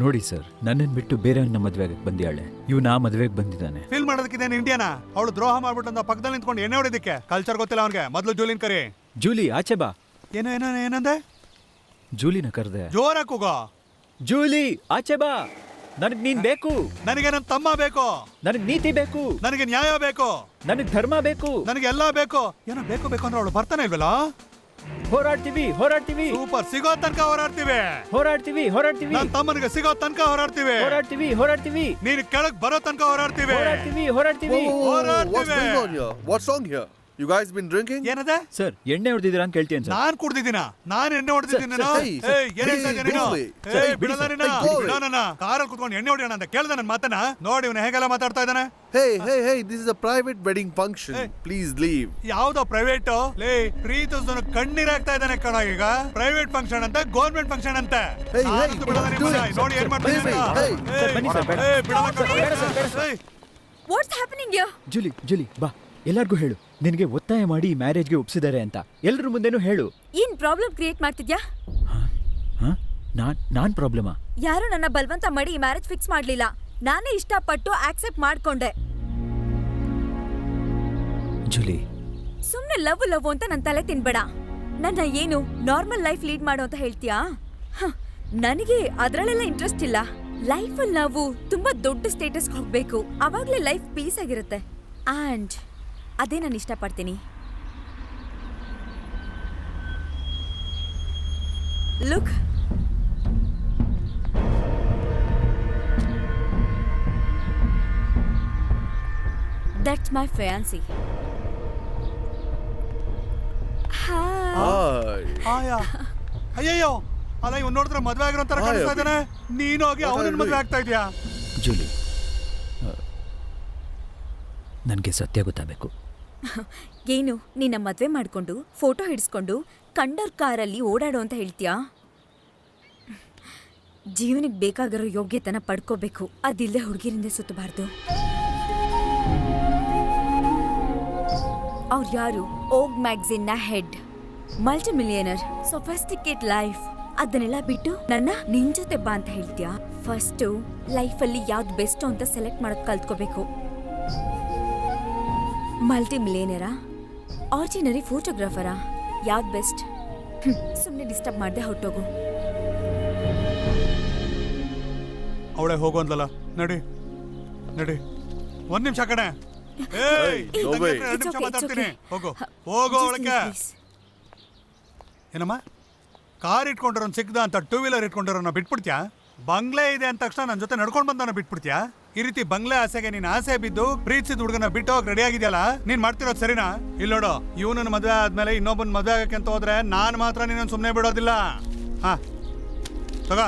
ನೋಡಿ ಸರ್, ನನ್ನನ್ನು ಬಿಟ್ಟು ಬೇರೆ ಮದುವೆಗೆ ಬಂದಿಯಾಳೆ. ಇವ್ನ ಆ ಮದುವೆಗೆ ಬಂದಿದ್ದಾನೆ. ಫೀಲ್ ಮಾಡೋದಕ್ಕಿದ್ದೇನೆ ಇಂಡಿಯಾನ. ಅವಳು ದ್ರೋಹ ಮಾಡ್ಬಿಟ್ಟು ಪಕ್ಕದಲ್ಲಿ ನಿಂತ್ಕೊಂಡು ಎಣ್ಣೆ ಹೊಡಿದಕ್ಕೆ. ಕಲ್ಚರ್ ಗೊತ್ತಿಲ್ಲ ಅವನಿಗೆ. ಮೊದಲು ಜೂಲಿನ್ ಕರಿ. ಜೂಲಿ ಆಚೆ ಬಾ. ಏನಂದೆ? ಜೂಲಿನ ಕರೆದೆ. ಜೋರಾಗಿ ಕೂಗೋ. ಜೂಲಿ ಆಚೆ ಬಾ. ನನಗ್ ನೀನ್ ಬೇಕು. ನನಗೆ ನನ್ನ ತಮ್ಮ ಬೇಕು. ನನಗ್ ನೀತಿ ಬೇಕು. ನನಗೆ ನ್ಯಾಯ ಬೇಕು. ನನಗ್ ಧರ್ಮ ಬೇಕು. ನನಗೆ ಎಲ್ಲಾ ಬೇಕು. ಏನೋ ಬೇಕು ಅಂದ್ರೆ ಅವಳು ಬರ್ತಾನೆ ಇಲ್ವಲ್ಲ. ಹೋರಾಡ್ತೀವಿ. ಸೂಪರ್. ಸಿಗೋ ತನಕ ಹೋರಾಡ್ತೀವಿ. ನನ್ನ ತಮ್ಮನಿಗೆ ಸಿಗೋ ತನಕ ಹೋರಾಡ್ತೀವಿ. ನೀನು ಕೆಳಗ್ ಬರೋ ತನಕ ಹೋರಾಡ್ತೀವಿ. What's wrong here? You guys been drinking? ಏನದೆ? ಸರ್ ಎಣ್ಣೆ ಹೊಡೆದಿದ್ದೀರಾ ಅಂತ ಕೇಳ್ತೀನಿ ಸರ್. ನಾನು ಕುಡ್ದಿದ್ದೀನ? ನಾನು ಎಣ್ಣೆ ಹೊಡೆದಿದ್ದೀನಿ. ಕಾರಲ್ಲಿ ಕುತ್ಕೊಂಡು ಎಣ್ಣೆ ಹೊಡೆಯೋಣ ಅಂತ ಕೇಳ್ದೆ ನನ್ನ ಮಾತನ್ನ. ನೋಡಿ ಇವನು ಹೇಗೆಲ್ಲ ಮಾತಾಡ್ತಾ ಇದ್ದಾನೆ. Hey, this is a private wedding function. Please leave. ಯಾವ್ದೋ ಪ್ರೈವೇಟ್? ಪ್ರೀತಿಸೋನು ಕಣ್ಣೀರಾಗ್ತಾ ಇದ್ದಾನೆ ಕಣ ಈಗ. ಪ್ರೈವೇಟ್ ಫಂಕ್ಷನ್ ಅಂತ, ಗೌರ್ಮೆಂಟ್ ಫಂಕ್ಷನ್ ಅಂತ. ನೋಡಿ ಏನ್ ಮಾಡ್ತಾ What's happening here? ಜೂಲಿ ಬಾ. ಎಲ್ಲರಿಗೂ ಹೇಳು, ನಿನಗೆ ಒತ್ತಾಯ ಮಾಡಿ ಈ ಮ್ಯಾರೇಜ್ಗೆ ಒಪ್ಸಿದ್ದಾರೆ ಅಂತ. ಎಲ್ಲರ ಮುಂದೆನೂ ಹೇಳು. ಏನ್ ಪ್ರಾಬ್ಲಮ್ ಕ್ರಿಯೇಟ್ ಮಾಡ್ತಿದ್ಯಾ? ನಾನ್ ಪ್ರಾಬ್ಲಮಾ? ಯಾರು ನನ್ನ ಬಲವಂತ ಮಾಡಿ ಈ ಮ್ಯಾರೇಜ್ ಫಿಕ್ಸ್ ಮಾಡ್ಲಿಲ್ಲ. ನಾನೇ ಇಷ್ಟಪಟ್ಟು ಆಕ್ಸೆಪ್ಟ್ ಮಾಡ್ಕೊಂಡೆ. ಜೂಲಿ, ಸುಮ್ನೆ ಲವ್ ಅಂತ ನನ್ನ ತಲೆ ತಿನ್ಬೇಡ. ನನ್ನ ಏನು ನಾರ್ಮಲ್ ಲೈಫ್ ಲೀಡ್ ಮಾಡೋ ಅಂತ ಹೇಳ್ತೀಯಾ? ನನಗೆ ಅದ್ರಲ್ಲೆಲ್ಲ ಇಂಟ್ರೆಸ್ಟ್ ಇಲ್ಲ. ಲೈಫಲ್ಲಿ ನಾವು ತುಂಬಾ ದೊಡ್ಡ ಸ್ಟೇಟಸ್ ಹೋಗ್ಬೇಕು. ಅವಾಗ್ಲೇ ಲೈಫ್ ಪೀಸ್ ಆಗಿರುತ್ತೆ. ಆ್ಯಂಡ್ ಅದೇ ನಾನು ಇಷ್ಟಪಡ್ತೀನಿ. Look, that's my fiancé. ಅಯ್ಯಯ್ಯೋ, ಅಲ್ಲ ಇವ್ ನೋಡಿದ್ರೆ ಮದ್ವೆ ಆಗಿರೋ ತರ ಕಾಣಿಸ್ತಾ ಇದ್ದಾನೆ. ನೀನು ಹೋಗಿ ಅವನನ್ನ ಮದ್ವೆ ಆಗ್ತಾ ಇದೀಯಾ? ಜೂಲಿ, ನನಗೆ ಸತ್ಯ ಗೊತ್ತಾಗಬೇಕು. ಏನು ನಿನ್ನ ಮದ್ವೆ ಮಾಡ್ಕೊಂಡು ಫೋಟೋ ಹಿಡಿಸ್ಕೊಂಡು ಕಂಡೋರ್ ಕಾರಲ್ಲಿ ಓಡಾಡೋ ಅಂತ ಹೇಳ್ತೀಯಾ? ಜೀವನಕ್ಕೆ ಬೇಕಾಗಿರೋ ಯೋಗ್ಯತೆನ ಪಡ್ಕೋಬೇಕು. ಅದಿಲ್ಲದೆ ಹುಡುಗಿರಿಂದ ಸುತ್ತಬಾರ್ದು. ಅವ್ರು ಯಾರು? ಓಗ್ ಮ್ಯಾಗಝಿನ್ ನ ಹೆಡ್, ಮಲ್ಟಿ ಮಿಲಿಯನರ್, ಸೊಫಿಸ್ಟಿಕೇಟ್ ಲೈಫ್. ಅದನ್ನೆಲ್ಲ ಬಿಟ್ಟು ನನ್ನ ನಿನ್ ಜೊತೆ ಬಾ ಅಂತ ಹೇಳ್ತೀಯಾ? ಫಸ್ಟು ಲೈಫಲ್ಲಿ ಯಾವ್ದು ಬೆಸ್ಟ್ ಅಂತ ಸೆಲೆಕ್ಟ್ ಮಾಡೋದು ಕಲ್ತ್ಕೋಬೇಕು. Multi ಮಿಲಿಯನರಾ, ordinary ಫೋಟೋಗ್ರಾಫರಾ? ಯಾವ್ದು ಬೆಸ್ಟ್? ಸುಮ್ಮನೆ ಡಿಸ್ಟರ್ಬ್ ಮಾಡದೆ ಹೊರಟೋಗು. ಅವಳೆ ಹೋಗು ಅಂದ್ಲಲ್ಲ, ನಡಿ. ಒಂದ್ ನಿಮಿಷ ಕಣೆ. ಮಾತಾಡ್ತೀನಿ. ಹೋಗು ಒಳಕ್ಕೆ. ಏನಮ್ಮ ಕಾರ್ ಇಟ್ಕೊಂಡಿರೋನ್ ಸಿಕ್ದ ಅಂತ 2 ವೀಲರ್ ಇಟ್ಕೊಂಡಿರೋನ ಬಿಟ್ಬಿಡ್ತ್ಯಾ? ಬಂಗ್ಲೆ ಇದೆ ಅಂದ ತಕ್ಷಣ ನನ್ನ ಜೊತೆ ನಡ್ಕೊಂಡು ಬಂದವನ ಬಿಟ್ಬಿಡ್ತ್ಯಾ? ಈ ರೀತಿ ಬಂಗ್ಲೆ ಆಸೆಗೆ ನೀನ್ ಆಸೆ ಬಿದ್ದು ಪ್ರೀತಿಸಿದ ಹುಡುಗನ ಬಿಟ್ಟು ಹೋಗಿ ರೆಡಿ ಆಗಿದ್ಯಲ್ಲ, ನೀನ್ ಮಾಡ್ತಿರೋದು ಸರಿನಾ? ಇಲ್ಲೋಡು, ಇವನನ್ನ ಮದ್ವೆ ಆದ್ಮೇಲೆ ಇನ್ನೊಬ್ಬನ ಮದ್ವೆ ಆಗಕ್ಕೆ ಅಂತ ಹೋದ್ರೆ ನಾನ್ ಮಾತ್ರ ನೀನೊಂದು ಸುಮ್ಮನೆ ಬಿಡೋದಿಲ್ಲ. ಹಾ ತಗೋ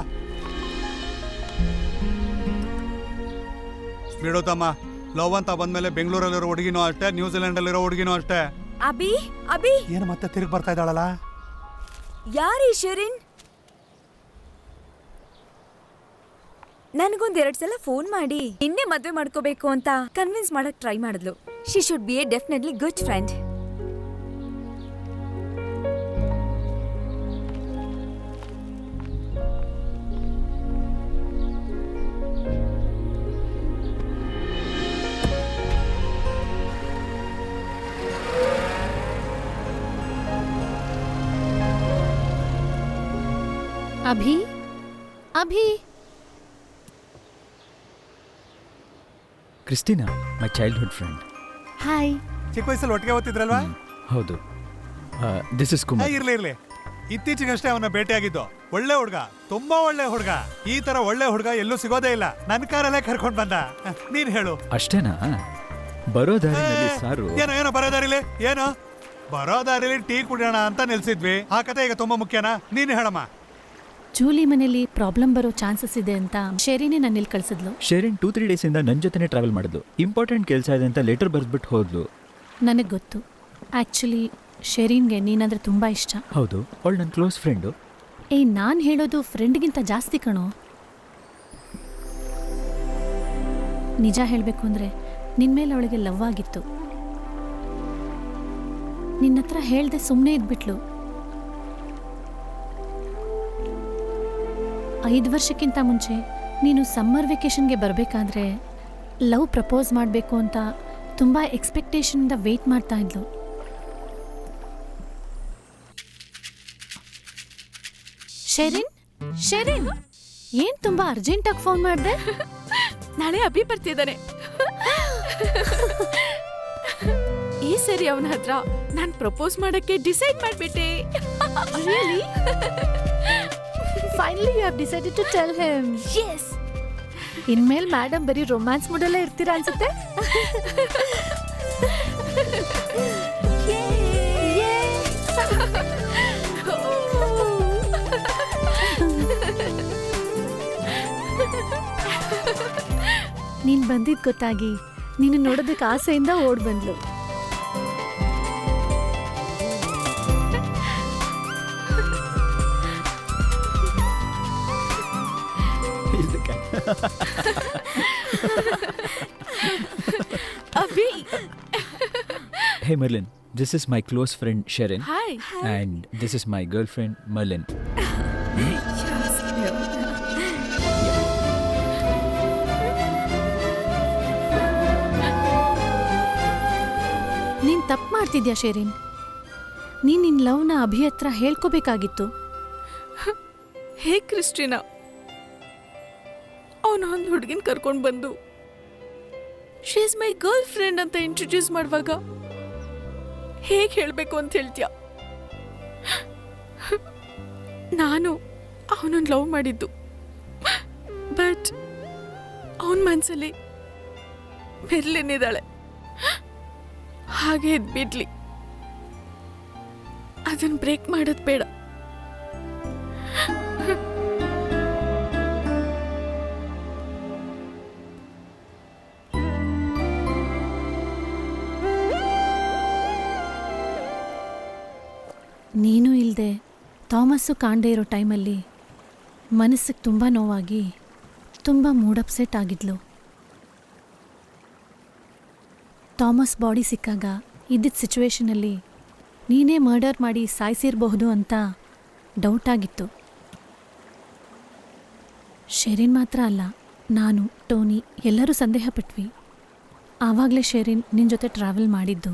ಬಿಡೋತಮ್ಮ. ಲವ್ ಅಂತ ಬಂದ್ಮೇಲೆ ಬೆಂಗಳೂರಲ್ಲಿರೋ ಹುಡುಗಿನೂ ಅಷ್ಟೇ, ನ್ಯೂಜಿಲೆಂಡಲ್ಲಿರೋ ಹುಡುಗಿನೂ ಅಷ್ಟೇ. ಅಭಿ ಅಭಿ ಏನು ಮತ್ತೆ ತಿರುಗಿ ಬರ್ತಾ ಇದ್ದಾಳಲ್ಲ? ಯಾರೀ ಶೆರಿನ್? ನನಗೊಂದ್ 2 ಸಲ ಫೋನ್ ಮಾಡಿ ನಿನ್ನೆ ಮದ್ವೆ ಮಾಡ್ಕೋಬೇಕು ಅಂತ ಕನ್ವಿನ್ಸ್ ಮಾಡಕ್ ಟ್ರೈ ಮಾಡಿದ್ಲು. She should be A definitely good friend. Abhi Abhi Christina, my childhood friend. Hi. ಚಿಕ್ಕ ವಯಸ್ಸಲ್ಲಿ ಒಟ್ಟಿಗೆ ಓದ್ತಿದ್ರಲ್ವಾ? ಹೌದು. This is Kumar. ಇರ್ಲಿ ಇತ್ತೀಚೆಗಷ್ಟೇ ಅವನ ಭೇಟಿಯಾಗಿದ್ದು. ಒಳ್ಳೆ ಹುಡುಗ, ತುಂಬಾ ಒಳ್ಳೆ ಹುಡುಗ. ಈ ತರ ಒಳ್ಳೆ ಹುಡುಗ ಎಲ್ಲೂ ಸಿಗೋದೇ ಇಲ್ಲ. ನನ್ನ ಕಾರಲ್ಲೇ ಕರ್ಕೊಂಡ್ ಬಂದ. ನೀನ್ ಹೇಳು. ಅಷ್ಟೇನಾ? ಬರೋ ದಾರಿನಲ್ಲಿ ಸಾರು. ಏನೋ ಬರೋ ದಾರಿಲಿ ಬರೋ ದಾರಿಲಿ ಟೀ ಕುಡಿಯೋಣ ಅಂತ ನಿಲ್ಸಿದ್ವಿ. ಆ ಕತೆ ಈಗ ತುಂಬಾ ಮುಖ್ಯನಾ? ನೀನ್ ಹೇಳಮ್ಮ. ಜೂಲಿ ಮನೇಲಿ ಪ್ರಾಬ್ಲಮ್ ಬರೋ ಚಾನ್ಸಸ್ ಇದೆ ಅಂತ ಶೆರಿನೇ ನನ್ನ ಇಲ್ಲಿ ಕಳ್ಸಿದ್ಲು. ಶೆರಿನ್ 2-3 ಡೇಸಿಂದ ನನ್ನ ಜೊತೆನೇ ಟ್ರಾವೆಲ್ ಮಾಡಿದ್ಲು. ಇಂಪಾರ್ಟೆಂಟ್ ಕೆಲಸ ಇದೆ ಅಂತ ಲೆಟರ್ ಬರ್ದ್ಬಿಟ್ಟು ಹೋದ್ಲು. ನನಗೆ ಗೊತ್ತು. ಆ್ಯಕ್ಚುಲಿ ಶೆರಿನ್ಗೆ ನೀನಂದ್ರೆ ತುಂಬ ಇಷ್ಟ. ಹೌದು, ಅವಳು ನನ್ನ ಕ್ಲೋಸ್ ಫ್ರೆಂಡು. ನಾನು ಹೇಳೋದು ಫ್ರೆಂಡ್ಗಿಂತ ಜಾಸ್ತಿ ಕಣೋ. ನಿಜ ಹೇಳಬೇಕು ಅಂದರೆ ನಿನ್ನ ಮೇಲೆ ಅವಳಿಗೆ ಲವ್ ಆಗಿತ್ತು. ನಿನ್ನ ಹತ್ರ ಹೇಳ್ದೆ ಸುಮ್ಮನೆ ಇದ್ಬಿಟ್ಲು. 5 ವರ್ಷಕ್ಕಿಂತ ಮುಂಚೆ ನೀನು ಸಮ್ಮರ್ ವೆಕೇಷನ್ಗೆ ಬರಬೇಕಾದ್ರೆ ಲವ್ ಪ್ರಪೋಸ್ ಮಾಡಬೇಕು ಅಂತ ತುಂಬ ಎಕ್ಸ್ಪೆಕ್ಟೇಷನಿಂದ ವೆಯ್ಟ್ ಮಾಡ್ತಾ ಇದ್ಲು. ಶೆರಿನ್ ಏನ್ ತುಂಬಾ ಅರ್ಜೆಂಟಾಗಿ ಫೋನ್ ಮಾಡಿದೆ? ನಾಳೆ ಅಭಿ ಬರ್ತಿದ್ದಾನೆ. ಈ ಸರಿ ಅವನ ಹತ್ರ ನಾನು ಪ್ರಪೋಸ್ ಮಾಡಕ್ಕೆ ಡಿಸೈಡ್ ಮಾಡ್ಬಿಟ್ಟೆ. Really? Finally you have decided to tell him. Yes. ಇನ್ಮೇಲೆ ಮೇಡಮ್ ಬರೀ ರೊಮ್ಯಾನ್ಸ್ ಮೂಡಲ್ಲೇ ಇರ್ತೀರಾ ಅನ್ಸುತ್ತೆ. ನೀನ್ ಬಂದಿದ್ ಗೊತ್ತಾಗಿ ನೀನು ನೋಡೋದಕ್ಕೆ ಆಸೆಯಿಂದ ಓಡ್ ಬಂದ್ಲು. Abhi. Hey Merlin, this is my close friend Sherin. Hi. And this is my girlfriend Merlin. ನೀನ್ ತಪ್ಪು ಮಾಡ್ತಿದ್ಯಾ ಶೆರಿನ್. ನೀನ್ ನಿನ್ ಲವ್ನ ಅಭಿ ಹತ್ರ ಹೇಳ್ಕೋಬೇಕಾಗಿತ್ತು. ಹೇ ಕ್ರಿಸ್ಟಿನಾ, ಅವನು ಒಂದು ಹುಡುಗಿನ ಕರ್ಕೊಂಡು ಬಂದು she is my girl friend ಅಂತ ಇಂಟ್ರೊಡ್ಯೂಸ್ ಮಾಡುವಾಗ ಹೇಗೆ ಹೇಳಬೇಕು ಅಂತ ಹೇಳ್ತೀಯ? ನಾನು ಅವನನ್ನು ಲವ್ ಮಾಡಿದ್ದು, ಬಟ್ ಅವನ ಮನಸ್ಸಲ್ಲಿ ಮೆರ್ಲಿನ್ ಇದ್ದಾಳೆ. ಹಾಗೆ ಇದ್ಬಿಡ್ಲಿ, ಅದನ್ನು ಬ್ರೇಕ್ ಮಾಡೋದು ಬೇಡ. ನೀನು ಇಲ್ಲದೆ ಥಾಮಸ್ಸು ಕಾಣದೇ ಇರೋ ಟೈಮಲ್ಲಿ ಮನಸ್ಸಿಗೆ ತುಂಬ ನೋವಾಗಿ ತುಂಬ ಮೂಡ್ ಅಪ್ಸೆಟ್ ಆಗಿದ್ಲು. ಥಾಮಸ್ ಬಾಡಿ ಸಿಕ್ಕಾಗ ಇದ್ದಿದ್ದ ಸಿಚುವೇಶನಲ್ಲಿ ನೀನೇ ಮರ್ಡರ್ ಮಾಡಿ ಸಾಯಿಸಿರಬಹುದು ಅಂತ ಡೌಟ್ ಆಗಿತ್ತು. ಶೆರಿನ್ ಮಾತ್ರ ಅಲ್ಲ, ನಾನು, ಟೋನಿ ಎಲ್ಲರೂ ಸಂದೇಹ ಪಟ್ವಿ. ಆವಾಗಲೇ ಶೆರಿನ್ ನಿನ್ನ ಜೊತೆ ಟ್ರಾವೆಲ್ ಮಾಡಿದ್ದು.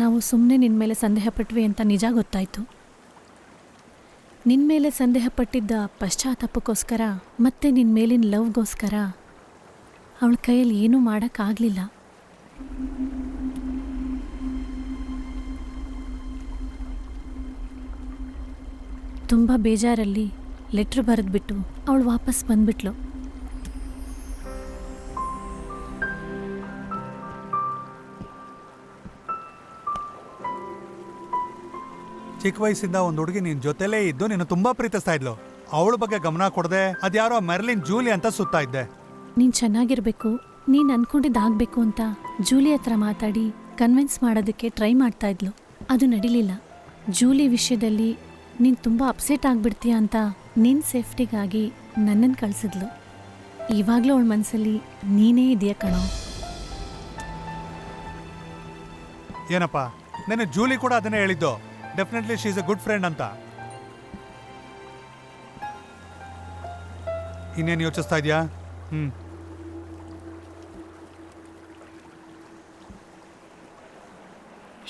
ನಾವು ಸುಮ್ಮನೆ ನಿನ್ನ ಮೇಲೆ ಸಂದೇಹ ಪಟ್ವಿ ಅಂತ ನಿಜ ಗೊತ್ತಾಯಿತು. ನಿನ್ನ ಮೇಲೆ ಸಂದೇಹ ಪಟ್ಟಿದ್ದ ಪಶ್ಚಾತ್ತಾಪಕ್ಕೋಸ್ಕರ ಮತ್ತೆ ನಿನ್ನ ಮೇಲಿನ ಲವ್ಗೋಸ್ಕರ ಅವಳ ಕೈಯಲ್ಲಿ ಏನೂ ಮಾಡೋಕ್ಕಾಗಲಿಲ್ಲ. ತುಂಬ ಬೇಜಾರಲ್ಲಿ ಲೆಟ್ರ್ ಬರೆದ್ಬಿಟ್ಟು ಅವಳು ವಾಪಸ್ ಬಂದ್ಬಿಟ್ಲು. ಚಿಕ್ಕ ವಯಸ್ಸಿಂದ ಒಂದು ಹುಡುಗಿ ನಿನ್ ಜೊತೆಲೇ ಇದ್ದು ನಿನ್ನ ತುಂಬಾ ಪ್ರೀತಿಸ್ತಾ ಇದ್ಲು. ಅವಳ ಬಗ್ಗೆ ಗಮನ ಕೊಡದೆ ಅದ್ಯಾರೋ ಮೆರ್ಲಿನ್ ಜೂಲಿ ಅಂತ ಸುತ್ತಾ ಇದ್ದೆ. ನೀನು ಚೆನ್ನಾಗಿರ್ಬೇಕು, ನೀನು ಅನ್ಕೊಂಡಿದ್ದಾಗಬೇಕು ಅಂತ ಜೂಲಿ ಹತ್ರ ಮಾತಾಡಿ ಕನ್ವಿನ್ಸ್ ಮಾಡೋದಕ್ಕೆ ಟ್ರೈ ಮಾಡ್ತಾ ಇದ್ಲು. ಅದು ನಡೀಲಿಲ್ಲ. ಜೂಲಿ ವಿಷಯದಲ್ಲಿ ನೀನು ತುಂಬ ಅಪ್ಸೆಟ್ ಆಗಿಬಿಡ್ತೀಯ ಅಂತ ನಿನ್ನ ಸೇಫ್ಟಿಗಾಗಿ ನನ್ನನ್ನು ಕಳಿಸಿದ್ಲು. ಇವಾಗಲೂ ಅವಳ ಮನಸ್ಸಲ್ಲಿ ನೀನೇ ಇದೆಯಾ ಕಣೋ. ಏನಪ್ಪ, ನೆನ್ನೆ ಜೂಲಿ ಕೂಡ ಅದನ್ನೇ ಹೇಳಿದ್ದು. Definitely she is a good friend ಅಂತ. ಇನ್ನೇನು ಯೋಚಿಸ್ತಾ ಇದೆಯಾ?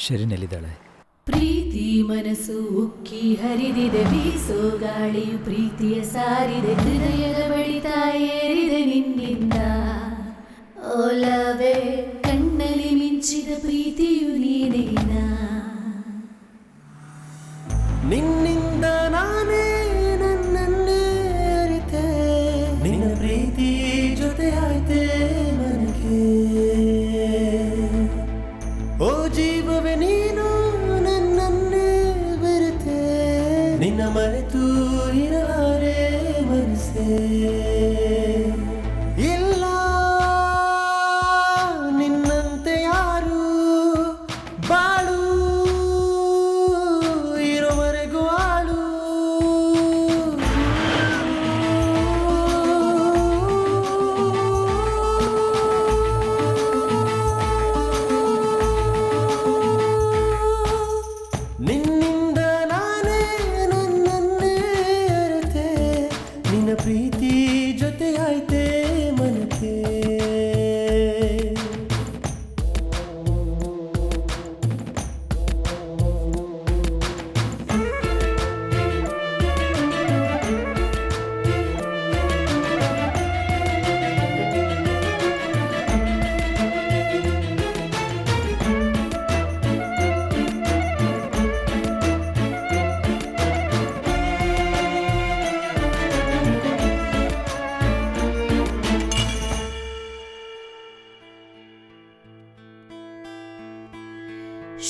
ಶೆರಿನಲ್ಲಿದ್ದಾಳೆ. ಪ್ರೀತಿ ಮನಸ್ಸು ಉಕ್ಕಿ ಹರಿದಿದೆ, ಬೀಸೋ ಗಾಳಿಯು ಪ್ರೀತಿಯ ಸಾರಿದೆ, ಹೃದಯದ ಬಳಿತ ಏರಿದೆ ನಿನ್ನಿಂದ. ಓಲವೇ ಕಣ್ಣಲ್ಲಿ ಮಿಂಚಿದ ಪ್ರೀತಿಯು ನೀನೇನಾ. ನಿನ್ನಿಂದ ನಾನೇ ನನ್ನನ್ನೇ ಅರಿತೆ, ನಿನ್ನ ಪ್ರೀತಿ ಜೊತೆ ಆಯ್ತೆ ನನಗೆ. ಓ ಜೀವವೇ ನೀನು ನನ್ನನ್ನೇ ಬೆರೆತೆ, ನಿನ್ನ ಮರೆತು ಇರಲಾರೆ ಮನಸ್ಸೇ. ಇಲ್ಲ ನಿನ್ನಂತೆ ಯಾರು ಬಾಳು, ಇರೋವರೆಗೂ ಆಳು. ನಿನ್ನಿಂದ ನಾನೇ ನನ್ನನ್ನೇ ಅರಿತೆ, ನಿನ್ನ ಪ್ರೀತಿ ಜೊತೆ ಆಯ್ತೆ ಮನಕ್ಕೆ.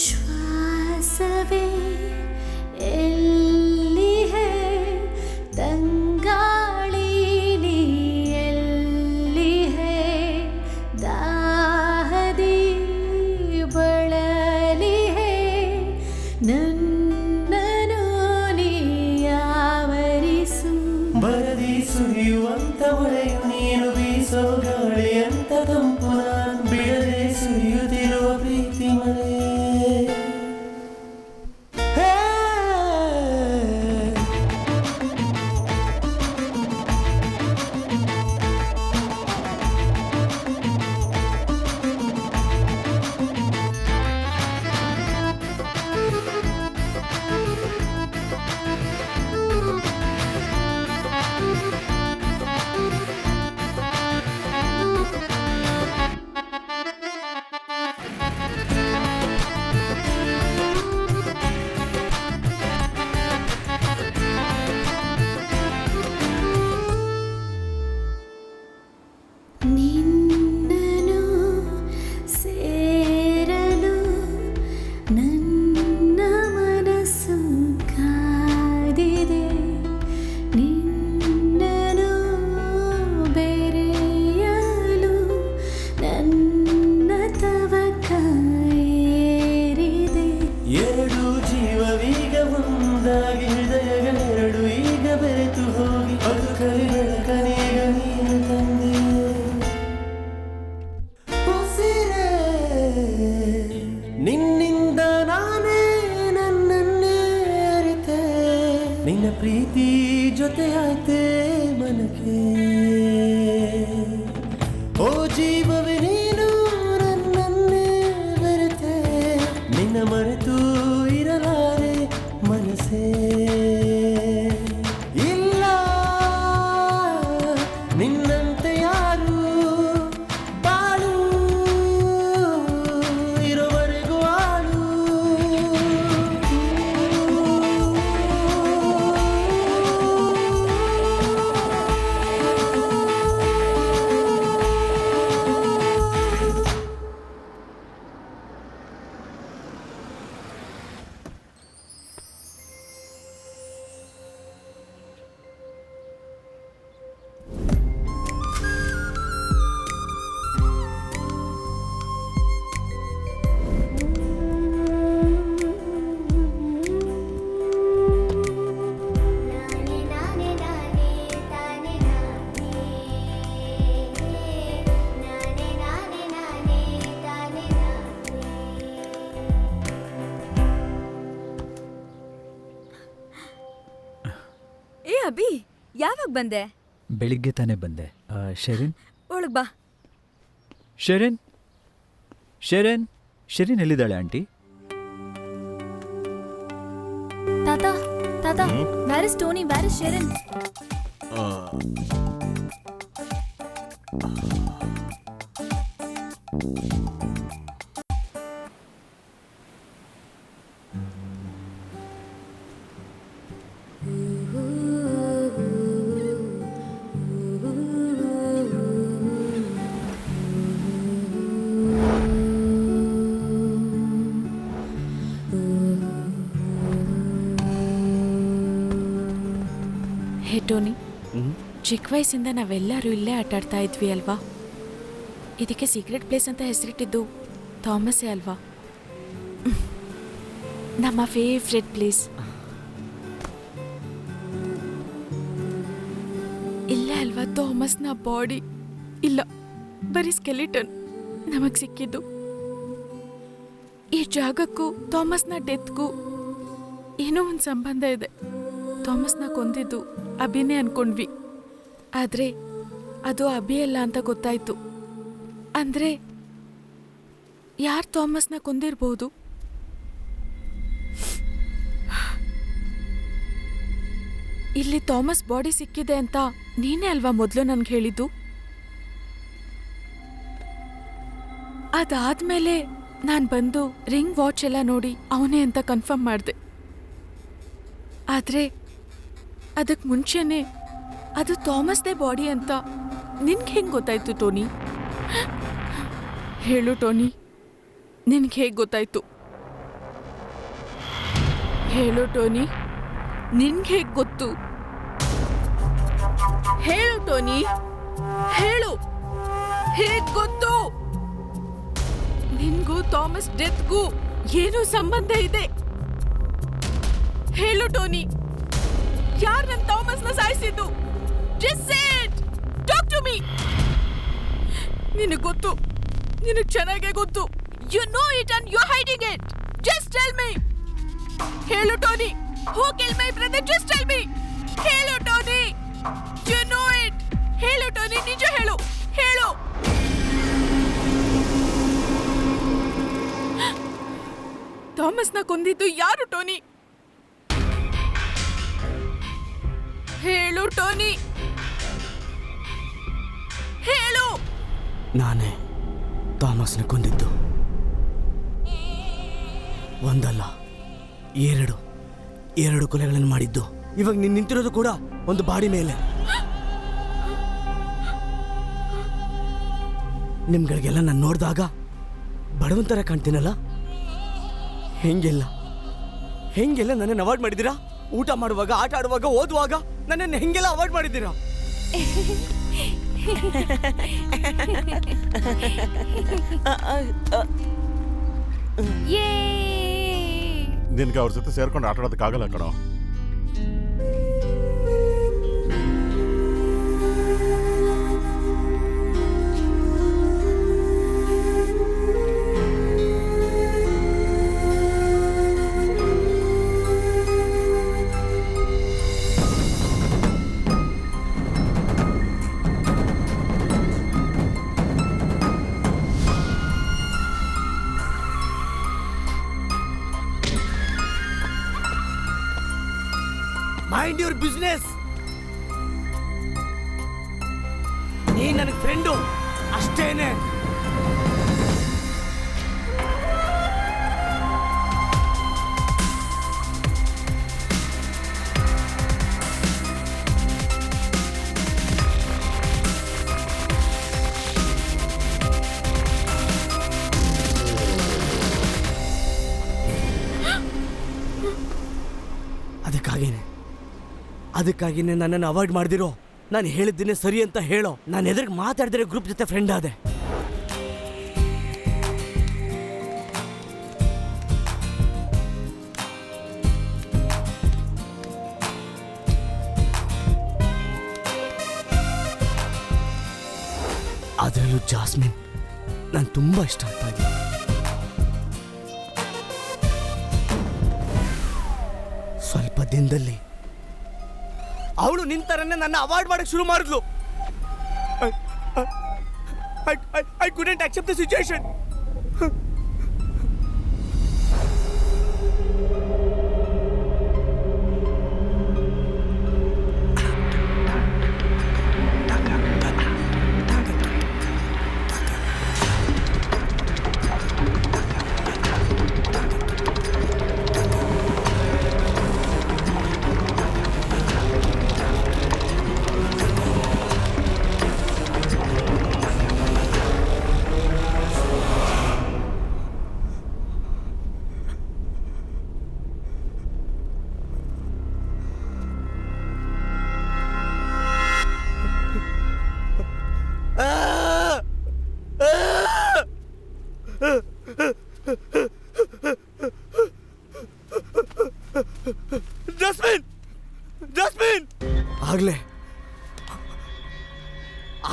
ಶ್ವಾಸವೇ ಎಲ್ಲಿ ಹೇ ತಂಗಾಳಿ, ನೀ ಎಲ್ಲಿ ಹೇ ದಾಹದಿ ಬಳಲಿ ಹೇ ನನ್ನನು ನೀ ಆವರಿಸು. ಬರದಿ ಸುರಿಯುವಂತ ಮಳೆಯು ನೀನು, ಬೀಸೋ ಗಾಳಿ ಅಂತ ತಂಪು ನಾನು, ಬಿಡದೆ ಸುರಿಯುತ್ತಿರುವ ಪ್ರೀತಿ ಮಳೆ. ನಿನ್ನನು ಸೇರಲು ನನ್ನ ಮನಸ್ಸು ಕಾದಿದೆ, ನಿನ್ನನು ಬೆರೆಯಲು ನನ್ನ ತವಕ ಏರಿದೆ. ಎರಡು ಜೀವವೀಗ ಒಂದಾಗಿ, ಹೃದಯಗಳೆರಡು ಈಗ ಬೆರೆತು ಹೋಗಿ, ಅದು ಕಲಿಗಳ ನೀನು ತಂದೆ. ಉಸಿರೇ ನಿನ್ನಿಂದ ನಾನೇ ನನ್ನನ್ನೇ ಅರಿತೆ, ನಿನ್ನ ಪ್ರೀತಿ ಜೊತೆ ಆಯ್ತೆ ಮನಕ್ಕೆ. ಓ ಜೀವವೇ ನೀನು ನನ್ನನ್ನೇ ಬೆರೆತೆ, ನಿನ್ನ ಮರೆತು ಇರಲಾರೆ ಮನಸ್ಸೇ. ಇಲ್ಲ ನಿನ್ನಂತೆ ಯಾರು ಬಾಳು, ಇರೋವರೆಗೂ ಆಳು. ಅಭಿ ಯಾವಾಗ ಬಂದೆ? ಬೆಳಿಗ್ಗೆ ತಾನೇ ಬಂದೆ. ಶೆರಿನ್ ಒಳಗ್ ಬಾ. ಶೆರಿನ್ ಶೆರಿನ್ ಶೆರಿನ್ ಎಲ್ಲಿದ್ದಾಳೆ ಆಂಟಿ? ತಾತ ತಾತ, where is Tony, where is Sherin? Hey Tony, ಚಿಕ್ಕ ವಯಸ್ಸಿಂದ ನಾವೆಲ್ಲರೂ ಇಲ್ಲೇ ಆಟಾಡ್ತಾ ಇದ್ವಿ ಅಲ್ವಾ? ಇದಕ್ಕೆ ಸೀಕ್ರೆಟ್ ಪ್ಲೇಸ್ ಅಂತ ಹೆಸರಿಟ್ಟಿದ್ದು ಥಾಮಸ್ಸೇ ಅಲ್ವಾ? ನಮ್ಮ ಫೇವ್ರೆಟ್ ಪ್ಲೇಸ್. ಇಲ್ಲೇ ಅಲ್ವಾ ಥಾಮಸ್ನ ಬಾಡಿ, ಇಲ್ಲ ಬರೀ ಸ್ಕೆಲಿಟನ್ ನಮಗ್ ಸಿಕ್ಕಿದ್ದು. ಈ ಜಾಗಕ್ಕೂ ಥಾಮಸ್ನ ಡೆತ್ಗೂ ಏನೋ ಒಂದು ಸಂಬಂಧ ಇದೆ. ಥಾಮಸ್ನ ಕೊಂದಿದ್ದು ಅಭಿನೇ ಅನ್ಕೊಂಡ್ವಿ, ಆದ್ರೆ ಅದು ಅಭಿ ಅಲ್ಲ ಅಂತ ಗೊತ್ತಾಯ್ತು. ಅಂದ್ರೆ ಯಾರು ಥಾಮಸ್ನ ಕೊಂದಿರ್ಬೋದು? ಇಲ್ಲಿ ಥಾಮಸ್ ಬಾಡಿ ಸಿಕ್ಕಿದೆ ಅಂತ ನೀನೇ ಅಲ್ವಾ ಮೊದಲು ನನ್ಗೆ ಹೇಳಿದ್ದು? ಅದಾದ್ಮೇಲೆ ನಾನು ಬಂದು ರಿಂಗ್ ವಾಚ್ ಎಲ್ಲ ನೋಡಿ ಅವನೇ ಅಂತ ಕನ್ಫರ್ಮ್ ಮಾಡಿದೆ. ಆದ್ರೆ ಅದಕ್ಕೆ ಮುಂಚೆನೆ ಅದು ಥಾಮಸ್ದೇ ಬಾಡಿ ಅಂತ ನಿನ್ಗೆ ಹೆಂಗೆ ಗೊತ್ತಾಯ್ತು ಟೋನಿ? ಹೇಳು ಟೋನಿ, ನಿನ್ಗೆ ಹೇಗೆ ಗೊತ್ತಾಯ್ತು? ಹೇಳು ಟೋನಿ, ನಿನ್ಗೆ ಹೇಗೆ ಗೊತ್ತು? ಹೇಳು ಟೋನಿ, ಹೇಳು, ಹೇಗೆ ಗೊತ್ತು? ನಿನ್ಗೂ ಥಾಮಸ್ ಡೆತ್ಗೂ ಏನೋ ಸಂಬಂಧ ಇದೆ. ಹೇಳು ಟೋನಿ, ಯಾರು ನನ್ನ ಥಾಮಸ್ನ ಸಾಯಿಸಿದ್ದು? Just say it! Talk to me! ನಿನಗೆ ಗೊತ್ತು, ನಿನಗೆ ಚೆನ್ನಾಗೇ ಗೊತ್ತು. You know it and you're hiding it. Just tell me. ಹೇಳು Tony, who killed my brother? Just tell me. ಹೇಳು ಟೋನಿ, you know it. ಹೇಳು ಟೋನಿ, ನಿಜ ಹೇಳು, ಹೇಳು. ಥಾಮಸ್ನ ಕೊಂದಿದ್ದು ಯಾರು ಟೋನಿ? ಹೇಳು ಟೋನಿ, ಹೇಳು. ನಾನೇ ಥಾಮಸ್ನ ಕೊಂದಿದ್ದು. ಒಂದಲ್ಲ, ಎರಡು ಕೊಲೆಗಳನ್ನು ಮಾಡಿದ್ದು. ಇವಾಗ ನೀನು ನಿಂತಿರೋದು ಕೂಡ ಒಂದು ಬಾಡಿ ಮೇಲೆ. ನಿಮ್ಗಳಿಗೆಲ್ಲ ನಾನು ನೋಡಿದಾಗ ಬಡವಂತರ ಕಾಣ್ತೀನಲ್ಲ? ಹೆಂಗೆಲ್ಲ ನನ್ನನ್ನು ಅವಾಯ್ಡ್ ಮಾಡಿದ್ದೀರಾ? ಊಟ ಮಾಡುವಾಗ, ಆಟ ಆಡುವಾಗ, ಓದುವಾಗ ನನ್ನನ್ನು ಹೆಂಗೆಲ್ಲ ಅವಾಯ್ಡ್ ಮಾಡಿದ್ದೀರಾ? ನಿನ್ಗೆ ಅವ್ರ ಜೊತೆ ಸೇರ್ಕೊಂಡು ಆಟ ಆಡೋದಕ್ಕಾಗಲ್ಲ ಕಣೋ. Mind your business. ನೀ ನನಗೆ ಫ್ರೆಂಡು ಅಷ್ಟೇನೆ. ಅದಕ್ಕಾಗಿನೇ ನನ್ನನ್ನು ಅವಾಯ್ಡ್ ಮಾಡ್ದಿರೋ. ನಾನು ಹೇಳಿದ್ದೇನೆ ಸರಿ ಅಂತ ಹೇಳೋ. ನಾನು ಎದುರಿಗೆ ಮಾತಾಡಿದ್ರೆ ಗ್ರೂಪ್ ಜೊತೆ ಫ್ರೆಂಡ್ ಆದೆ. ಅದರಲ್ಲೂ ಜಾಸ್ಮಿನ್ ನಾನು ತುಂಬಾ ಇಷ್ಟ ಆಗ್ತಾ ಇದ್ದೆ. ಸ್ವಲ್ಪ ದಿನದಲ್ಲಿ ಅವಳು ನಿಂತರನ್ನೇ ನನ್ನ ಅವಾಯ್ಡ್ ಮಾಡಕ್ ಶುರು ಮಾಡಿದ್ಲು. I couldn't accept the situation.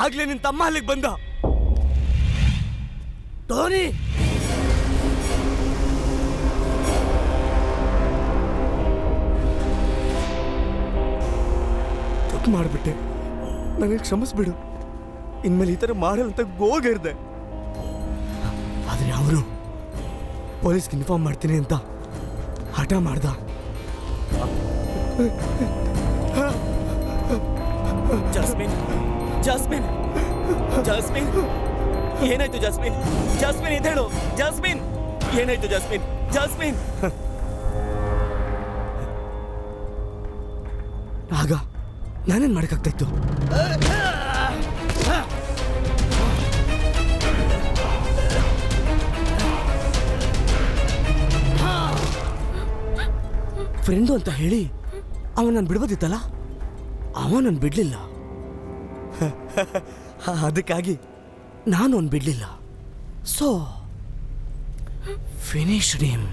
ಆಗ್ಲೇ ನಿನ್ ತಮ್ಮ ಅಲ್ಲಿಗೆ ಬಂದ. ಟೋನಿ, ತಪ್ಪು ಮಾಡ್ಬಿಟ್ಟೆ, ನನಗೆ ಕ್ಷಮಿಸ್ಬಿಡು. ಇನ್ಮೇಲೆ ಈ ಥರ ಮಾಡಲ್ಲ ಅಂತ ಗೋಗಿರ್ದೆ. ಆದ್ರೆ ಅವರು ಪೊಲೀಸ್ಗೆ ಇನ್ಫಾರ್ಮ್ ಮಾಡ್ತೀನಿ ಅಂತ ಹಠ ಮಾಡ್ದ. ಜಾಸ್ಮಿನ್, ಜಾಸ್ಮಿನ್, ಜಾಸ್ಮಿನ್, ಏನಾಯ್ತು ಜಾಸ್ಮಿನ್? ಜಾಸ್ಮಿನ್ ಇದೇಳು. ಜಾಸ್ಮಿನ್, ಏನಾಯ್ತು ಜಾಸ್ಮಿನ್? ಜಾಸ್ಮಿನ್. ಆಗ ನಾನೇನ್ ಮಾಡಕ್ಕಾಗ್ತಾ ಇತ್ತು? ಫ್ರೆಂಡು ಅಂತ ಹೇಳಿ ಅವನ್ ನಾನು ಬಿಡ್ಬೋದಿತ್ತಲ್ಲ, ಅವನ್ ನಾನು ಬಿಡ್ಲಿಲ್ಲ. ಅದಕ್ಕಾಗಿ ನಾನು ಅವನ್ ಬಿಡ್ಲಿಲ್ಲ. So finish him.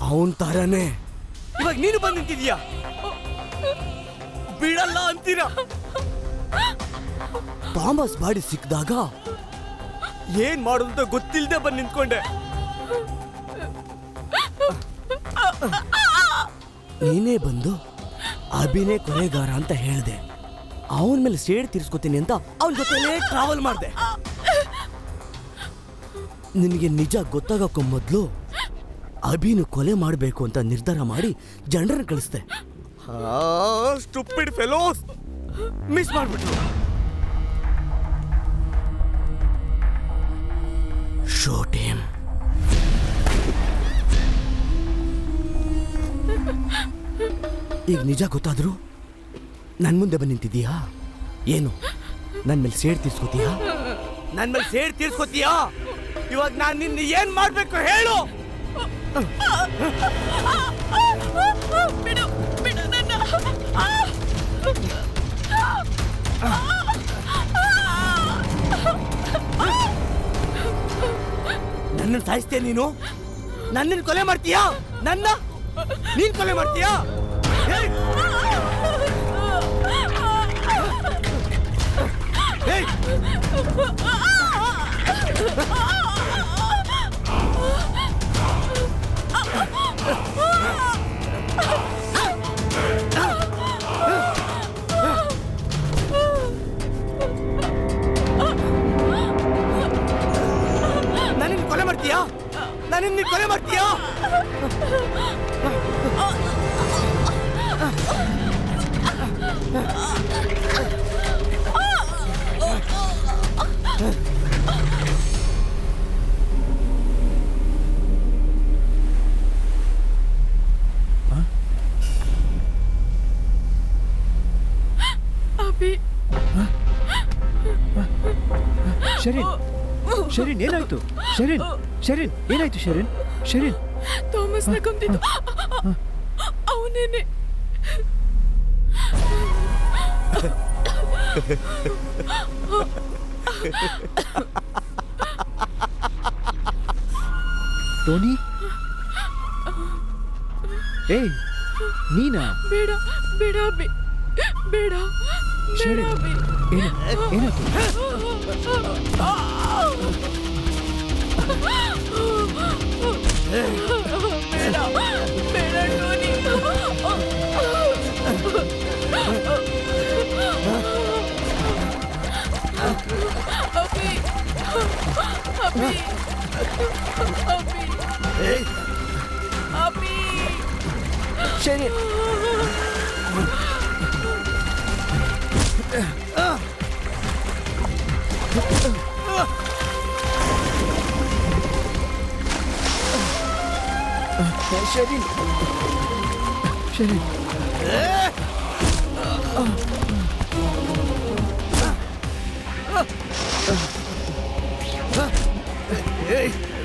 ಅವನ್ ತಾರನೇ ಇವಾಗ ನೀನು ಬಂದು ನಿಂತಿದ್ಯಾ. ಬಿಡಲ್ಲ ಅಂತೀರಾ? ಥಾಮಸ್ ಬಾಡಿ ಸಿಕ್ಕಿದಾಗ ಏನ್ ಮಾಡೋದು ಅಂತ ಗೊತ್ತಿಲ್ಲದೆ ಬಂದು ನಿಂತ್ಕೊಂಡೆ. ನೀನೇ ಬಂದು ಅಭಿನೇ ಕೊಲೆಗಾರ ಅಂತ ಹೇಳ್ದೆ. ಅವನ ಮೇಲೆ ಸೇಡ್ ತೀರ್ಸ್ಕೊತೀನಿ ಅಂತ ಅವನ ಜೊತೆಲೇ ಟ್ರಾವೆಲ್ ಮಾಡಿದೆ. ನಿನಗೆ ನಿಜ ಗೊತ್ತಾಗಕ್ಕೂ ಮೊದಲು ಅಭಿನು ಕೊಲೆ ಮಾಡಬೇಕು ಅಂತ ನಿರ್ಧಾರ ಮಾಡಿ ಜನರನ್ನು ಕಳಿಸ್ದೆ. ಸ್ಟುಪಿಡ್ ಫೆಲೋಸ್, ಮಿಸ್ ಮಾಡ್ಬಿಟ್ರು. Shoot him. ಈಗ ನಿಜ ಗೊತ್ತಾದ್ರು ನನ್ ಮುಂದೆ ಬಂದು ನಿಂತಿದ್ದೀಯಾ? ಏನು ನನ್ ಮೇಲೆ ಸೇಡ್ ತೀರ್ಸ್ಕೊತೀಯಾ? ನನ್ ಮೇಲೆ ಸೇಡ್ ತೀರ್ಸ್ಕೊತೀಯಾ? ಇವಾಗ ನಾನು ನಿನ್ನ ಏನ್ ಮಾಡ್ಬೇಕು ಹೇಳು? ಬಿಡು, ಬಿಡು ನನ್ನ. ನನ್ನನ್ನು ಸಾಯಿಸ್ತೀಯ ನೀನು? ನನ್ನನ್ನು ಕೊಲೆ ಮಾಡ್ತೀಯಾ? ನನ್ನ ನೀನ್ ಕೊಲೆ ಮಾಡ್ತೀಯಾ? ನನ್ನನ್ನು ಕೊಲೆ ಮಾಡ್ತೀಯಾ? ನನ್ನನ್ನು ಕೊಲೆ ಮಾಡ್ತೀಯಾ? ಶರೀನ್, ಶರೀನ್ ಏನಾಯ್ತು? ಶರೀನ್, ಶರೀನ್ ಏನಾಯ್ತು? ಶರೀನ್, ಶರೀನ್. ಥಾಮಸ್ನ ಕೊಂದಿದ್ದು ಅವನೇನೆ. ಟೋನಿ, ಏಯ್ ನೀನಾ? ಬೇಡ ಬೇಡ ಅಭಿ, ಬೇಡ ಬೇಡ ಅಭಿ. ಏನಾಯ್ತು? ಅಭಿ ಅಭಿ ಅಭಿ ಶರಿ ಶರೀನ್ ಶರೀನ್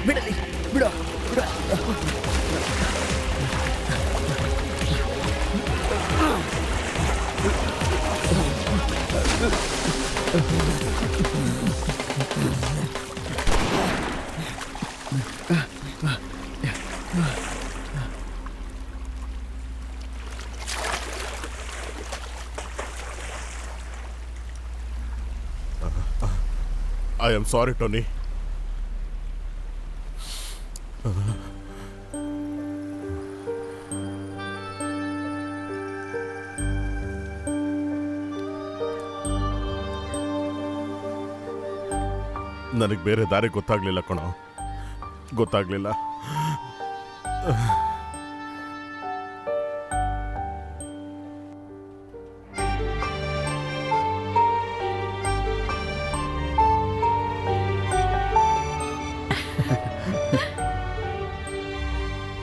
ಬಿಡಲಿ ಬಿಡೋ ಬಿಡೋ ಐ ಆಮ್ ಸಾರಿ ಟೋನಿ. ನನಗೆ ಬೇರೆ ದಾರಿ ಗೊತ್ತಾಗ್ಲಿಲ್ಲ ಕಣೋ, ಗೊತ್ತಾಗ್ಲಿಲ್ಲ.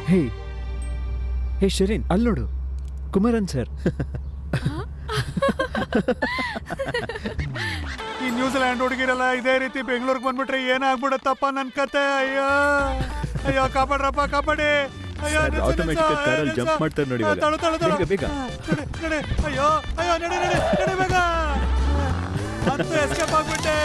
ಹೇ ಹೇ ಶರೀನ್, ಅಲ್ಲಿ ನೋಡು, ಕುಮಾರನ್ ಸರ್. ಈ ನ್ಯೂಜಿಲ್ಯಾಂಡ್ ಹುಡುಗಿರಲ್ಲ ಇದೇ ರೀತಿ ಬೆಂಗಳೂರಿಗೆ ಬಂದ್ಬಿಟ್ರೆ ಏನಾಗ್ಬಿಡತ್ತಪ್ಪ ನನ್ನ ಕತೆ. ಅಯ್ಯೋ ಅಯ್ಯೋ, ಕಾಪಾಡ್ರಪ್ಪ, ಕಾಪಾಡಿ. ಅಯ್ಯೋ ಆಟೋಮೆಟಿಕ್ ಕಾರಲ್ಲಿ ಜಂಪ್ ಮಾಡ್ತಾರೆ ನೋಡಿ ಇವಾಗ. ಬೇಗ ಬೇಗ ನಡೆ. ಅಯ್ಯೋ ಅಯ್ಯೋ, ನಡೆ ನಡೆ ನಡೆ ಬೇಗ. ಅಂತೂ ಎಸ್ಕೇಪ್ ಆಗ್ಬಿಟ್ಟೆ.